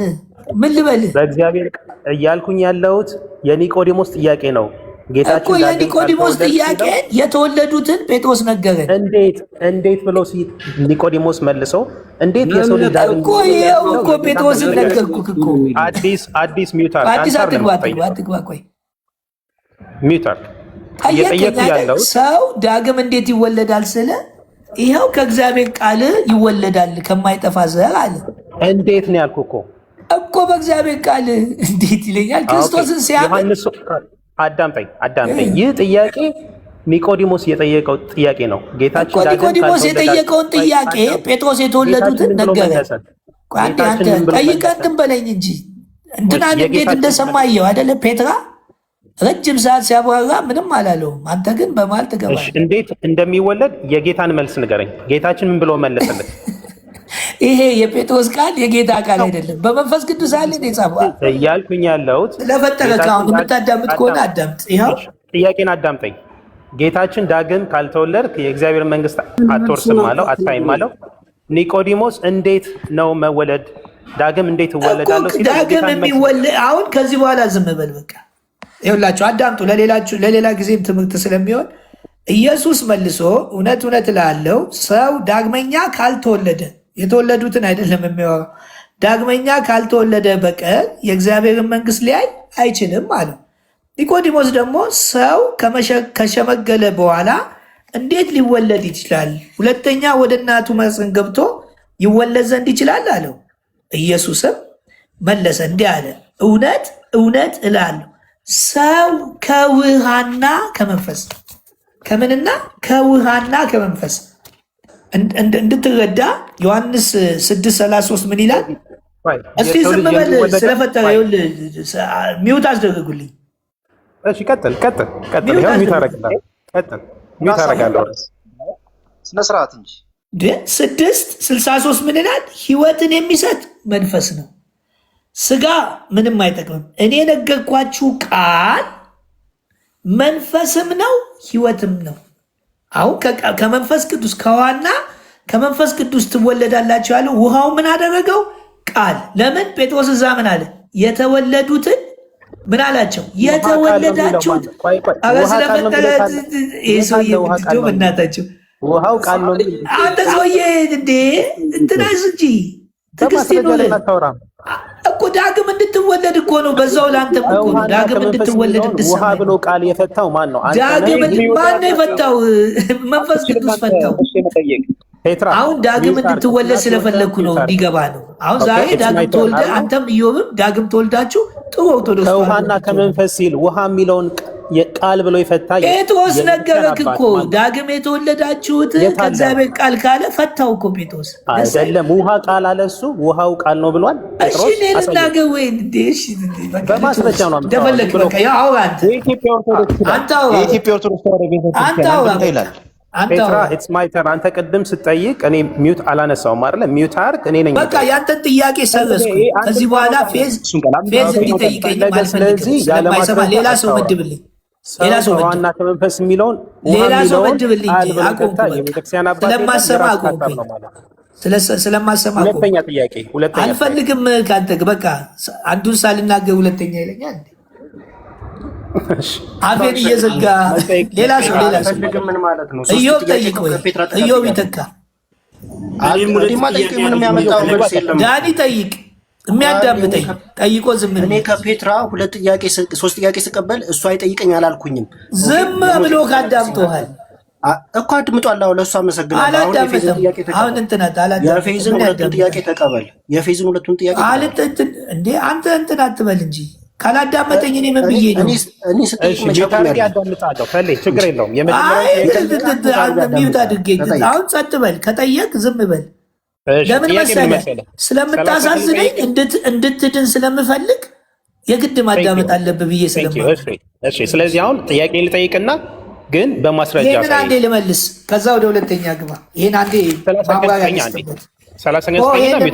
ምን ልበልህ? በእግዚአብሔር እያልኩኝ ያለሁት የኒቆዲሞስ ጥያቄ ነው። እኮ የኒቆዲሞስ ጥያቄ የተወለዱትን ጴጥሮስ ነገረን። እንዴት ብሎ ኒቆዲሞስ መልሶ እንዴት የሰው ልጅ እኮ ይኸው እኮ ጴጥሮስን ነገርኩህ እኮ። አዲስ ሚውታር አዲስ አትግባ ቆይ ሚውታር ጠየቀኝ አይደል? ሰው ዳግም እንዴት ይወለዳል ስለ ይኸው ከእግዚአብሔር ቃል ይወለዳል ከማይጠፋ ዘር አለ። እንዴት ነው ያልኩህ እኮ በእግዚአብሔር ቃል እንዴት ይለኛል? ክርስቶስን ሲያምን አዳምጠኝ። ይህ ጥያቄ ኒቆዲሞስ የጠየቀው ጥያቄ ነው። ጌታችን ኒቆዲሞስ የጠየቀውን ጥያቄ ጴጥሮስ የተወለዱትን ነገረ። አንተ ጠይቀህ እንትን በለኝ እንጂ እንትናን እንዴት እንደሰማየው አይደለ? ፔትራ ረጅም ሰዓት ሲያብራራ ምንም አላለውም። አንተ ግን በመሀል ትገባለህ። እንዴት እንደሚወለድ የጌታን መልስ ንገረኝ። ጌታችን ምን ብሎ መለሰለት? ይሄ የጴጥሮስ ቃል የጌታ ቃል አይደለም፣ በመንፈስ ቅዱስ አለ የጻፈው እያልኩኝ ያለሁት ስለፈጠረ ካሁን የምታዳምጥ ከሆነ አዳምጥ። ይኸው ጥያቄን አዳምጠኝ። ጌታችን ዳግም ካልተወለድክ የእግዚአብሔር መንግስት አትወርስም አለው፣ አታይም አለው። ኒቆዲሞስ እንዴት ነው መወለድ? ዳግም እንዴት እወለዳለሁ? ዳግም የሚወለድ አሁን ከዚህ በኋላ ዝም በል በቃ። ይኸውላችሁ አዳምጡ፣ ለሌላ ጊዜም ትምህርት ስለሚሆን ኢየሱስ መልሶ እውነት እውነት እልሃለሁ ሰው ዳግመኛ ካልተወለደ የተወለዱትን አይደለም የሚያወራው። ዳግመኛ ካልተወለደ በቀር የእግዚአብሔርን መንግስት ሊያይ አይችልም አለው። ኒቆዲሞስ ደግሞ ሰው ከሸመገለ በኋላ እንዴት ሊወለድ ይችላል? ሁለተኛ ወደ እናቱ ማኅፀን ገብቶ ይወለድ ዘንድ ይችላል አለው። ኢየሱስም መለሰ እንዲህ አለ፣ እውነት እውነት እልሃለሁ ሰው ከውሃና ከመንፈስ ከምንና ከውሃና ከመንፈስ እንድትረዳ ዮሐንስ 6:33 ምን ይላል? እስቲ ዝም በል ስለፈጠረ ሚውት አስደረጉልኝ። እሺ ቀጥል። ይሄው ሚውት አደረጋለሁ። ስነ ስርዓት እንጂ 6:63 ምን ይላል? ህይወትን የሚሰጥ መንፈስ ነው፣ ስጋ ምንም አይጠቅምም። እኔ ነገርኳችሁ ቃል መንፈስም ነው ህይወትም ነው። አሁን ከመንፈስ ቅዱስ ከውሃና ከመንፈስ ቅዱስ ትወለዳላችሁ ያለው ውሃው ምን አደረገው? ቃል። ለምን ጴጥሮስ እዛ ምን አለ? የተወለዱትን ምን አላቸው? የተወለዳችሁት ስለፈጠረ ሰውዬ በእናታቸው ውሃው ቃል ነው። አንተ ሰውዬ እንዴ እንትናዝ እንጂ ትዕግስት ይኖርህ እኮ ዳግም እንድትወለድ እኮ ነው። በዛው ለአንተ እኮ ነው ዳግም እንድትወለድ ውሃ ብሎ ቃል የፈታው ማን ነው? ዳግም ማን ነው የፈታው? መንፈስ ቅዱስ ፈታው። አሁን ዳግም እንድትወለድ ስለፈለግኩ ነው፣ እንዲገባ ነው። አሁን ዛሬ ዳግም ተወልደ አንተም ኢዮብም ዳግም ተወልዳችሁ ጥሩ ኦርቶዶክስ ከውሃና ከመንፈስ ሲል ውሃ የሚለውን ቃል ብሎ የፈታ ጴጥሮስ ነገረክ እኮ ዳግም የተወለዳችሁት ከእግዚአብሔር ቃል ካለ ፈታው እኮ ጴጥሮስ አይደለም። ውሃ ቃል አለ እሱ ውሃው ቃል ነው ብሏል። እሺ እኔ ልናገር ወይ እንዴ? እሺ በማስረጃ ነው እንደፈለክ በቃ ያው አውራ የኢትዮጵያ ኦርቶዶክስ ተዋሕዶ ቤተክርስቲያን ይላል። ፔትራ ኢትስ ማይ ተርን። አንተ ቅድም ስጠይቅ እኔ ሚውት አላነሳውም አይደለ? ሚውት አርግ እኔ ነኝ። በቃ ያንተን ጥያቄ ሰረስኩ። ከዚህ በኋላ ፌዝ እንዲጠይቀኝ አልፈልግም። ስለማይሰማ ሌላ ሰው መድብልኝ። ሌላ ሰው ከመንፈስ የሚለውን ሌላ ሰው መድብልኝ። አቆምኩ። ስለማሰማ አቆምኩ። ስለማሰማ አቆምኩ። ሁለተኛ ጥያቄ አልፈልግም ከአንተ በቃ አንዱን ሳልናገር ሁለተኛ ይለኛል። አፌን እየዘጋ ሌላ ሰው ምን ማለት ነው? ኢዮብ ጠይቅ ወይ ኢዮብ ይተካ። ዳኒ ጠይቅ፣ የሚያዳምጠኝ ጠይቆ ዝም እኔ ከፔትራ ሶስት ጥያቄ ስቀበል እሱ አይጠይቀኝ አላልኩኝም። ዝም ብሎ ካዳምጦሃል እኮ አድምጧል። ለእሱ አመሰግናለሁ። አሁን እንትናት የፌዝን ሁለቱን ጥያቄ ተቀበል። የፌዝን ሁለቱን ጥያቄ እንዴ አንተ እንትን አትበል እንጂ ካላዳመጠኝ እኔ ምን ብዬ ነው? ችግር የለውም። ሚውት አድርጌ አሁን ጸጥ በል። ከጠየቅ ዝም በል። ለምን መሰለህ? ስለምታሳዝነኝ እንድትድን ስለምፈልግ የግድ ማዳመጥ አለብህ ብዬ ስለዚህ አሁን ጥያቄ ልጠይቅና ግን በማስረጃ ይህን አንዴ ልመልስ፣ ከዛ ወደ ሁለተኛ ግባ። ይህን አንዴ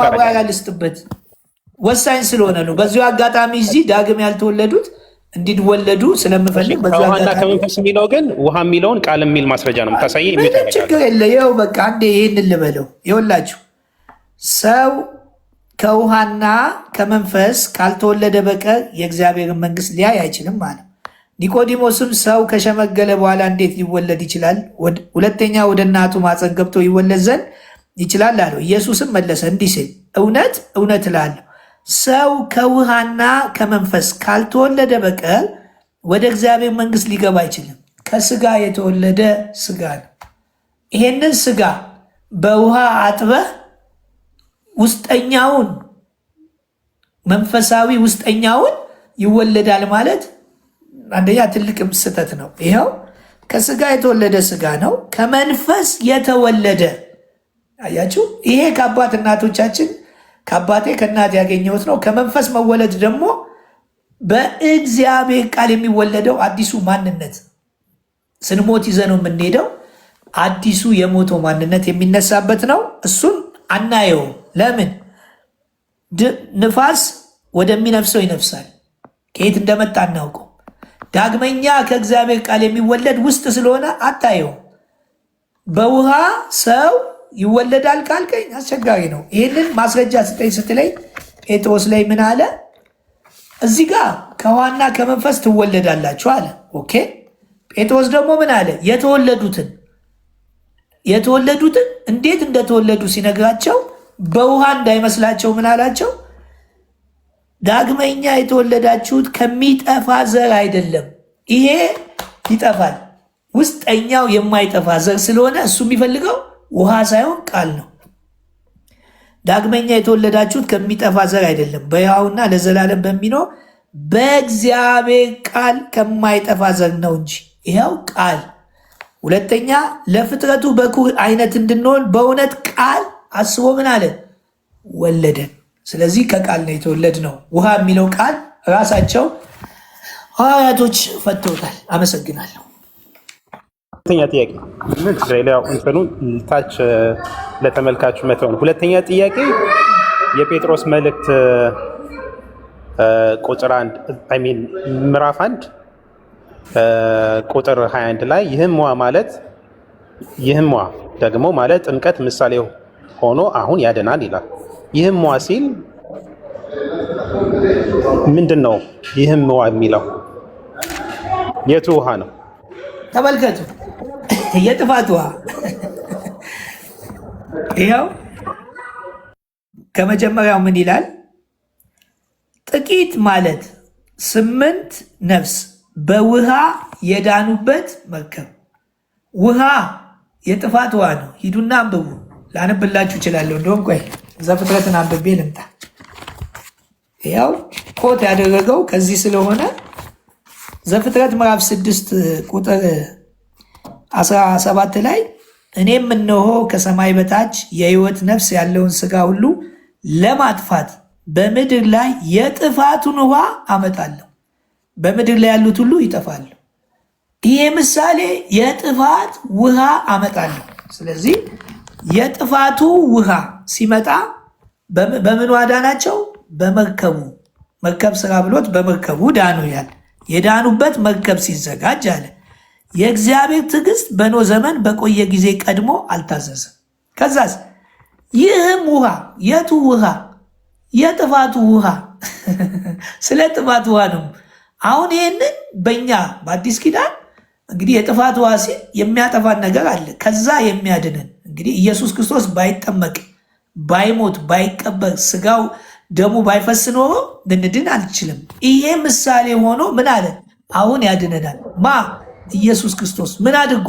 ማብራሪያ ልስጥበት ወሳኝ ስለሆነ ነው። በዚሁ አጋጣሚ እዚህ ዳግም ያልተወለዱት እንዲወለዱ ስለምፈልግ ከውሃና ከመንፈስ የሚለው ግን ውሃ የሚለውን ቃል የሚል ማስረጃ ነው የምታሳየኝ። ችግር የለ። ይኸው በቃ አንዴ ይህንን ልበለው። ይኸውላችሁ ሰው ከውሃና ከመንፈስ ካልተወለደ በቀር የእግዚአብሔርን መንግስት ሊያይ አይችልም ማለት። ኒቆዲሞስም ሰው ከሸመገለ በኋላ እንዴት ሊወለድ ይችላል? ሁለተኛ ወደ እናቱ ማፀን ገብቶ ይወለድ ዘንድ ይችላል አለው። ኢየሱስም መለሰ እንዲህ ሲል እውነት እውነት እልሃለሁ ሰው ከውሃና ከመንፈስ ካልተወለደ በቀር ወደ እግዚአብሔር መንግሥት ሊገባ አይችልም። ከስጋ የተወለደ ስጋ ነው። ይሄንን ስጋ በውሃ አጥበህ ውስጠኛውን መንፈሳዊ ውስጠኛውን ይወለዳል ማለት አንደኛ ትልቅም ስህተት ነው። ይኸው ከስጋ የተወለደ ስጋ ነው፣ ከመንፈስ የተወለደ አያችሁ። ይሄ ከአባት እናቶቻችን ከአባቴ ከእናት ያገኘሁት ነው። ከመንፈስ መወለድ ደግሞ በእግዚአብሔር ቃል የሚወለደው አዲሱ ማንነት ስንሞት ይዘ ነው የምንሄደው። አዲሱ የሞተው ማንነት የሚነሳበት ነው። እሱን አናየውም። ለምን? ንፋስ ወደሚነፍሰው ይነፍሳል። ከየት እንደመጣ አናውቀው። ዳግመኛ ከእግዚአብሔር ቃል የሚወለድ ውስጥ ስለሆነ አታየውም። በውሃ ሰው ይወለዳል ካልከኝ አስቸጋሪ ነው። ይህንን ማስረጃ ስጠኝ ስትለኝ ጴጥሮስ ላይ ምን አለ? እዚህ ጋር ከውሃና ከመንፈስ ትወለዳላችሁ አለ። ኦኬ። ጴጥሮስ ደግሞ ምን አለ? የተወለዱትን እንዴት እንደተወለዱ ሲነግራቸው በውሃ እንዳይመስላቸው ምን አላቸው? ዳግመኛ የተወለዳችሁት ከሚጠፋ ዘር አይደለም። ይሄ ይጠፋል። ውስጠኛው የማይጠፋ ዘር ስለሆነ እሱ የሚፈልገው ውሃ ሳይሆን ቃል ነው። ዳግመኛ የተወለዳችሁት ከሚጠፋ ዘር አይደለም፣ በሕያውና ለዘላለም በሚኖር በእግዚአብሔር ቃል ከማይጠፋ ዘር ነው እንጂ። ይኸው ቃል። ሁለተኛ ለፍጥረቱ በኩር አይነት እንድንሆን በእውነት ቃል አስቦ ምን አለ? ወለደን። ስለዚህ ከቃል ነው የተወለድ ነው። ውሃ የሚለው ቃል ራሳቸው ሐዋርያቶች ፈተውታል። አመሰግናለሁ። ሁለተኛ ጥያቄ እንትኑ ታች ለተመልካቹ መተው ነው። ሁለተኛ ጥያቄ የጴጥሮስ መልእክት ቁጥር 1 ምዕራፍ 1 ቁጥር 21 ላይ ይህም ዋ ደግሞ ማለት ጥምቀት ምሳሌ ሆኖ አሁን ያድናል ይላል። ይህም ዋ ሲል ምንድን ነው? ይህም ዋ የሚለው የቱ ውሃ ነው? ተመልከቱ። የጥፋት ውሃ ይኸው ከመጀመሪያው ምን ይላል? ጥቂት ማለት 8 ነፍስ በውሃ የዳኑበት መርከብ። ውሃ የጥፋት ውሃ ነው። ሂዱና አንብቡ። ላነብላችሁ እችላለሁ። እንደውም ቆይ ዘፍጥረትን አንብቤ ልምጣ። ያው ኮት ያደረገው ከዚህ ስለሆነ ዘፍጥረት ምዕራፍ 6 ቁጥር 17 ላይ እኔም እነሆ ከሰማይ በታች የሕይወት ነፍስ ያለውን ሥጋ ሁሉ ለማጥፋት በምድር ላይ የጥፋቱን ውሃ አመጣለሁ፣ በምድር ላይ ያሉት ሁሉ ይጠፋሉ። ይሄ ምሳሌ የጥፋት ውሃ አመጣለሁ። ስለዚህ የጥፋቱ ውሃ ሲመጣ በምን ዋዳናቸው? በመርከቡ። መርከብ ስራ ብሎት በመርከቡ ዳኑ ያለ የዳኑበት መርከብ ሲዘጋጅ አለ የእግዚአብሔር ትዕግስት በኖህ ዘመን በቆየ ጊዜ ቀድሞ አልታዘዘም። ከዛስ ይህም ውሃ የቱ ውሃ? የጥፋቱ ውሃ። ስለ ጥፋት ውሃ ነው። አሁን ይህንን በእኛ በአዲስ ኪዳን እንግዲህ የጥፋት ውሃ ሲል የሚያጠፋን ነገር አለ፣ ከዛ የሚያድንን እንግዲህ ኢየሱስ ክርስቶስ ባይጠመቅ ባይሞት ባይቀበር ስጋው ደሙ ባይፈስ ኖሮ ልንድን አልችልም። ይሄ ምሳሌ ሆኖ ምን አለ? አሁን ያድነናል። ማ? ኢየሱስ ክርስቶስ ምን አድርጎ?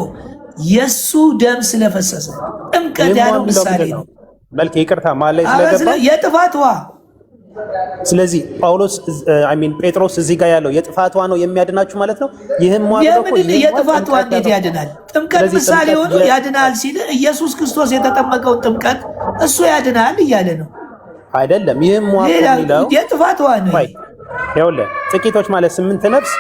የሱ ደም ስለፈሰሰ። ጥምቀት ያለው ምሳሌ ነው። መልክ ይቅርታ ማለት ስለገባ የጥፋት ውሃ። ስለዚህ ጴጥሮስ እዚህ ጋር ያለው የጥፋት ውሃ ነው የሚያድናችሁ ማለት ነው። ይህም የጥፋት ውሃ እንዴት ያድናል? ጥምቀት ምሳሌ ሆኖ ያድናል ሲል ኢየሱስ ክርስቶስ የተጠመቀውን ጥምቀት እሱ ያድናል እያለ ነው አይደለም። ይህም የሚለው የጥፋት ውሃ ነው። ይኸውልህ ጥቂቶች ማለት 8 ነፍስ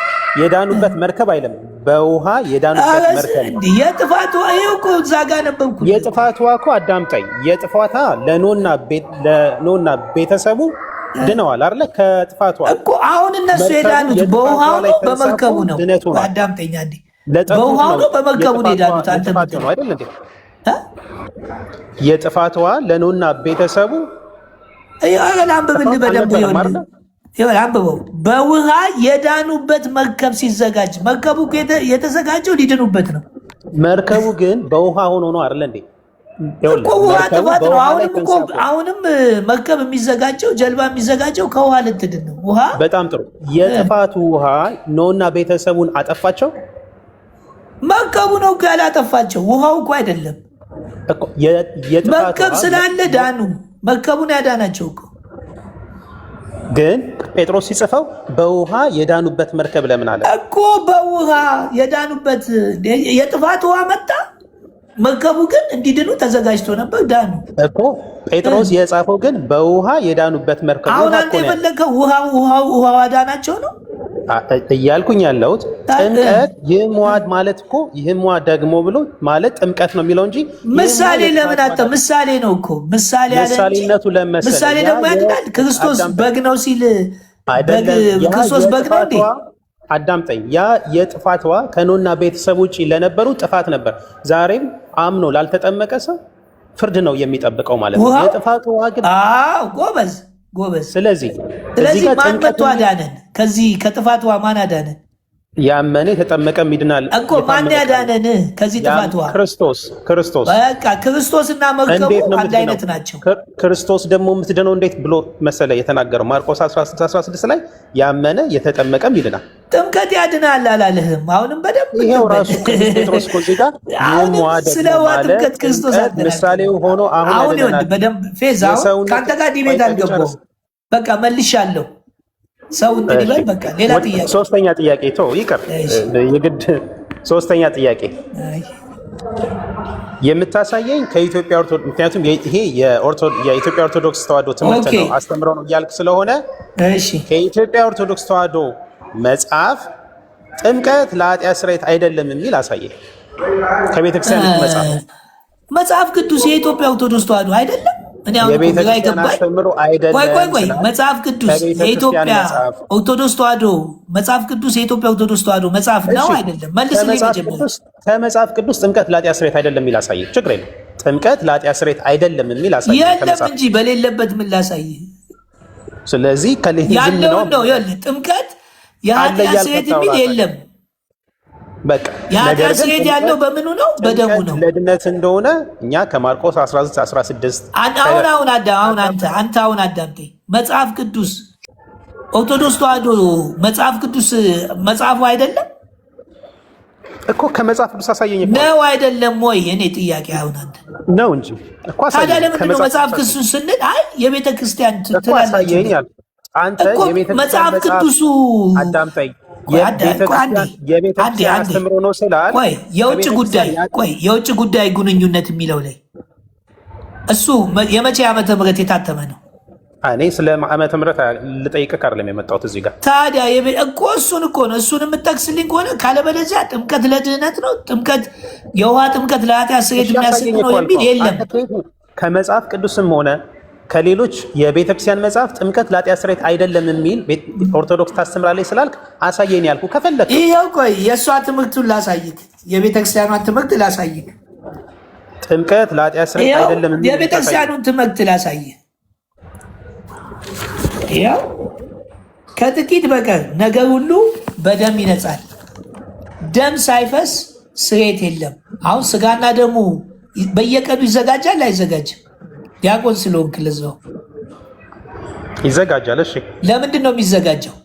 የዳኑበት መርከብ አይደለም፣ በውሃ የዳኑበት መርከብ ነው። የጥፋት ውሃ ይኸው እኮ እዛ ጋር ነበርኩ። የጥፋት ውሃ እኮ አዳምጠኝ። የጥፋት ውሃ ለኖህና ቤተሰቡ ድነዋል አይደለ? ከጥፋት ውሃ እኮ አሁን እነሱ የዳኑት በውሃው ነው በመርከቡ ነው? አዳምጠኛ እንዴ፣ በውሃው ነው በመርከቡ ነው የዳኑት? አንተ ነው አይደል እንዴ? የጥፋት ውሃ ለኖህና ቤተሰቡ አንብብልህ በደንብ ይሆን ይኸውልህ አንብበው። በውሃ የዳኑበት መርከብ ሲዘጋጅ መርከቡ የተዘጋጀው ሊድኑበት ነው። መርከቡ ግን በውሃ ሆኖ ነው አይደል እንዴ? እኮ ውሃ ጥፋት ነው። አሁንም መርከብ የሚዘጋጀው ጀልባ የሚዘጋጀው ከውሃ ልትድን ነው። ውሃ በጣም ጥሩ። የጥፋቱ ውሃ ኖና ቤተሰቡን አጠፋቸው። መርከቡ ነው እኮ ያላጠፋቸው፣ ውሃው እኮ አይደለም። መርከብ ስላለ ዳኑ። መርከቡን ያዳናቸው እኮ። ግን ጴጥሮስ ሲጽፈው በውሃ የዳኑበት መርከብ ለምን አለ እኮ? በውሃ የዳኑበት የጥፋት ውሃ መጣ። መርከቡ ግን እንዲድኑ ተዘጋጅቶ ነበር፣ ዳኑ እኮ። ጴጥሮስ የጻፈው ግን በውሃ የዳኑበት መርከብ። አሁን አንተ የፈለገው ውሃ አዳናቸው ነው እያልኩኝ ያለሁት። ጥምቀት ይህምዋድ ማለት እኮ ይህምዋድ ደግሞ ብሎ ማለት ጥምቀት ነው የሚለው እንጂ ምሳሌ ለምን አጣ? ምሳሌ ነው እኮ ምሳሌነቱ ለመሰለ ምሳሌ ደግሞ ያድጋል። ክርስቶስ በግ ነው ሲል ክርስቶስ በግ ነው እንዴ? አዳምጠኝ። ያ የጥፋትዋ ከኖና ቤተሰብ ውጭ ለነበሩ ጥፋት ነበር። ዛሬም አምኖ ላልተጠመቀ ሰው ፍርድ ነው የሚጠብቀው ማለት ነው። የጥፋትዋ ግን ጎበዝ ጎበዝ። ስለዚህ ማን መጥቶ አዳነን? ከዚህ ከጥፋትዋ ማን አዳነን? ያመነ የተጠመቀ ይድናል እኮ። ማን ያዳነን ከዚህ ጥፋትዋ? ክርስቶስ። በቃ ክርስቶስና መርከቡ አንድ አይነት ናቸው። ክርስቶስ ደግሞ የምትድነው እንዴት ብሎ መሰለ የተናገረው? ማርቆስ 16 ላይ ያመነ የተጠመቀም ይድናል። ጥምቀት ያድናል አላለህም? አሁንም በደንብ ይሄው ራሱ ጴጥሮስ እኮ እዚህ ጋር ስለ ጥምቀት ክርስቶስ ምሳሌው ሆኖ አሁን ይወድ በደንብ ፌዝ። አሁን ከአንተ ጋር ዲቤት አልገባሁም። በቃ መልሻለሁ። ሰው እንትን ይበል። በቃ ሌላ ጥያቄ፣ ሶስተኛ ጥያቄ ተው ይቅር፣ የግድ ሶስተኛ ጥያቄ የምታሳየኝ ከኢትዮጵያ ኦርቶዶክስ፣ ምክንያቱም ይሄ የኢትዮጵያ ኦርቶዶክስ ተዋሕዶ ትምህርት ነው አስተምረው ነው እያልክ ስለሆነ ከኢትዮጵያ ኦርቶዶክስ ተዋሕዶ መጽሐፍ ጥምቀት ለኃጢአት ስርየት አይደለም የሚል አሳየኝ። ከቤተክርስቲያን መጽሐፍ ቅዱስ የኢትዮጵያ ኦርቶዶክስ ተዋሕዶ አይደለም። እኔ አሁን ቆይ መጽሐፍ ቅዱስ የኢትዮጵያ ኦርቶዶክስ ተዋሕዶ መጽሐፍ ቅዱስ የኢትዮጵያ ኦርቶዶክስ ተዋሕዶ መጽሐፍ ነው አይደለም? መልስልኝ መጀመሪያ። ከመጽሐፍ ቅዱስ ጥምቀት ለኃጢአት ስርየት አይደለም የሚል አሳየኝ። ችግር የለም። ጥምቀት ለኃጢአት ስርየት አይደለም የሚል አሳየኝ። የለም እንጂ በሌለበት ምን ላሳይህ? ስለዚህ ያለውን ነው ይኸውልህ። ጥምቀት የኃጢአት ስርየት የሚል የለም። በቃ የኃጢአት ስርየት ያለው በምኑ ነው? በደሙ ነው። ለድነት እንደሆነ እኛ ከማርቆስ 19:16 አንተ አዳምጠኝ። መጽሐፍ ቅዱስ ኦርቶዶክስ ተዋሕዶ መጽሐፍ ቅዱስ መጽሐፉ አይደለም እኮ። ከመጽሐፍ ቅዱስ አሳየኝ ነው አይደለም ወይ? እኔ ጥያቄ አሁን አንተ ነው እንጂ እኮ አሳየኝ። ታዲያ ለምንድን ነው መጽሐፍ ቅዱስ ስንል አይ የቤተ ክርስቲያን ትላለች? አንተ የቤተ መጽሐፍ ቅዱሱ አዳምጠኝ የቤተክርስቲያን አስተምሮ ነው ስላል የውጭ ጉዳይ ግንኙነት የሚለው ላይ እሱ የመቼ ዓመተ ምህረት የታተመ ነው? እኔ ስለ ዓመተ ምህረት ልጠይቅህ አይደለም የመጣሁት እዚህ ጋር። ታዲያ እኮ እሱን እኮ ነው እሱን የምጠቅስልኝ ከሆነ ካለበለዚያ ጥምቀት ለድህነት ነው፣ ጥምቀት የውሃ ጥምቀት ለኃጢአት ስርየት የሚያስብ ነው የሚል የለም። ከመጽሐፍ ቅዱስም ሆነ ከሌሎች የቤተክርስቲያን መጽሐፍ ጥምቀት ለኃጢአት ስርየት አይደለም የሚል ኦርቶዶክስ ታስተምራለች ስላልክ አሳየኝ ያልኩህ። ከፈለክ ይኸው ቆይ የእሷ ትምህርቱን ላሳይክ፣ የቤተክርስቲያኗን ትምህርት ላሳይክ። ጥምቀት ለኃጢአት ስርየት አይደለም የሚል የቤተክርስቲያኑን ትምህርት ላሳይህ። ያው ከጥቂት በቀር ነገር ሁሉ በደም ይነጻል፣ ደም ሳይፈስ ስርየት የለም። አሁን ስጋና ደሙ በየቀኑ ይዘጋጃል አይዘጋጅም? ዲያቆን ስለሆንክ ለዛው ይዘጋጃል። እሺ ለምንድን ነው የሚዘጋጀው?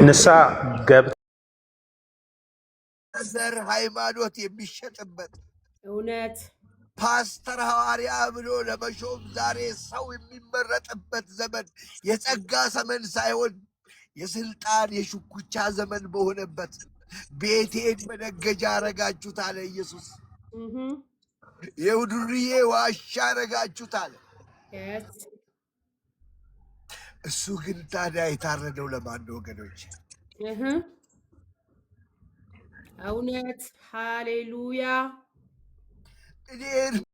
ንስሐ ገብተህ ዘር ሃይማኖት የሚሸጥበት እውነት ፓስተር ሐዋርያ ብሎ ለመሾም ዛሬ ሰው የሚመረጥበት ዘመን የጸጋ ዘመን ሳይሆን የስልጣን የሽኩቻ ዘመን በሆነበት ቤቴን መነገጃ አረጋችሁት አለ ኢየሱስ። የውዱርዬ ዋሻ አረጋችሁት አለ። እሱ ግን ታዲያ የታረደው ለማን ነው ወገኖች? እውነት ሃሌሉያ።